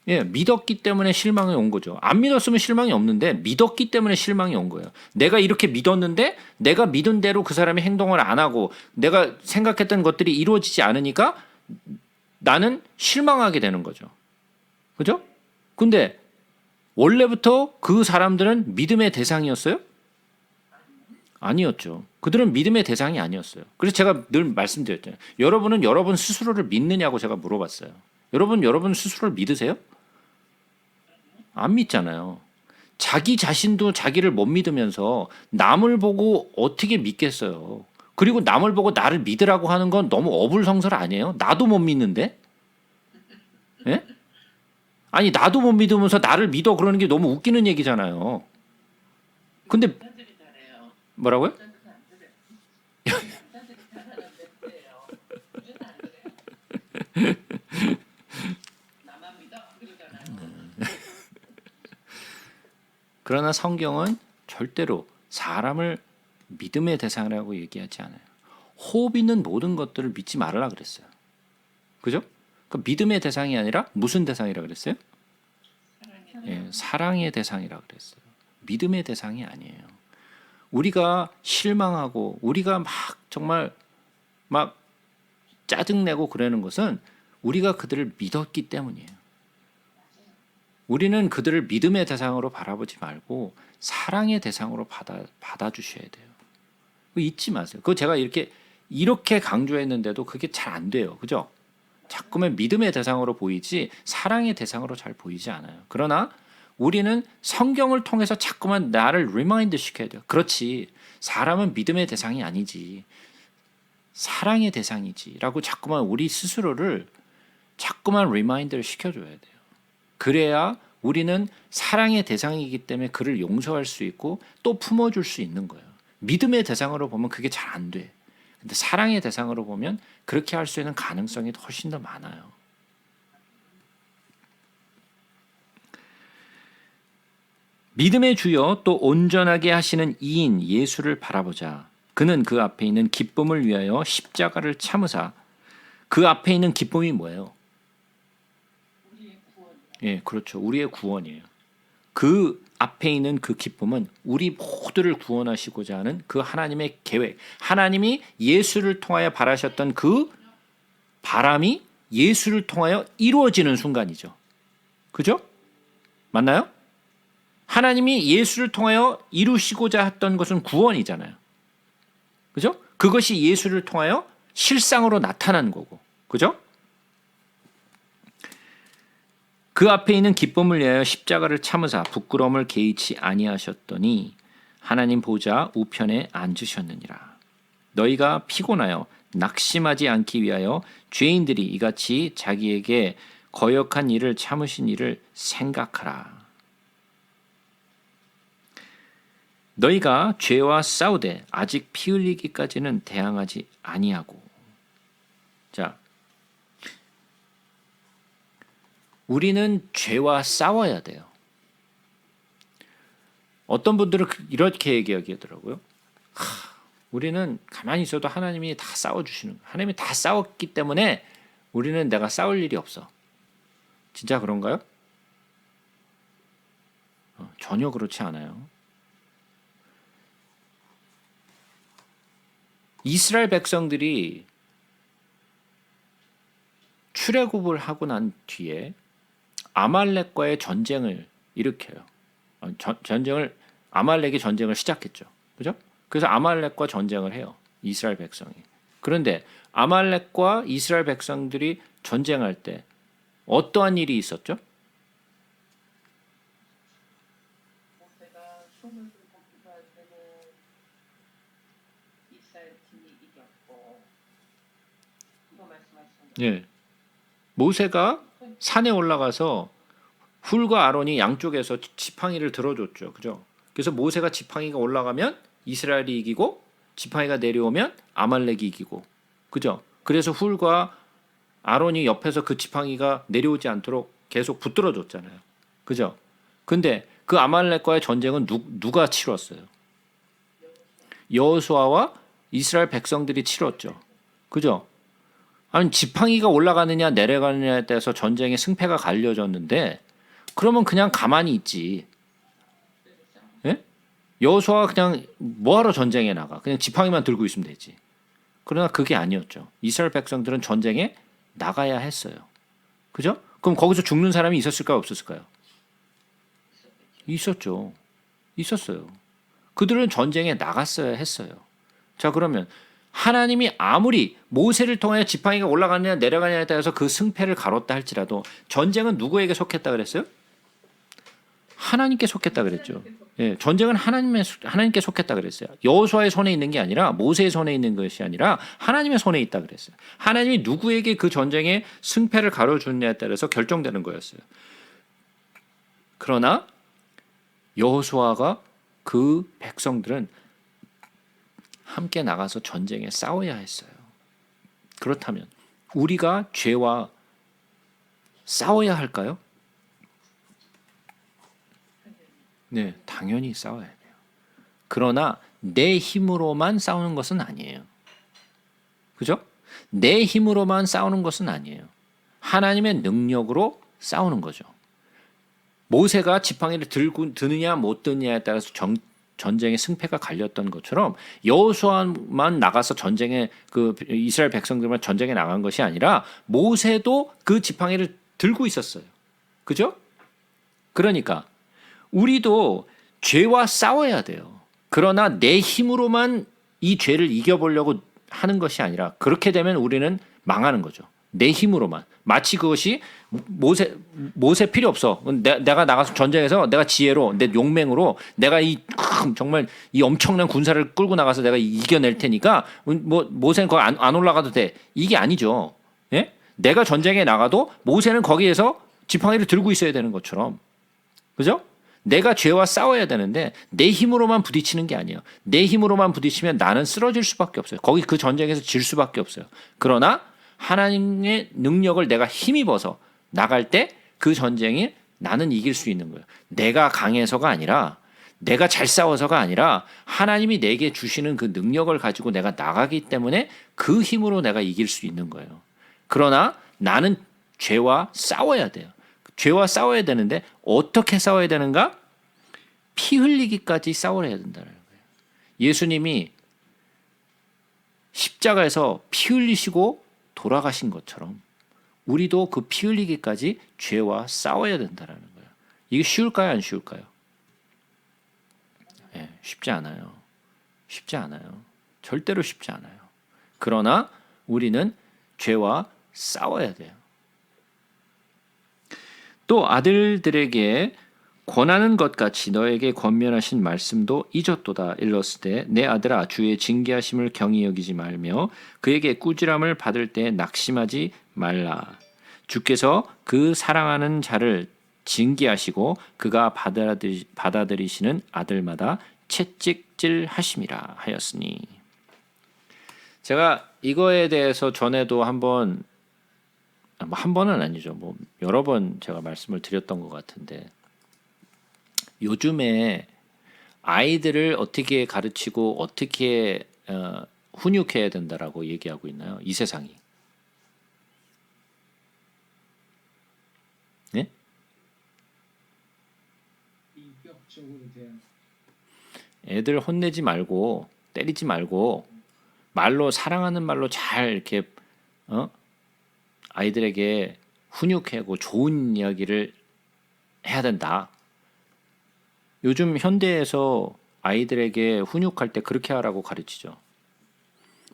Speaker 1: 예, 믿었기 때문에 실망이 온 거죠. 안 믿었으면 실망이 없는데 믿었기 때문에 실망이 온 거예요. 내가 이렇게 믿었는데 내가 믿은 대로 그 사람이 행동을 안 하고 내가 생각했던 것들이 이루어지지 않으니까 나는 실망하게 되는 거죠. 그죠? 근데 원래부터 그 사람들은 믿음의 대상이었어요? 아니었죠. 그들은 믿음의 대상이 아니었어요. 그래서 제가 늘 말씀드렸잖아요. 여러분은 여러분 스스로를 믿느냐고 제가 물어봤어요. 여러분 스스로를 믿으세요? 안 믿잖아요. 자기 자신도 자기를 못 믿으면서 남을 보고 어떻게 믿겠어요. 그리고 남을 보고 나를 믿으라고 하는 건 너무 어불성설 아니에요? 나도 못 믿는데? 예? 아니 나도 못 믿으면서 나를 믿어 그러는 게 너무 웃기는 얘기잖아요. 근데
Speaker 2: 남자들이 잘해요.
Speaker 1: 뭐라고요?
Speaker 2: 남자들은 안 그래요. 남자들이 잘하는데 그래요. 우리는 안 그래요. 나만 믿어 그러잖아요.
Speaker 1: 그러나 성경은 절대로 사람을 믿음의 대상이라고 얘기하지 않아요. 호흡 있는 모든 것들을 믿지 말라 그랬어요. 그죠? 그 믿음의 대상이 아니라 무슨 대상이라 그랬어요? 예, 사랑의 대상이라 그랬어요. 믿음의 대상이 아니에요. 우리가 실망하고 우리가 막 정말 막 짜증내고 그러는 것은 우리가 그들을 믿었기 때문이에요. 우리는 그들을 믿음의 대상으로 바라보지 말고 사랑의 대상으로 받아주셔야 돼요. 그거 잊지 마세요. 그거 제가 이렇게 강조했는데도 그게 잘 안 돼요. 그죠? 자꾸만 믿음의 대상으로 보이지 사랑의 대상으로 잘 보이지 않아요. 그러나 우리는 성경을 통해서 자꾸만 나를 리마인드 시켜야 돼요. 그렇지. 사람은 믿음의 대상이 아니지. 사랑의 대상이지. 라고 자꾸만 우리 스스로를 자꾸만 리마인드를 시켜줘야 돼요. 그래야 우리는 사랑의 대상이기 때문에 그를 용서할 수 있고 또 품어줄 수 있는 거예요. 믿음의 대상으로 보면 그게 잘 안 돼. 근데 사랑의 대상으로 보면 그렇게 할 수 있는 가능성이 훨씬 더 많아요. 믿음의 주여 또 온전하게 하시는 이인 예수를 바라보자. 그는 그 앞에 있는 기쁨을 위하여 십자가를 참으사. 그 앞에 있는 기쁨이 뭐예요?
Speaker 2: 우리의 구원.
Speaker 1: 예, 그렇죠. 우리의 구원이에요. 그 앞에 있는 그 기쁨은 우리 모두를 구원하시고자 하는 그 하나님의 계획. 하나님이 예수를 통하여 바라셨던 그 바람이 예수를 통하여 이루어지는 순간이죠. 그죠? 맞나요? 하나님이 예수를 통하여 이루시고자 했던 것은 구원이잖아요. 그죠? 그것이 예수를 통하여 실상으로 나타난 거고. 그죠? 그 앞에 있는 기쁨을 위하여 십자가를 참으사 부끄러움을 개의치 아니하셨더니 하나님 보좌 우편에 앉으셨느니라. 너희가 피곤하여 낙심하지 않기 위하여 죄인들이 이같이 자기에게 거역한 일을 참으신 일을 생각하라. 너희가 죄와 싸우되 아직 피 흘리기까지는 대항하지 아니하고. 자, 우리는 죄와 싸워야 돼요. 어떤 분들은 이렇게 얘기하더라고요. 우리는 가만히 있어도 하나님이 다 싸워주시는 거예요. 하나님이 다 싸웠기 때문에 우리는 내가 싸울 일이 없어. 진짜 그런가요? 전혀 그렇지 않아요. 이스라엘 백성들이 출애굽을 하고 난 뒤에 아말렉과의 전쟁을 일으켜요. 아말렉이 전쟁을 시작했죠. 그죠? 그래서 아말렉과 전쟁을 해요. 이스라엘 백성이. 그런데 아말렉과 이스라엘 백성들이 전쟁할 때 어떠한 일이 있었죠?
Speaker 2: 모세가 손을 들고 기도할 때는 이스라엘 팀이 이겼고 이거 말씀하시는 거예요?
Speaker 1: 예. 모세가 산에 올라가서 훌과 아론이 양쪽에서 지팡이를 들어줬죠. 그죠? 그래서 모세가 지팡이가 올라가면 이스라엘이 이기고 지팡이가 내려오면 아말렉이 이기고. 그죠? 그래서 훌과 아론이 옆에서 그 지팡이가 내려오지 않도록 계속 붙들어 줬잖아요. 그죠? 근데 그 아말렉과의 전쟁은 누가 치렀어요? 여호수아와 이스라엘 백성들이 치렀죠. 그죠? 아니 지팡이가 올라가느냐 내려가느냐에 따라서 전쟁의 승패가 갈려졌는데 그러면 그냥 가만히 있지. 예? 여호수아가 그냥 뭐하러 전쟁에 나가? 그냥 지팡이만 들고 있으면 되지. 그러나 그게 아니었죠. 이스라엘 백성들은 전쟁에 나가야 했어요. 그죠? 그럼 거기서 죽는 사람이 있었을까요? 없었을까요? 있었죠. 있었어요. 그들은 전쟁에 나갔어야 했어요. 자, 그러면 하나님이 아무리 모세를 통해 지팡이가 올라가느냐 내려가느냐에 따라서 그 승패를 가렸다 할지라도 전쟁은 누구에게 속했다 그랬어요? 하나님께 속했다 그랬죠. 예, 전쟁은 하나님께 속했다 그랬어요. 여호수아의 손에 있는 게 아니라 모세의 손에 있는 것이 아니라 하나님의 손에 있다 그랬어요. 하나님이 누구에게 그 전쟁의 승패를 가려주느냐에 따라서 결정되는 거였어요. 그러나 여호수아가 그 백성들은 함께 나가서 전쟁에 싸워야 했어요. 그렇다면 우리가 죄와 싸워야 할까요? 네, 당연히 싸워야 돼요. 그러나 내 힘으로만 싸우는 것은 아니에요. 그죠? 내 힘으로만 싸우는 것은 아니에요. 하나님의 능력으로 싸우는 거죠. 모세가 지팡이를 드느냐 못 드느냐에 따라서 전쟁의 승패가 갈렸던 것처럼 여호수아만 나가서 전쟁에 그 이스라엘 백성들만 전쟁에 나간 것이 아니라 모세도 그 지팡이를 들고 있었어요. 그죠? 그러니까 우리도 죄와 싸워야 돼요. 그러나 내 힘으로만 이 죄를 이겨보려고 하는 것이 아니라 그렇게 되면 우리는 망하는 거죠. 내 힘으로만. 마치 그것이 모세 필요 없어. 내가 나가서 전쟁에서 내가 지혜로 내 용맹으로 내가 정말 이 엄청난 군사를 끌고 나가서 내가 이겨낼 테니까 뭐 모세는 거기 안 올라가도 돼. 이게 아니죠. 예? 내가 전쟁에 나가도 모세는 거기에서 지팡이를 들고 있어야 되는 것처럼. 그죠? 내가 죄와 싸워야 되는데 내 힘으로만 부딪히는 게 아니에요. 내 힘으로만 부딪히면 나는 쓰러질 수밖에 없어요. 거기 그 전쟁에서 질 수밖에 없어요. 그러나 하나님의 능력을 내가 힘입어서 나갈 때 그 전쟁에 나는 이길 수 있는 거예요. 내가 강해서가 아니라 내가 잘 싸워서가 아니라 하나님이 내게 주시는 그 능력을 가지고 내가 나가기 때문에 그 힘으로 내가 이길 수 있는 거예요. 그러나 나는 죄와 싸워야 돼요. 죄와 싸워야 되는데 어떻게 싸워야 되는가? 피 흘리기까지 싸워야 된다는 거예요. 예수님이 십자가에서 피 흘리시고 돌아가신 것처럼 우리도 그 피 흘리기까지 죄와 싸워야 된다는 거예요. 이게 쉬울까요? 안 쉬울까요? 네, 쉽지 않아요. 쉽지 않아요. 절대로 쉽지 않아요. 그러나 우리는 죄와 싸워야 돼요. 또 아들들에게 권하는 것 같이 너에게 권면하신 말씀도 잊었도다. 일렀으되 내 아들아 주의 징계하심을 경히 여기지 말며 그에게 꾸지람을 받을 때 낙심하지 말라. 주께서 그 사랑하는 자를 징계하시고 그가 받아들이시는 아들마다 채찍질하심이라 하였으니. 제가 이거에 대해서 전에도 한 번은 아니죠. 뭐 여러 번 제가 말씀을 드렸던 것 같은데 요즘에 아이들을 어떻게 가르치고 어떻게 훈육해야 된다라고 얘기하고 있나요? 이 세상이. 네?
Speaker 4: 이겨. 친구도 돼.
Speaker 1: 애들 혼내지 말고 때리지 말고 말로 사랑하는 말로 잘 이렇게 아이들에게 훈육하고 좋은 이야기를 해야 된다. 요즘 현대에서 아이들에게 훈육할 때 그렇게 하라고 가르치죠.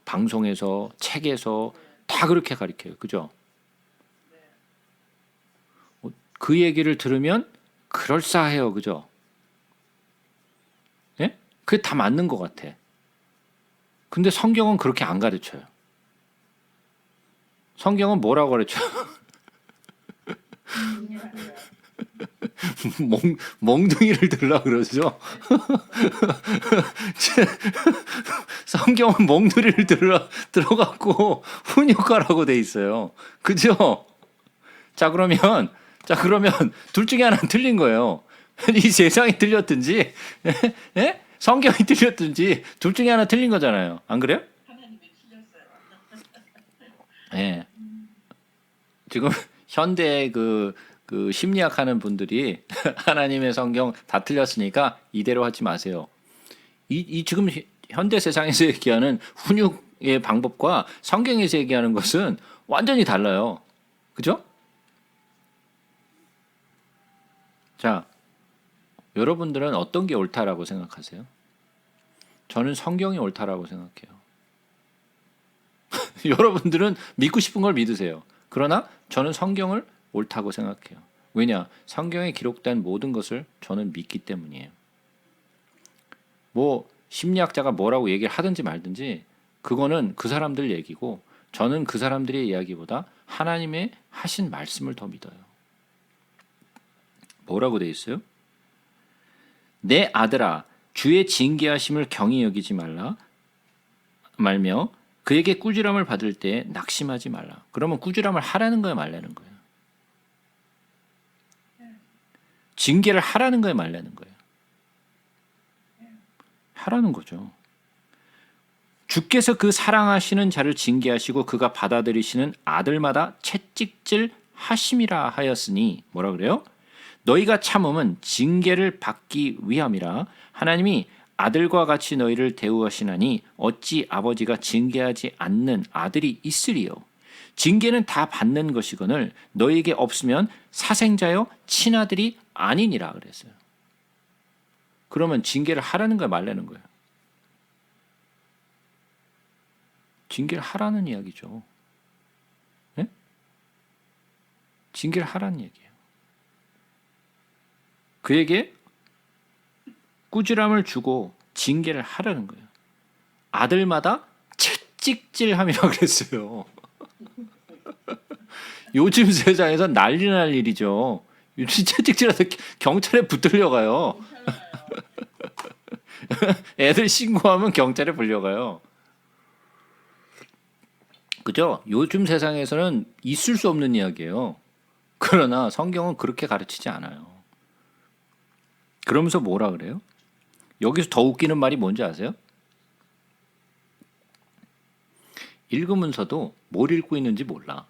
Speaker 1: 방송에서 책에서 다 그렇게 가르쳐요. 그죠? 그 얘기를 들으면 그럴싸해요. 그죠? 예? 그게 다 맞는 것 같아. 근데 성경은 그렇게 안 가르쳐요. 성경은 뭐라고 가르쳐요? 몽둥이를 들으라 그러죠. 성경은 몽둥이를 들어갖고 훈육하라고 돼 있어요. 그죠? 자 그러면 둘 중에 하나는 틀린 거예요. 이 세상이 틀렸든지 예? 성경이 틀렸든지 둘 중에 하나 틀린 거잖아요. 안 그래요?
Speaker 2: 하나님이 틀렸어요.
Speaker 1: 예. 지금 현대 그 심리학 하는 분들이 하나님의 성경 다 틀렸으니까 이대로 하지 마세요. 이 지금 현대 세상에서 얘기하는 훈육의 방법과 성경에서 얘기하는 것은 완전히 달라요. 그죠? 자, 여러분들은 어떤 게 옳다라고 생각하세요? 저는 성경이 옳다라고 생각해요. 여러분들은 믿고 싶은 걸 믿으세요. 그러나 저는 성경을 옳다고 생각해요. 왜냐? 성경에 기록된 모든 것을 저는 믿기 때문이에요. 뭐 심리학자가 뭐라고 얘기를 하든지 말든지 그거는 그 사람들 얘기고 저는 그 사람들의 이야기보다 하나님의 하신 말씀을 더 믿어요. 뭐라고 돼 있어요? 내 아들아 주의 징계하심을 경히 여기지 말며 그에게 꾸지람을 받을 때 낙심하지 말라. 그러면 꾸지람을 하라는 거예요, 말라는 거예요? 징계를 하라는 거예요, 말라는 거예요? 하라는 거죠. 주께서 그 사랑하시는 자를 징계하시고 그가 받아들이시는 아들마다 채찍질 하심이라 하였으니 뭐라 그래요? 너희가 참음은 징계를 받기 위함이라. 하나님이 아들과 같이 너희를 대우하시나니 어찌 아버지가 징계하지 않는 아들이 있으리요. 징계는 다 받는 것이거늘 너희에게 없으면 사생자여 친아들이 아니니라 그랬어요. 그러면 징계를 하라는 거야, 말라는 거야? 징계를 하라는 이야기죠. 네? 징계를 하라는 얘기예요. 그에게 꾸지람을 주고 징계를 하라는 거예요. 아들마다 채찍질함이라고 그랬어요. 요즘 세상에서 난리 날 일이죠. 요즘 채찍질해서 경찰에 붙들려가요. 애들 신고하면 경찰에 불려가요. 그죠? 요즘 세상에서는 있을 수 없는 이야기예요. 그러나 성경은 그렇게 가르치지 않아요. 그러면서 뭐라 그래요? 여기서 더 웃기는 말이 뭔지 아세요? 읽으면서도 뭘 읽고 있는지 몰라.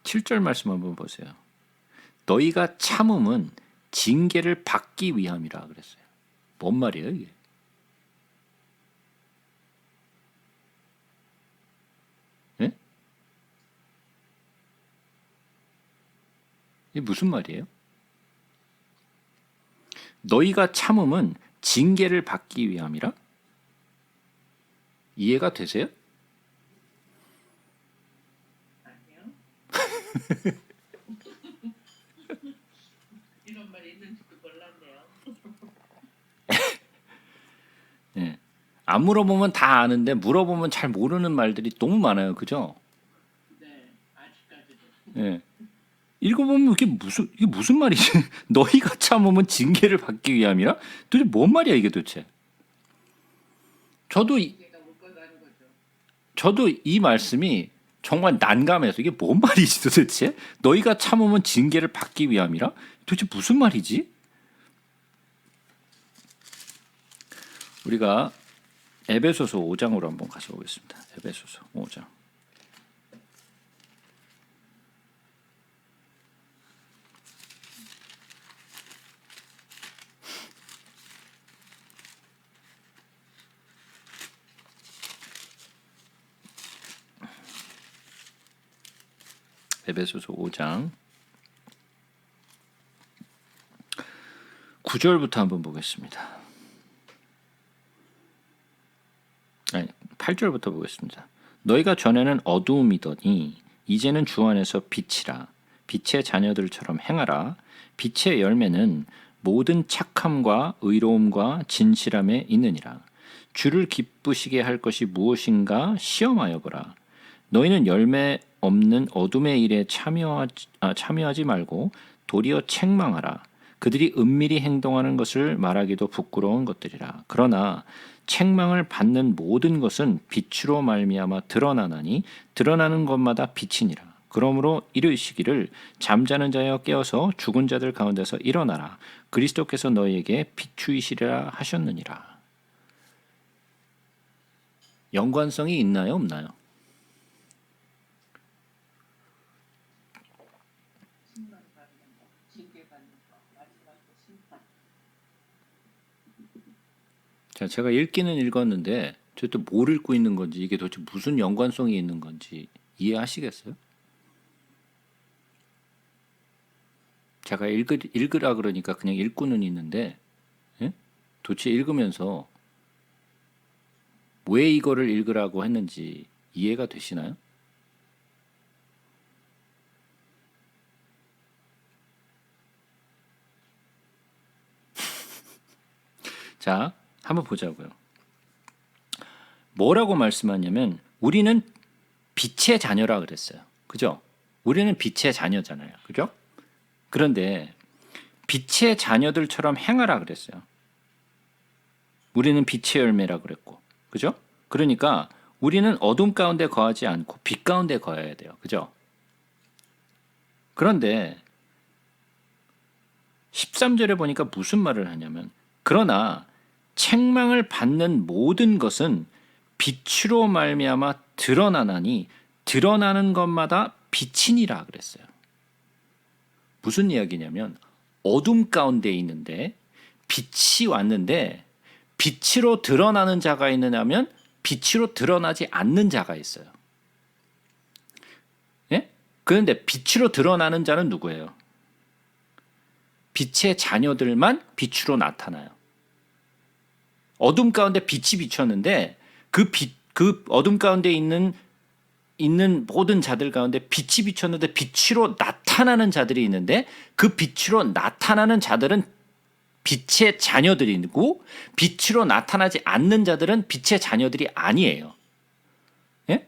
Speaker 1: 칠 절 말씀 한번 보세요. 너희가 참음은 징계를 받기 위함이라 그랬어요. 뭔 말이에요 이게? 예? 이게 무슨 말이에요? 너희가 참음은 징계를 받기 위함이라? 이해가 되세요?
Speaker 2: 아니요. 이런 말이 있는지도 몰랐네요.
Speaker 1: 예. 안 물어보면 다 아는데 물어보면 잘 모르는 말들이 너무 많아요. 그죠?
Speaker 2: 네, 아직까지도.
Speaker 1: 예. 읽어보면 이게 무슨 말이지? 너희가 참으면 징계를 받기 위함이라? 도대체 뭔 말이야 이게 도대체? 저도
Speaker 2: 얘가 묶어 가는 거죠.
Speaker 1: 저도 이 말씀이 정말 난감해서 이게 뭔 말이지 도대체? 너희가 참으면 징계를 받기 위함이라? 도대체 무슨 말이지? 우리가 에베소서 5장으로 한번 가서 보겠습니다. 에베소서 5장. 에베소서 5장 9절부터 한번 보겠습니다. 아니, 8절부터 보겠습니다. 너희가 전에는 어두움이더니 이제는 주 안에서 빛이라. 빛의 자녀들처럼 행하라. 빛의 열매는 모든 착함과 의로움과 진실함에 있느니라. 주를 기쁘시게 할 것이 무엇인가 시험하여 보라. 너희는 열매 없는 어둠의 일에 참여하지 말고 도리어 책망하라. 그들이 은밀히 행동하는 것을 말하기도 부끄러운 것들이라. 그러나 책망을 받는 모든 것은 빛으로 말미암아 드러나나니 드러나는 것마다 빛이니라. 그러므로 이르시기를 잠자는 자여 깨어서 죽은 자들 가운데서 일어나라. 그리스도께서 너희에게 비추이시리라 하셨느니라. 연관성이 있나요, 없나요?
Speaker 2: 심판받는 거, 징계받는 거, 마지막에 심판.
Speaker 1: 자, 제가 읽기는 읽었는데 도대체 뭘 읽고 있는 건지, 이게 도대체 무슨 연관성이 있는 건지 이해하시겠어요? 제가 읽으라 그러니까 그냥 읽고는 있는데, 예? 도대체 읽으면서 왜 이거를 읽으라고 했는지 이해가 되시나요? 자, 한번 보자고요. 뭐라고 말씀하냐면 우리는 빛의 자녀라 그랬어요. 그죠? 우리는 빛의 자녀잖아요. 그죠? 그런데 빛의 자녀들처럼 행하라 그랬어요. 우리는 빛의 열매라 그랬고. 그죠? 그러니까 우리는 어둠 가운데 거하지 않고 빛 가운데 거해야 돼요. 그죠? 그런데 13절에 보니까 무슨 말을 하냐면 그러나 책망을 받는 모든 것은 빛으로 말미암아 드러나나니 드러나는 것마다 빛이니라 그랬어요. 무슨 이야기냐면 어둠 가운데 있는데 빛이 왔는데 빛으로 드러나는 자가 있느냐면 빛으로 드러나지 않는 자가 있어요. 예? 그런데 빛으로 드러나는 자는 누구예요? 빛의 자녀들만 빛으로 나타나요. 어둠 가운데 빛이 비쳤는데 그 어둠 가운데 있는 모든 자들 가운데 빛이 비쳤는데 빛으로 나타나는 자들이 있는데 그 빛으로 나타나는 자들은 빛의 자녀들이고 빛으로 나타나지 않는 자들은 빛의 자녀들이 아니에요. 예?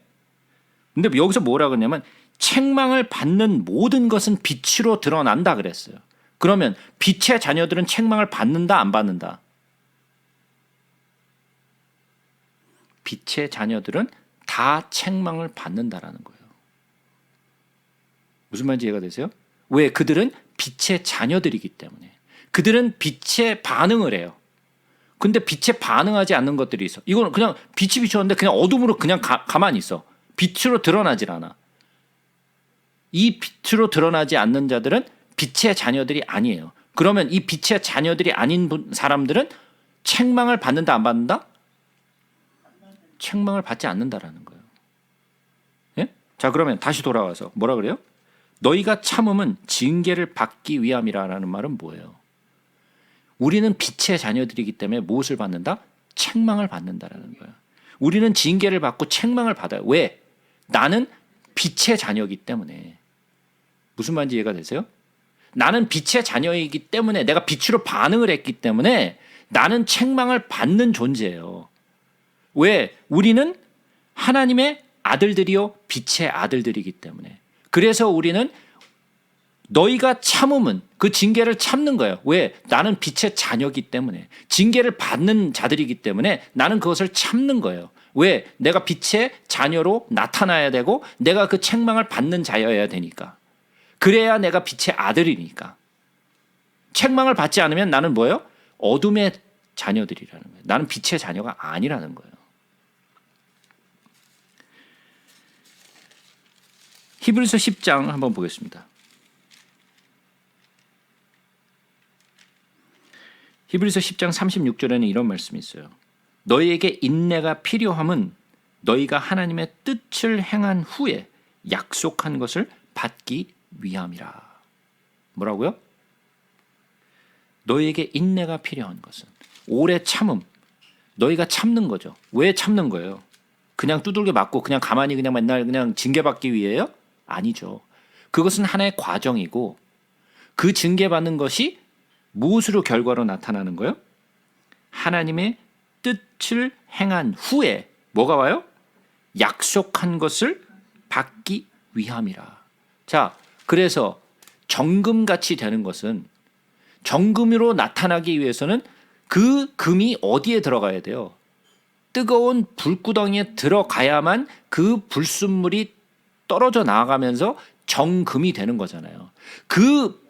Speaker 1: 근데 여기서 뭐라 그러냐면 책망을 받는 모든 것은 빛으로 드러난다 그랬어요. 그러면 빛의 자녀들은 책망을 받는다 안 받는다? 빛의 자녀들은 다 책망을 받는다라는 거예요. 무슨 말인지 이해가 되세요? 왜? 그들은 빛의 자녀들이기 때문에. 그들은 빛에 반응을 해요. 근데 빛에 반응하지 않는 것들이 있어. 이거는 그냥 빛이 비쳤는데 그냥 어둠으로 그냥 가만히 있어. 빛으로 드러나질 않아. 이 빛으로 드러나지 않는 자들은 빛의 자녀들이 아니에요. 그러면 이 빛의 자녀들이 아닌 사람들은 책망을 받는다 안 받는다? 책망을 받지 않는다라는 거예요. 예? 자, 그러면 다시 돌아와서 뭐라 그래요? 너희가 참음은 징계를 받기 위함이라는 말은 뭐예요? 우리는 빛의 자녀들이기 때문에 무엇을 받는다? 책망을 받는다라는 거예요. 우리는 징계를 받고 책망을 받아요. 왜? 나는 빛의 자녀이기 때문에. 무슨 말인지 이해가 되세요? 나는 빛의 자녀이기 때문에 내가 빛으로 반응을 했기 때문에 나는 책망을 받는 존재예요. 왜? 우리는 하나님의 아들들이요 빛의 아들들이기 때문에. 그래서 우리는 너희가 참음은 그 징계를 참는 거예요. 왜? 나는 빛의 자녀이기 때문에. 징계를 받는 자들이기 때문에 나는 그것을 참는 거예요. 왜? 내가 빛의 자녀로 나타나야 되고 내가 그 책망을 받는 자여야 되니까. 그래야 내가 빛의 아들이니까. 책망을 받지 않으면 나는 뭐예요? 어둠의 자녀들이라는 거예요. 나는 빛의 자녀가 아니라는 거예요. 히브리서 10장 한번 보겠습니다. 히브리서 10장 36절에는 이런 말씀이 있어요. 너희에게 인내가 필요함은 너희가 하나님의 뜻을 행한 후에 약속한 것을 받기 위함이라. 뭐라고요? 너에게 인내가 필요한 것은 오래 참음. 너희가 참는 거죠. 왜 참는 거예요? 그냥 두들겨 맞고 그냥 가만히 그냥 맨날 그냥 징계받기 위해요? 아니죠. 그것은 하나의 과정이고 그 징계받는 것이 무엇으로 결과로 나타나는 거예요? 하나님의 뜻을 행한 후에 뭐가 와요? 약속한 것을 받기 위함이라. 자, 그래서 정금같이 되는 것은 정금으로 나타나기 위해서는 그 금이 어디에 들어가야 돼요? 뜨거운 불구덩이에 들어가야만 그 불순물이 떨어져 나가면서 정금이 되는 거잖아요. 그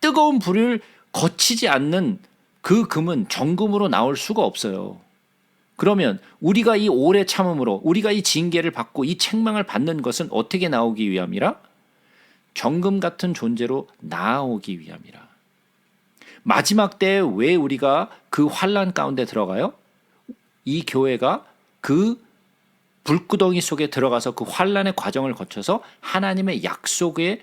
Speaker 1: 뜨거운 불을 거치지 않는 그 금은 정금으로 나올 수가 없어요. 그러면 우리가 이 오래 참음으로 우리가 이 징계를 받고 이 책망을 받는 것은 어떻게 나오기 위함이라? 정금 같은 존재로 나아오기 위함이라. 마지막 때에 왜 우리가 그 환난 가운데 들어가요? 이 교회가 그 불구덩이 속에 들어가서 그 환난의 과정을 거쳐서 하나님의 약속을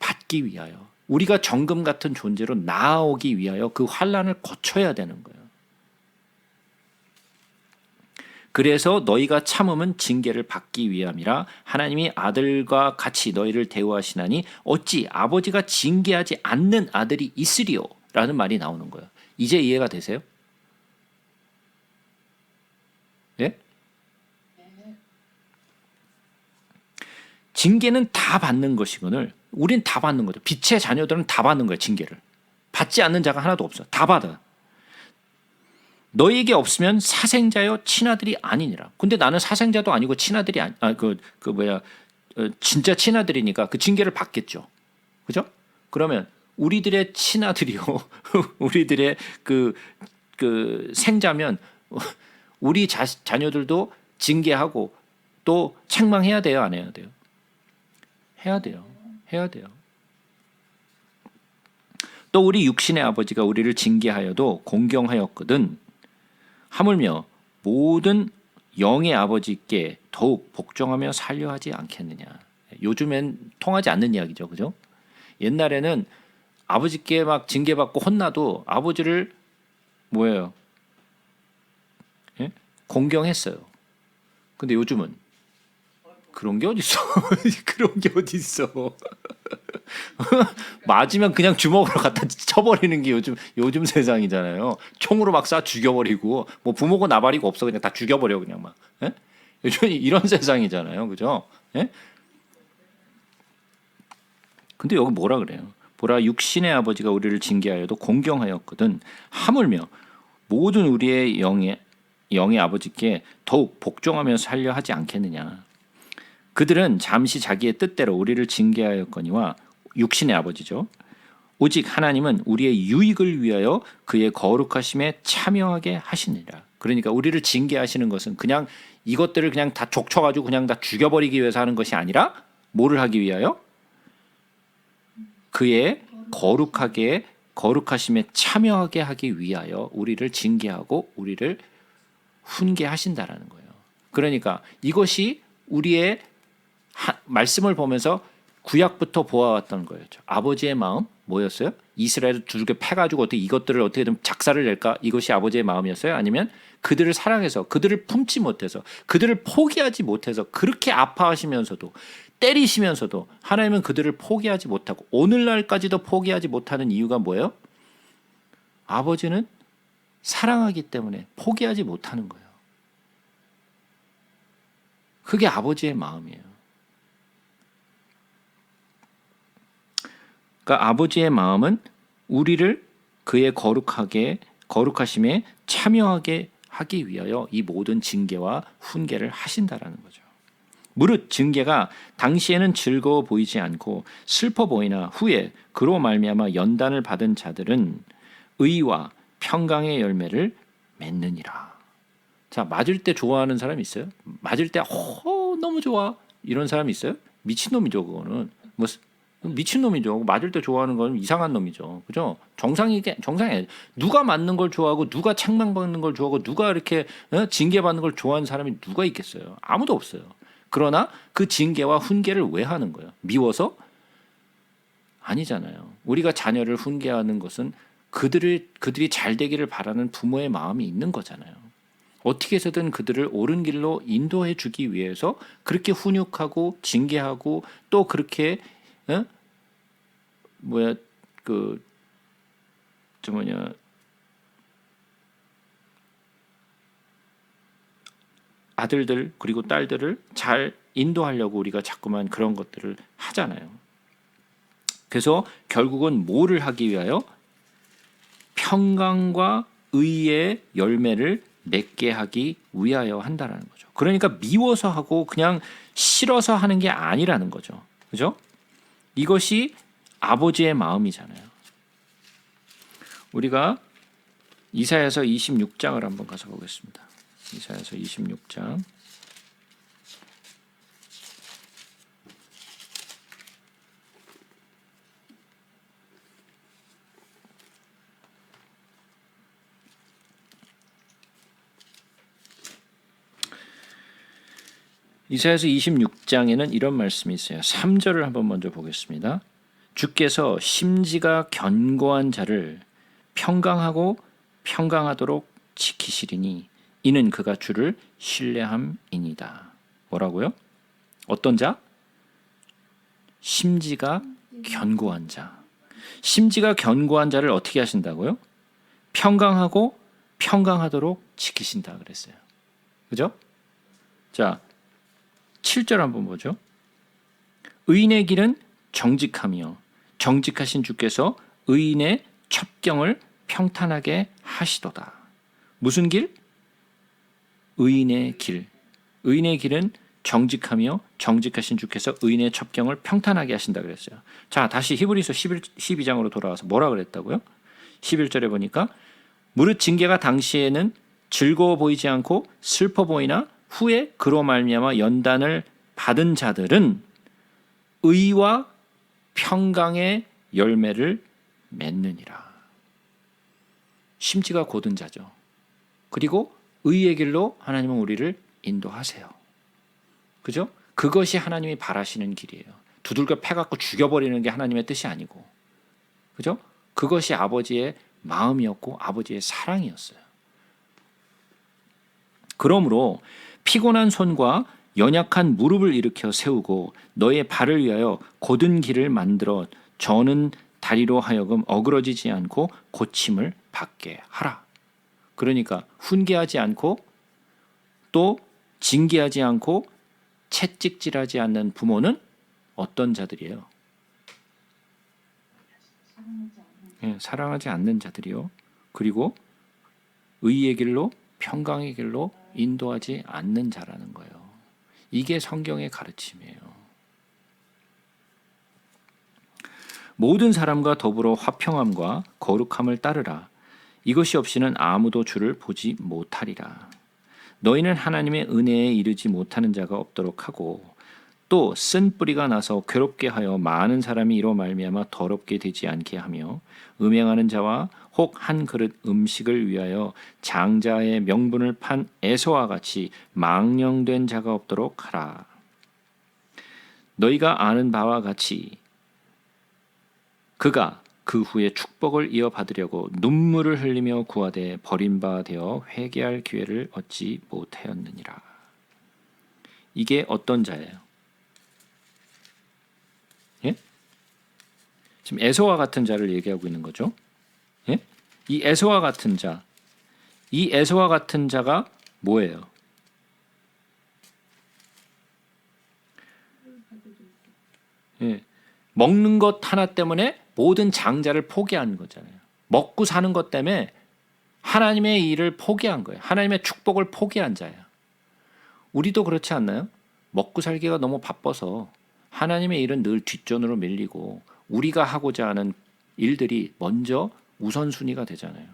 Speaker 1: 받기 위하여 우리가 정금 같은 존재로 나아오기 위하여 그 환난을 거쳐야 되는 거예요. 그래서 너희가 참음은 징계를 받기 위함이라. 하나님이 아들과 같이 너희를 대우하시나니 어찌 아버지가 징계하지 않는 아들이 있으리요? 라는 말이 나오는 거예요. 이제 이해가 되세요? 예? 징계는 다 받는 것이거늘 우린 다 받는 거죠. 빛의 자녀들은 다 받는 거예요. 징계를. 받지 않는 자가 하나도 없어. 다 받아. 너희에게 없으면 사생자여 친아들이 아니니라. 근데 나는 사생자도 아니고 친아들이 진짜 친아들이니까 그 징계를 받겠죠. 그죠? 그러면 우리들의 친아들이요. 우리들의 그 생자면 우리 자녀들도 징계하고 또 책망해야 돼요, 안 해야 돼요? 해야 돼요. 해야 돼요. 또 우리 육신의 아버지가 우리를 징계하여도 공경하였거든 하물며 모든 영의 아버지께 더욱 복종하며 살려 하지 않겠느냐. 요즘엔 통하지 않는 이야기죠. 그죠? 옛날에는 아버지께 막 징계받고 혼나도 아버지를 뭐예요? 예? 공경했어요. 근데 요즘은 그런 게 어딨어? 그런 게 어딨어? 맞으면 그냥 주먹으로 갖다 쳐버리는 게 요즘 세상이잖아요. 총으로 막 쏴 죽여버리고 뭐 부모고 나발이고 없어 그냥 다 죽여버려 그냥 막. 예? 요즘 이런 세상이잖아요, 그죠? 예? 근데 여기 뭐라 그래요? 보라 육신의 아버지가 우리를 징계하여도 공경하였거든 하물며 모든 우리의 영의 아버지께 더욱 복종하며 살려 하지 않겠느냐. 그들은 잠시 자기의 뜻대로 우리를 징계하였거니와 육신의 아버지죠. 오직 하나님은 우리의 유익을 위하여 그의 거룩하심에 참여하게 하시니라. 그러니까 우리를 징계하시는 것은 그냥 이것들을 그냥 다 족쳐가지고 그냥 다 죽여버리기 위해서 하는 것이 아니라 뭐를 하기 위하여? 그의 거룩하심에 참여하게 하기 위하여 우리를 징계하고 우리를 훈계하신다라는 거예요. 그러니까 이것이 우리의 말씀을 보면서 구약부터 보아왔던 거예요. 아버지의 마음 뭐였어요? 이스라엘을 두들겨 패가지고 어떻게 이것들을 어떻게든 작사를 낼까? 이것이 아버지의 마음이었어요? 아니면 그들을 사랑해서 그들을 품지 못해서 그들을 포기하지 못해서 그렇게 아파하시면서도 때리시면서도 하나님은 그들을 포기하지 못하고 오늘날까지도 포기하지 못하는 이유가 뭐예요? 아버지는 사랑하기 때문에 포기하지 못하는 거예요. 그게 아버지의 마음이에요. 그러니까 아버지의 마음은 우리를 그의 거룩하심에 참여하게 하기 위하여 이 모든 징계와 훈계를 하신다라는 거죠. 무릇 징계가 당시에는 즐거워 보이지 않고 슬퍼 보이나 후에 그로 말미암아 연단을 받은 자들은 의와 평강의 열매를 맺느니라. 자, 맞을 때 좋아하는 사람 있어요? 맞을 때 너무 좋아 이런 사람 있어요? 미친놈이죠. 그거는 뭐 미친놈이죠. 맞을 때 좋아하는 건 이상한 놈이죠. 그죠? 정상해. 누가 맞는 걸 좋아하고 누가 책망받는 걸 좋아하고 누가 이렇게 징계받는 걸 좋아하는 사람이 누가 있겠어요? 아무도 없어요. 그러나 그 징계와 훈계를 왜 하는 거예요? 미워서? 아니잖아요. 우리가 자녀를 훈계하는 것은 그들이 잘 되기를 바라는 부모의 마음이 있는 거잖아요. 어떻게 해서든 그들을 옳은 길로 인도해 주기 위해서 그렇게 훈육하고 징계하고 또 그렇게 어? 뭐야 저 뭐냐 아들들 그리고 딸들을 잘 인도하려고 우리가 자꾸만 그런 것들을 하잖아요. 그래서 결국은 뭐를 하기 위하여? 평강과 의의 열매를 맺게 하기 위하여 한다라는 거죠. 그러니까 미워서 하고 그냥 싫어서 하는 게 아니라는 거죠. 그죠? 이것이 아버지의 마음이잖아요. 우리가 이사야서 26장을 한번 가서 보겠습니다. 이사야서 26장. 이사야서 26장에는 이런 말씀이 있어요. 3절을 한번 먼저 보겠습니다. 주께서 심지가 견고한 자를 평강하고 평강하도록 지키시리니 이는 그가 주를 신뢰함이니이다. 뭐라고요? 어떤 자? 심지가 견고한 자. 심지가 견고한 자를 어떻게 하신다고요? 평강하고 평강하도록 지키신다 그랬어요. 그죠? 자, 7절 한번 보죠. 의인의 길은 정직하며 정직하신 주께서 의인의 첩경을 평탄하게 하시도다. 무슨 길? 의인의 길. 의인의 길은 정직하며 정직하신 주께서 의인의 첩경을 평탄하게 하신다 그랬어요. 자, 다시 히브리서 12장으로 돌아와서 뭐라 그랬다고요? 11절에 보니까 무릇 징계가 당시에는 즐거워 보이지 않고 슬퍼 보이나 후에 그로 말미암아 연단을 받은 자들은 의와 평강의 열매를 맺느니라. 심지가 곧은 자죠. 그리고 의의 길로 하나님은 우리를 인도하세요. 그죠? 그것이 하나님이 바라시는 길이에요. 두들겨 패갖고 죽여버리는 게 하나님의 뜻이 아니고, 그죠? 그것이 아버지의 마음이었고 아버지의 사랑이었어요. 그러므로 피곤한 손과 연약한 무릎을 일으켜 세우고 너의 발을 위하여 곧은 길을 만들어 저는 다리로 하여금 어그러지지 않고 고침을 받게 하라. 그러니까 훈계하지 않고 또 징계하지 않고 채찍질하지 않는 부모는 어떤 자들이에요? 사랑하지 않는 자들이요. 그리고 의의 길로 평강의 길로 인도하지 않는 자라는 거예요. 이게 성경의 가르침이에요. 모든 사람과 더불어 화평함과 거룩함을 따르라. 이것이 없이는 아무도 주를 보지 못하리라. 너희는 하나님의 은혜에 이르지 못하는 자가 없도록 하고 또 쓴 뿌리가 나서 괴롭게 하여 많은 사람이 이로 말미암아 더럽게 되지 않게 하며 음행하는 자와 혹 한 그릇 음식을 위하여 장자의 명분을 판 에서와 같이 망령된 자가 없도록 하라. 너희가 아는 바와 같이 그가 그 후에 축복을 이어받으려고 눈물을 흘리며 구하되 버린 바 되어 회개할 기회를 얻지 못하였느니라. 이게 어떤 자예요? 예? 지금 에서와 같은 자를 얘기하고 있는 거죠. 예? 이 에서와 같은 자, 이 에서와 같은 자가 뭐예요? 예. 먹는 것 하나 때문에 모든 장자를 포기한 거잖아요. 먹고 사는 것 때문에 하나님의 일을 포기한 거예요. 하나님의 축복을 포기한 자예요. 우리도 그렇지 않나요? 먹고 살기가 너무 바빠서 하나님의 일은 늘 뒷전으로 밀리고 우리가 하고자 하는 일들이 먼저 우선순위가 되잖아요.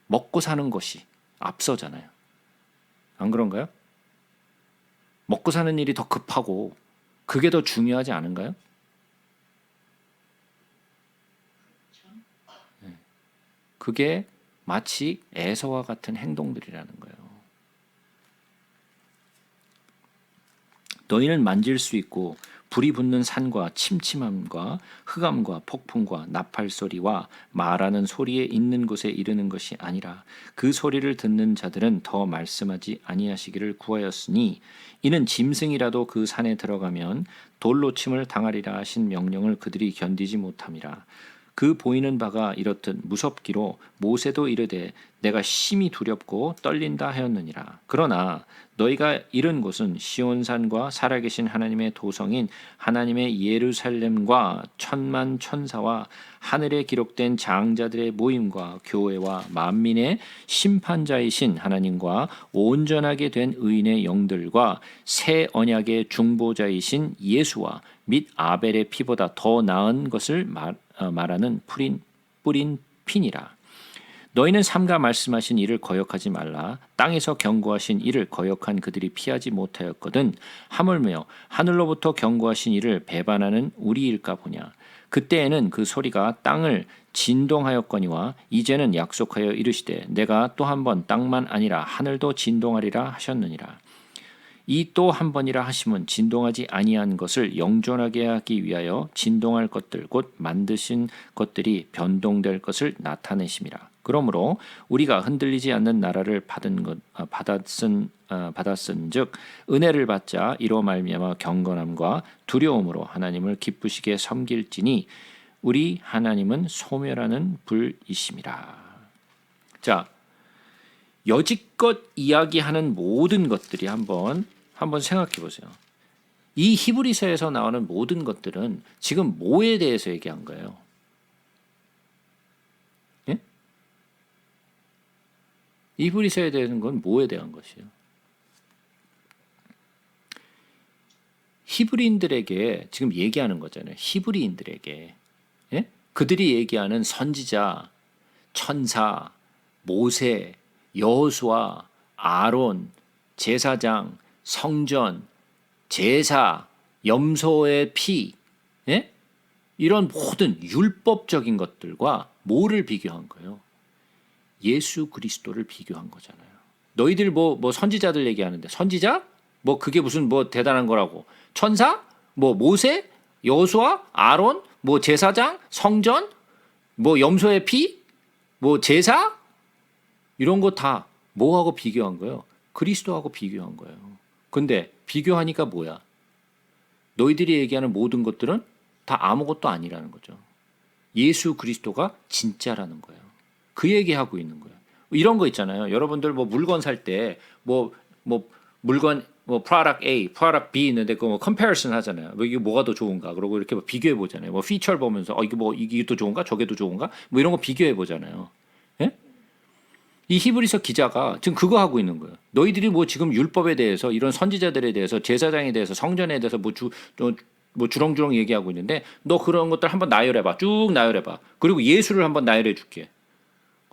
Speaker 1: 먹고 사는 것이 앞서잖아요. 안 그런가요? 먹고 사는 일이 더 급하고 그게 더 중요하지 않은가요? 그게 마치 에서와 같은 행동들이라는 거예요. 너희는 만질 수 있고 불이 붙는 산과 침침함과 흑암과 폭풍과 나팔 소리와 말하는 소리에 있는 곳에 이르는 것이 아니라 그 소리를 듣는 자들은 더 말씀하지 아니하시기를 구하였으니 이는 짐승이라도 그 산에 들어가면 돌로 침을 당하리라 하신 명령을 그들이 견디지 못함이라. 그 보이는 바가 이렇듯 무섭기로 모세도 이르되 내가 심히 두렵고 떨린다 하였느니라. 그러나 너희가 이른 곳은 시온산과 살아계신 하나님의 도성인 하나님의 예루살렘과 천만 천사와 하늘에 기록된 장자들의 모임과 교회와 만민의 심판자이신 하나님과 온전하게 된 의인의 영들과 새 언약의 중보자이신 예수와 및 아벨의 피보다 더 나은 것을 말하는 뿌린 핀이라. 너희는 삼가 말씀하신 이를 거역하지 말라. 땅에서 경고하신 이를 거역한 그들이 피하지 못하였거든. 하물며 하늘로부터 경고하신 이를 배반하는 우리일까 보냐. 그때에는 그 소리가 땅을 진동하였거니와 이제는 약속하여 이르시되 내가 또 한 번 땅만 아니라 하늘도 진동하리라 하셨느니라. 이 또 한 번이라 하심은 진동하지 아니한 것을 영존하게 하기 위하여 진동할 것들 곧 만드신 것들이 변동될 것을 나타내심이라. 그러므로 우리가 흔들리지 않는 나라를 받았은즉 은혜를 받자 이로 말미암아 경건함과 두려움으로 하나님을 기쁘시게 섬길지니 우리 하나님은 소멸하는 불이심이라. 자, 여지껏 이야기하는 모든 것들이 한번 생각해 보세요. 이 히브리서에서 나오는 모든 것들은 지금 뭐에 대해서 얘기한 거예요? 예? 히브리서에 대한 건 뭐에 대한 것이에요? 히브리인들에게 지금 얘기하는 거잖아요. 히브리인들에게. 예? 그들이 얘기하는 선지자, 천사, 모세, 여호수아, 아론, 제사장, 성전, 제사, 염소의 피, 예? 이런 모든 율법적인 것들과 뭐를 비교한 거예요? 예수 그리스도를 비교한 거잖아요. 너희들 뭐 선지자들 얘기하는데 선지자? 뭐 그게 무슨 뭐 대단한 거라고? 천사? 뭐 모세? 여호수아? 아론? 뭐 제사장? 성전? 뭐 염소의 피? 뭐 제사? 이런 거 다 뭐하고 비교한 거예요? 그리스도하고 비교한 거예요. 근데 비교하니까 뭐야? 너희들이 얘기하는 모든 것들은 다 아무것도 아니라는 거죠. 예수 그리스도가 진짜라는 거예요. 그 얘기하고 있는 거예요. 이런 거 있잖아요. 여러분들 뭐 물건 살 때 물건 product A, product B 있는데 그 comparison 하잖아요. 뭐 이게 뭐가 더 좋은가? 그러고 이렇게 비교해 보잖아요. 뭐 피처를 보면서 이게 더 좋은가? 저게 더 좋은가? 뭐 이런 거 비교해 보잖아요. 예? 이 히브리서 기자가 지금 그거 하고 있는 거예요. 너희들이 뭐 지금 율법에 대해서 이런 선지자들에 대해서 제사장에 대해서 성전에 대해서 뭐 주렁주렁 얘기하고 있는데 너 그런 것들 한번 나열해봐. 쭉 나열해봐. 그리고 예수를 한번 나열해 줄게.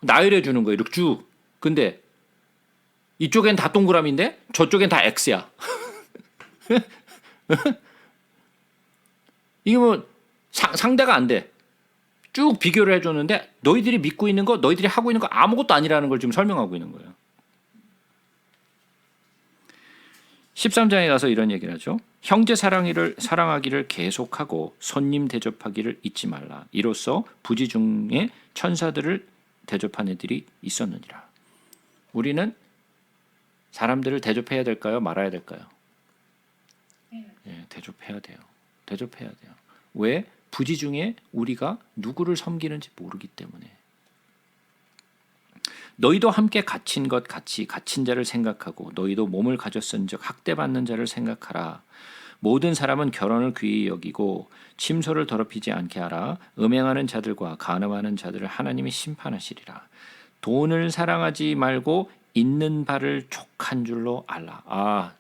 Speaker 1: 나열해 주는 거예요. 이렇게 쭉. 근데 이쪽엔 다 동그라미인데 저쪽엔 다 X야. 이게 뭐 상대가 안 돼. 쭉 비교를 해줬는데 너희들이 믿고 있는 거, 너희들이 하고 있는 거 아무것도 아니라는 걸 지금 설명하고 있는 거예요. 13장에 가서 이런 얘기를 하죠. 형제 사랑하기를 계속하고 손님 대접하기를 잊지 말라. 이로써 부지 중에 천사들을 대접한 애들이 있었느니라. 우리는 사람들을 대접해야 될까요? 말아야 될까요? 예, 대접해야 돼요. 대접해야 돼요. 왜? 부지 중에 우리가 누구를 섬기는지 모르기 때문에. 너희도 함께 갇힌 것 같이 갇힌 자를 생각하고 너희도 몸을 가졌은즉 학대받는 자를 생각하라. 모든 사람은 결혼을 귀히 여기고 침소를 더럽히지 않게 하라. 음행하는 자들과 간음하는 자들을 하나님이 심판하시리라. 돈을 사랑하지 말고 있는 바를 족한 줄로 알라.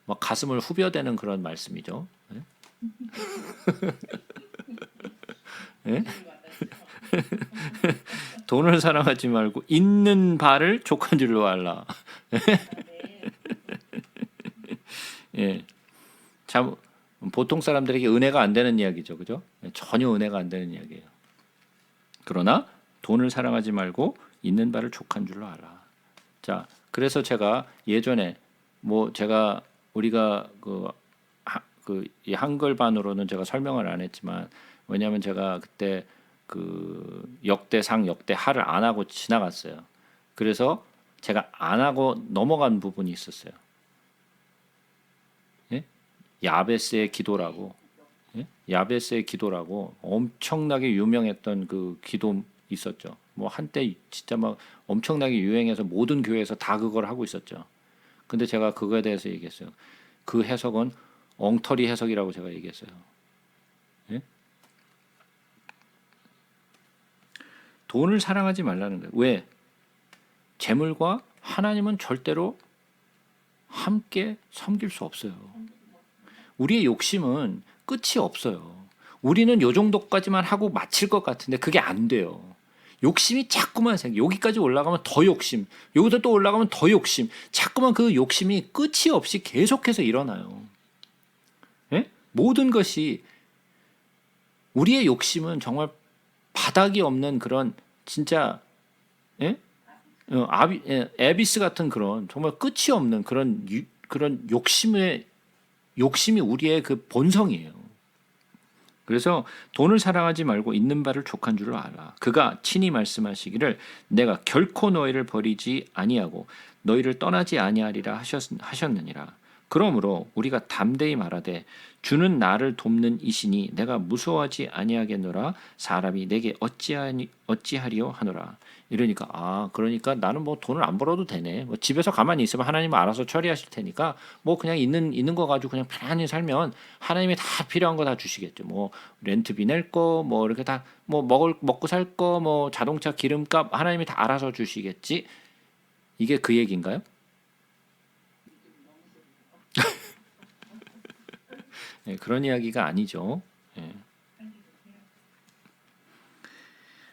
Speaker 1: 뭐 가슴을 후벼대는 그런 말씀이죠. 네? 돈을 사랑하지 말고 있는 바를 족한 줄로 알라. 예, 참 보통 사람들에게 은혜가 안 되는 이야기죠, 그죠? 전혀 은혜가 안 되는 이야기예요. 그러나 돈을 사랑하지 말고 있는 바를 족한 줄로 알아. 자, 그래서 제가 예전에 제가 우리가 이 한글반으로는 제가 설명을 안 했지만 왜냐하면 제가 그때 그 역대상 역대하를 안 하고 지나갔어요. 그래서 제가 안 하고 넘어간 부분이 있었어요. 예? 야베스의 기도라고, 예? 야베스의 기도라고 엄청나게 유명했던 그 기도 있었죠. 뭐 한때 진짜 막 엄청나게 유행해서 모든 교회에서 다 그걸 하고 있었죠. 근데 제가 그거에 대해서 얘기했어요. 그 해석은 엉터리 해석이라고 제가 얘기했어요. 예? 돈을 사랑하지 말라는 거예요. 왜? 재물과 하나님은 절대로 함께 섬길 수 없어요. 우리의 욕심은 끝이 없어요. 우리는 요 정도까지만 하고 마칠 것 같은데 그게 안 돼요. 욕심이 자꾸만 생겨. 여기까지 올라가면 더 욕심. 여기서 또 올라가면 더 욕심. 자꾸만 그 욕심이 끝이 없이 계속해서 일어나요. 예? 모든 것이 우리의 욕심은 정말 바닥이 없는 그런 진짜 예? 에비스 같은 그런 정말 끝이 없는 그런 욕심이 우리의 그 본성이에요. 그래서 돈을 사랑하지 말고 있는 바를 족한 줄을 알아. 그가 친히 말씀하시기를 내가 결코 너희를 버리지 아니하고 너희를 떠나지 아니하리라 하셨느니라. 그러므로 우리가 담대히 말하되 주는 나를 돕는 이시니 내가 무서워하지 아니하겠노라. 사람이 내게 어찌하리요 하노라. 이러니까 그러니까 나는 뭐 돈을 안 벌어도 되네. 뭐 집에서 가만히 있으면 하나님은 알아서 처리하실 테니까 뭐 그냥 있는 거 가지고 그냥 편안히 살면 하나님이 다 필요한 거 다 주시겠죠. 뭐 렌트비 낼 거, 뭐 이렇게 다 뭐 먹고 살 거, 뭐 자동차 기름값 하나님이 다 알아서 주시겠지. 이게 그 얘기인가요? 네, 그런 이야기가 아니죠. 네.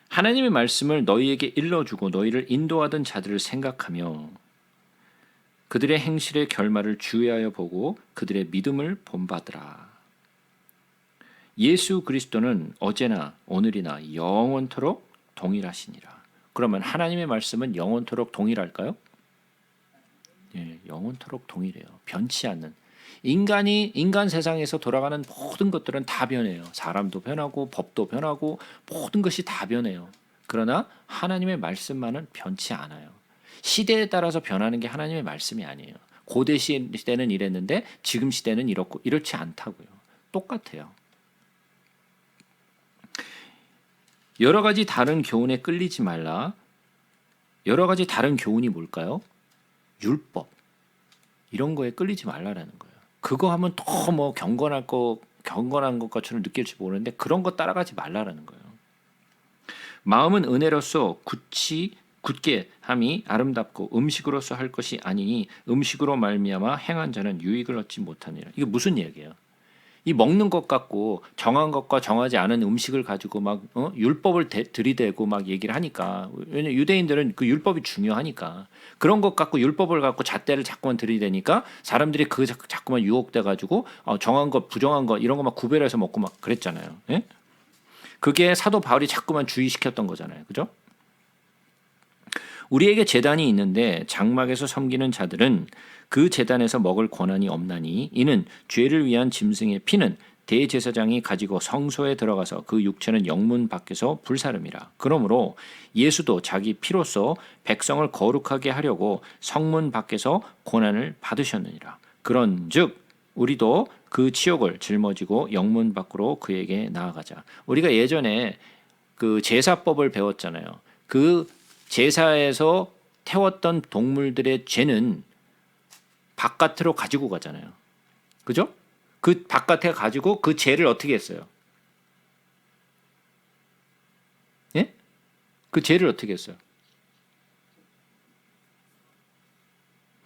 Speaker 1: 하나님의 말씀을 너희에게 일러주고 너희를 인도하던 자들을 생각하며 그들의 행실의 결말을 주의하여 보고 그들의 믿음을 본받으라. 예수 그리스도는 어제나 오늘이나 영원토록 동일하시니라. 그러면 하나님의 말씀은 영원토록 동일할까요? 예, 영원토록 동일해요. 변치 않는. 인간 세상에서 돌아가는 모든 것들은 다 변해요. 사람도 변하고 법도 변하고 모든 것이 다 변해요. 그러나 하나님의 말씀만은 변치 않아요. 시대에 따라서 변하는 게 하나님의 말씀이 아니에요. 고대 시대는 이랬는데 지금 시대는 이렇지 않다고요. 똑같아요. 여러 가지 다른 교훈에 끌리지 말라. 여러 가지 다른 교훈이 뭘까요? 율법. 이런 거에 끌리지 말라라는 거예요. 그거 하면 더 뭐 경건한 것처럼 느낄지 모르는데 그런 거 따라가지 말라라는 거예요. 마음은 은혜로서 굳게 함이 아름답고 음식으로서 할 것이 아니니 음식으로 말미암아 행한 자는 유익을 얻지 못하니라. 이게 무슨 얘기예요? 이 먹는 것 갖고 정한 것과 정하지 않은 음식을 가지고 막 율법을 들이대고 막 얘기를 하니까 왜냐 유대인들은 그 율법이 중요하니까 그런 것 갖고 율법을 갖고 잣대를 자꾸만 들이대니까 사람들이 그 자꾸만 유혹돼 가지고 정한 것 부정한 것 이런 거 막 구별해서 먹고 막 그랬잖아요. 예? 그게 사도 바울이 자꾸만 주의시켰던 거잖아요. 그죠? 우리에게 제단이 있는데 장막에서 섬기는 자들은 그 제단에서 먹을 권한이 없나니 이는 죄를 위한 짐승의 피는 대제사장이 가지고 성소에 들어가서 그 육체는 영문 밖에서 불사름이라. 그러므로 예수도 자기 피로써 백성을 거룩하게 하려고 성문 밖에서 고난을 받으셨느니라. 그런즉 우리도 그 치욕을 짊어지고 영문 밖으로 그에게 나아가자. 우리가 예전에 그 제사법을 배웠잖아요. 그 제사에서 태웠던 동물들의 죄는 바깥으로 가지고 가잖아요. 그죠? 그 바깥에 가지고 그 죄를 어떻게 했어요? 예? 그 죄를 어떻게 했어요?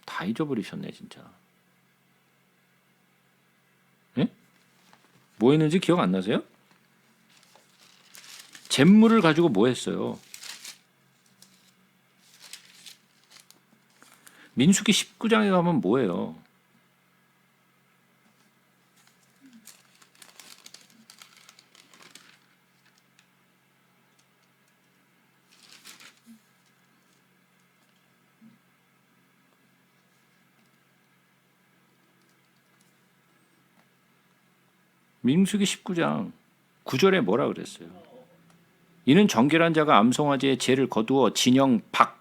Speaker 1: 다 잊어버리셨네 진짜. 예? 뭐 했는지 기억 안 나세요? 잿물을 가지고 뭐 했어요? 민수기 19장에 가면 뭐예요? 민수기 19장 9절에 뭐라 그랬어요? 이는 정결한 자가 암송아지의 죄를 거두어 진영 박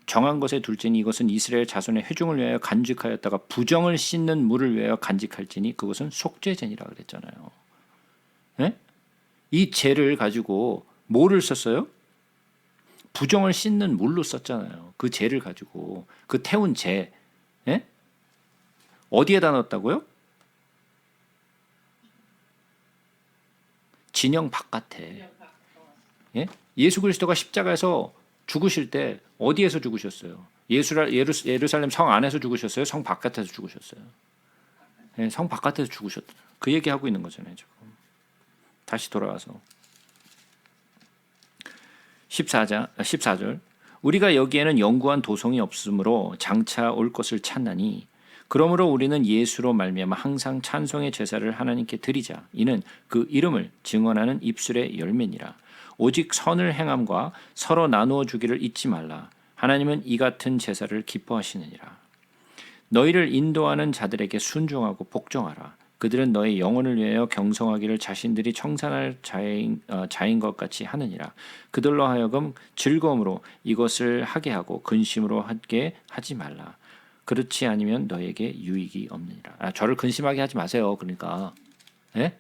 Speaker 1: 정한 것에 둘지니 이것은 이스라엘 자손의 회중을 위하여 간직하였다가 부정을 씻는 물을 위하여 간직할지니 그것은 속죄제니라 그랬잖아요. 예? 이 죄를 가지고 뭐를 썼어요? 부정을 씻는 물로 썼잖아요. 그 죄를 가지고 그 태운 죄, 예? 어디에다 넣었다고요? 진영 바깥에. 예? 예수 그리스도가 십자가에서 죽으실 때 어디에서 죽으셨어요? 예루살렘 성 안에서 죽으셨어요? 성 바깥에서 죽으셨어요? 예, 성 바깥에서 죽으셨다. 그 얘기하고 있는 거잖아요. 지금. 다시 돌아와서 14절 우리가 여기에는 영구한 도성이 없으므로 장차 올 것을 찾나니 그러므로 우리는 예수로 말미암아 항상 찬송의 제사를 하나님께 드리자. 이는 그 이름을 증언하는 입술의 열매니라. 오직 선을 행함과 서로 나누어 주기를 잊지 말라. 하나님은 이 같은 제사를 기뻐하시느니라. 너희를 인도하는 자들에게 순종하고 복종하라. 그들은 너의 영혼을 위하여 경성하기를 자신들이 청산할 자인 것 같이 하느니라. 그들로 하여금 즐거움으로 이것을 하게 하고 근심으로 하게 하지 말라. 그렇지 아니면 너에게 유익이 없느니라. 저를 근심하게 하지 마세요. 그러니까 예?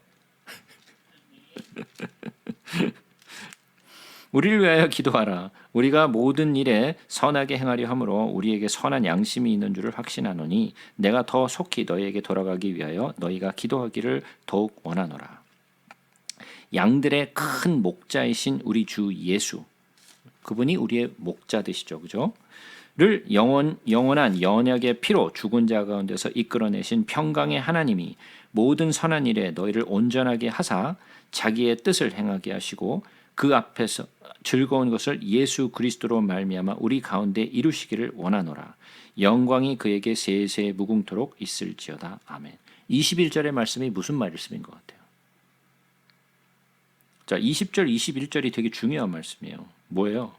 Speaker 1: 우리를 위하여 기도하라. 우리가 모든 일에 선하게 행하려 함으로 우리에게 선한 양심이 있는 줄을 확신하노니 내가 더 속히 너희에게 돌아가기 위하여 너희가 기도하기를 더욱 원하노라. 양들의 큰 목자이신 우리 주 예수, 그분이 우리의 목자 되시죠, 그죠? 를 영원한 연약의 피로 죽은 자 가운데서 이끌어내신 평강의 하나님이 모든 선한 일에 너희를 온전하게 하사 자기의 뜻을 행하게 하시고 그 앞에서 즐거운 것을 예수 그리스도로 말미암아 우리 가운데 이루시기를 원하노라. 영광이 그에게 세세 무궁토록 있을지어다. 아멘. 21절의 말씀이 무슨 말씀인 것 같아요? 자, 20절, 21절이 되게 중요한 말씀이에요. 뭐예요?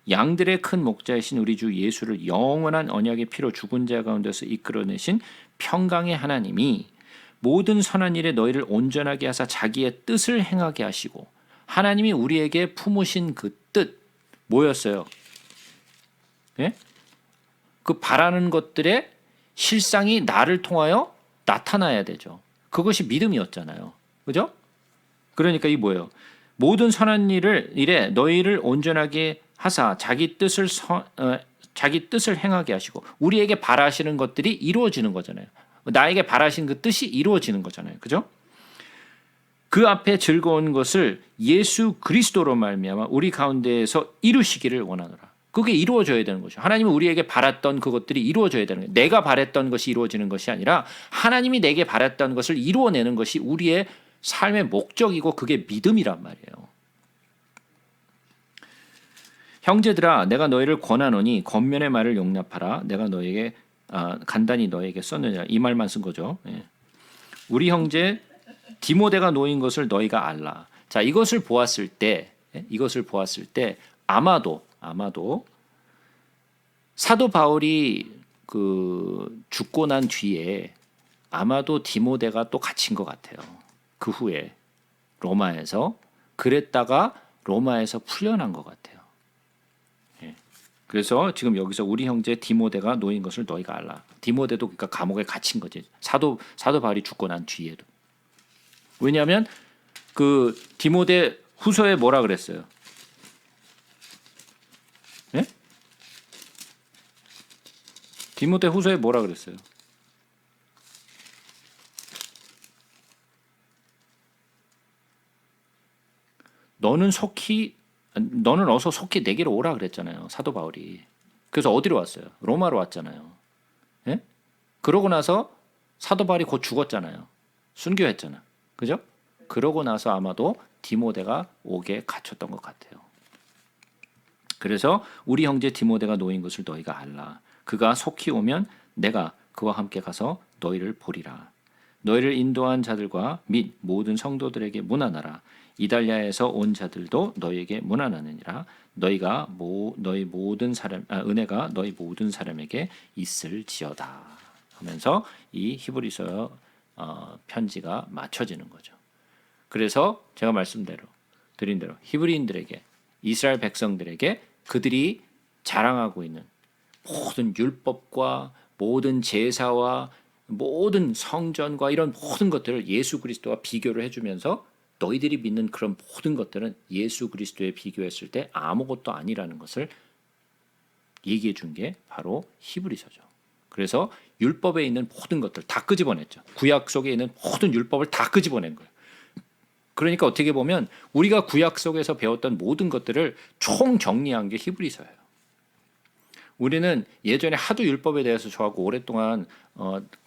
Speaker 1: 양들의 큰 목자이신 우리 주 예수를 영원한 언약의 피로 죽은 자 가운데서 이끌어내신 평강의 하나님이 모든 선한 일에 너희를 온전하게 하사 자기의 뜻을 행하게 하시고 하나님이 우리에게 품으신 그 뜻 뭐였어요? 예? 그 바라는 것들의 실상이 나를 통하여 나타나야 되죠. 그것이 믿음이었잖아요. 그죠? 그러니까 이 뭐예요? 모든 선한 일에 너희를 온전하게 하사 자기 뜻을 행하게 하시고 우리에게 바라시는 것들이 이루어지는 거잖아요. 나에게 바라신 그 뜻이 이루어지는 거잖아요. 그죠? 그 앞에 즐거운 것을 예수 그리스도로 말미암아 우리 가운데에서 이루시기를 원하노라. 그게 이루어져야 되는 거죠. 하나님은 우리에게 바랐던 그것들이 이루어져야 되는 거예요. 내가 바랬던 것이 이루어지는 것이 아니라 하나님이 내게 바랬던 것을 이루어내는 것이 우리의 삶의 목적이고 그게 믿음이란 말이에요. 형제들아 내가 너희를 권하노니 겉면의 말을 용납하라. 내가 너에게 간단히 너에게 썼느니라. 이 말만 쓴 거죠. 예. 우리 형제 디모데가 놓인 것을 너희가 알라. 자, 이것을 보았을 때 아마도 사도 바울이 그 죽고 난 뒤에 아마도 디모데가 또 갇힌 것 같아요. 그 후에 로마에서 그랬다가 로마에서 풀려난 것 같아요. 예. 그래서 지금 여기서 우리 형제 디모데가 놓인 것을 너희가 알라. 디모데도 그러니까 감옥에 갇힌 거지. 사도 바울이 죽고 난 뒤에도. 왜냐하면 그 디모데 후서에 뭐라 그랬어요? 예? 디모데 후서에 뭐라 그랬어요? 너는 어서 속히 내게로 오라 그랬잖아요. 사도 바울이. 그래서 어디로 왔어요? 로마로 왔잖아요. 예? 그러고 나서 사도 바울이 곧 죽었잖아요. 순교했잖아. 그죠? 그러고 나서 아마도 디모데가 옥에 갇혔던 것 같아요. 그래서 우리 형제 디모데가 놓인 것을 너희가 알라. 그가 속히 오면 내가 그와 함께 가서 너희를 보리라. 너희를 인도한 자들과 및 모든 성도들에게 문안하라. 이달리아에서 온 자들도 너희에게 문안하느니라. 은혜가 너희 모든 사람에게 있을지어다. 하면서 이 히브리서 편지가 맞춰지는 거죠. 그래서 제가 드린 대로 히브리인들에게 이스라엘 백성들에게 그들이 자랑하고 있는 모든 율법과 모든 제사와 모든 성전과 이런 모든 것들을 예수 그리스도와 비교를 해주면서 너희들이 믿는 그런 모든 것들은 예수 그리스도에 비교했을 때 아무것도 아니라는 것을 얘기해 준 게 바로 히브리서죠. 그래서 율법에 있는 모든 것들 다 끄집어냈죠. 구약 속에 있는 모든 율법을 다 끄집어낸 거예요. 그러니까 어떻게 보면 우리가 구약 속에서 배웠던 모든 것들을 총 정리한 게 히브리서예요. 우리는 예전에 하도 율법에 대해서 저하고 오랫동안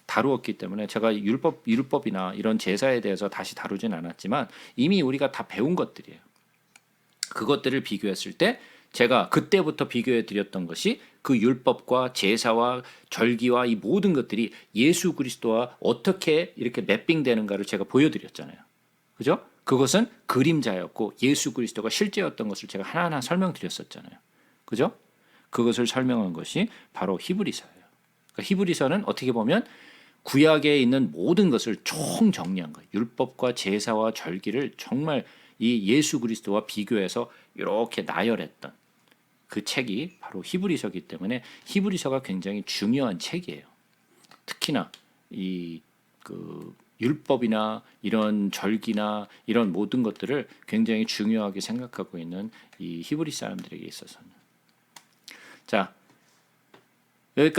Speaker 1: 다루었기 때문에 제가 율법이나 이런 제사에 대해서 다시 다루진 않았지만 이미 우리가 다 배운 것들이에요. 그것들을 비교했을 때 제가 그때부터 비교해 드렸던 것이 그 율법과 제사와 절기와 이 모든 것들이 예수 그리스도와 어떻게 이렇게 매핑되는가를 제가 보여드렸잖아요. 그죠? 그것은 그림자였고 예수 그리스도가 실제였던 것을 제가 하나하나 설명드렸었잖아요. 그죠? 그것을 설명한 것이 바로 히브리서예요. 그러니까 히브리서는 어떻게 보면 구약에 있는 모든 것을 총 정리한 거예요. 율법과 제사와 절기를 정말 이 예수 그리스도와 비교해서 이렇게 나열했던 그 책이 바로 히브리서이기 때문에 히브리서가 굉장히 중요한 책이에요. 특히나 이 율법이나 이런 절기나 이런 모든 것들을 굉장히 중요하게 생각하고 있는 이 히브리 사람들에게 있어서는 자 여기까지.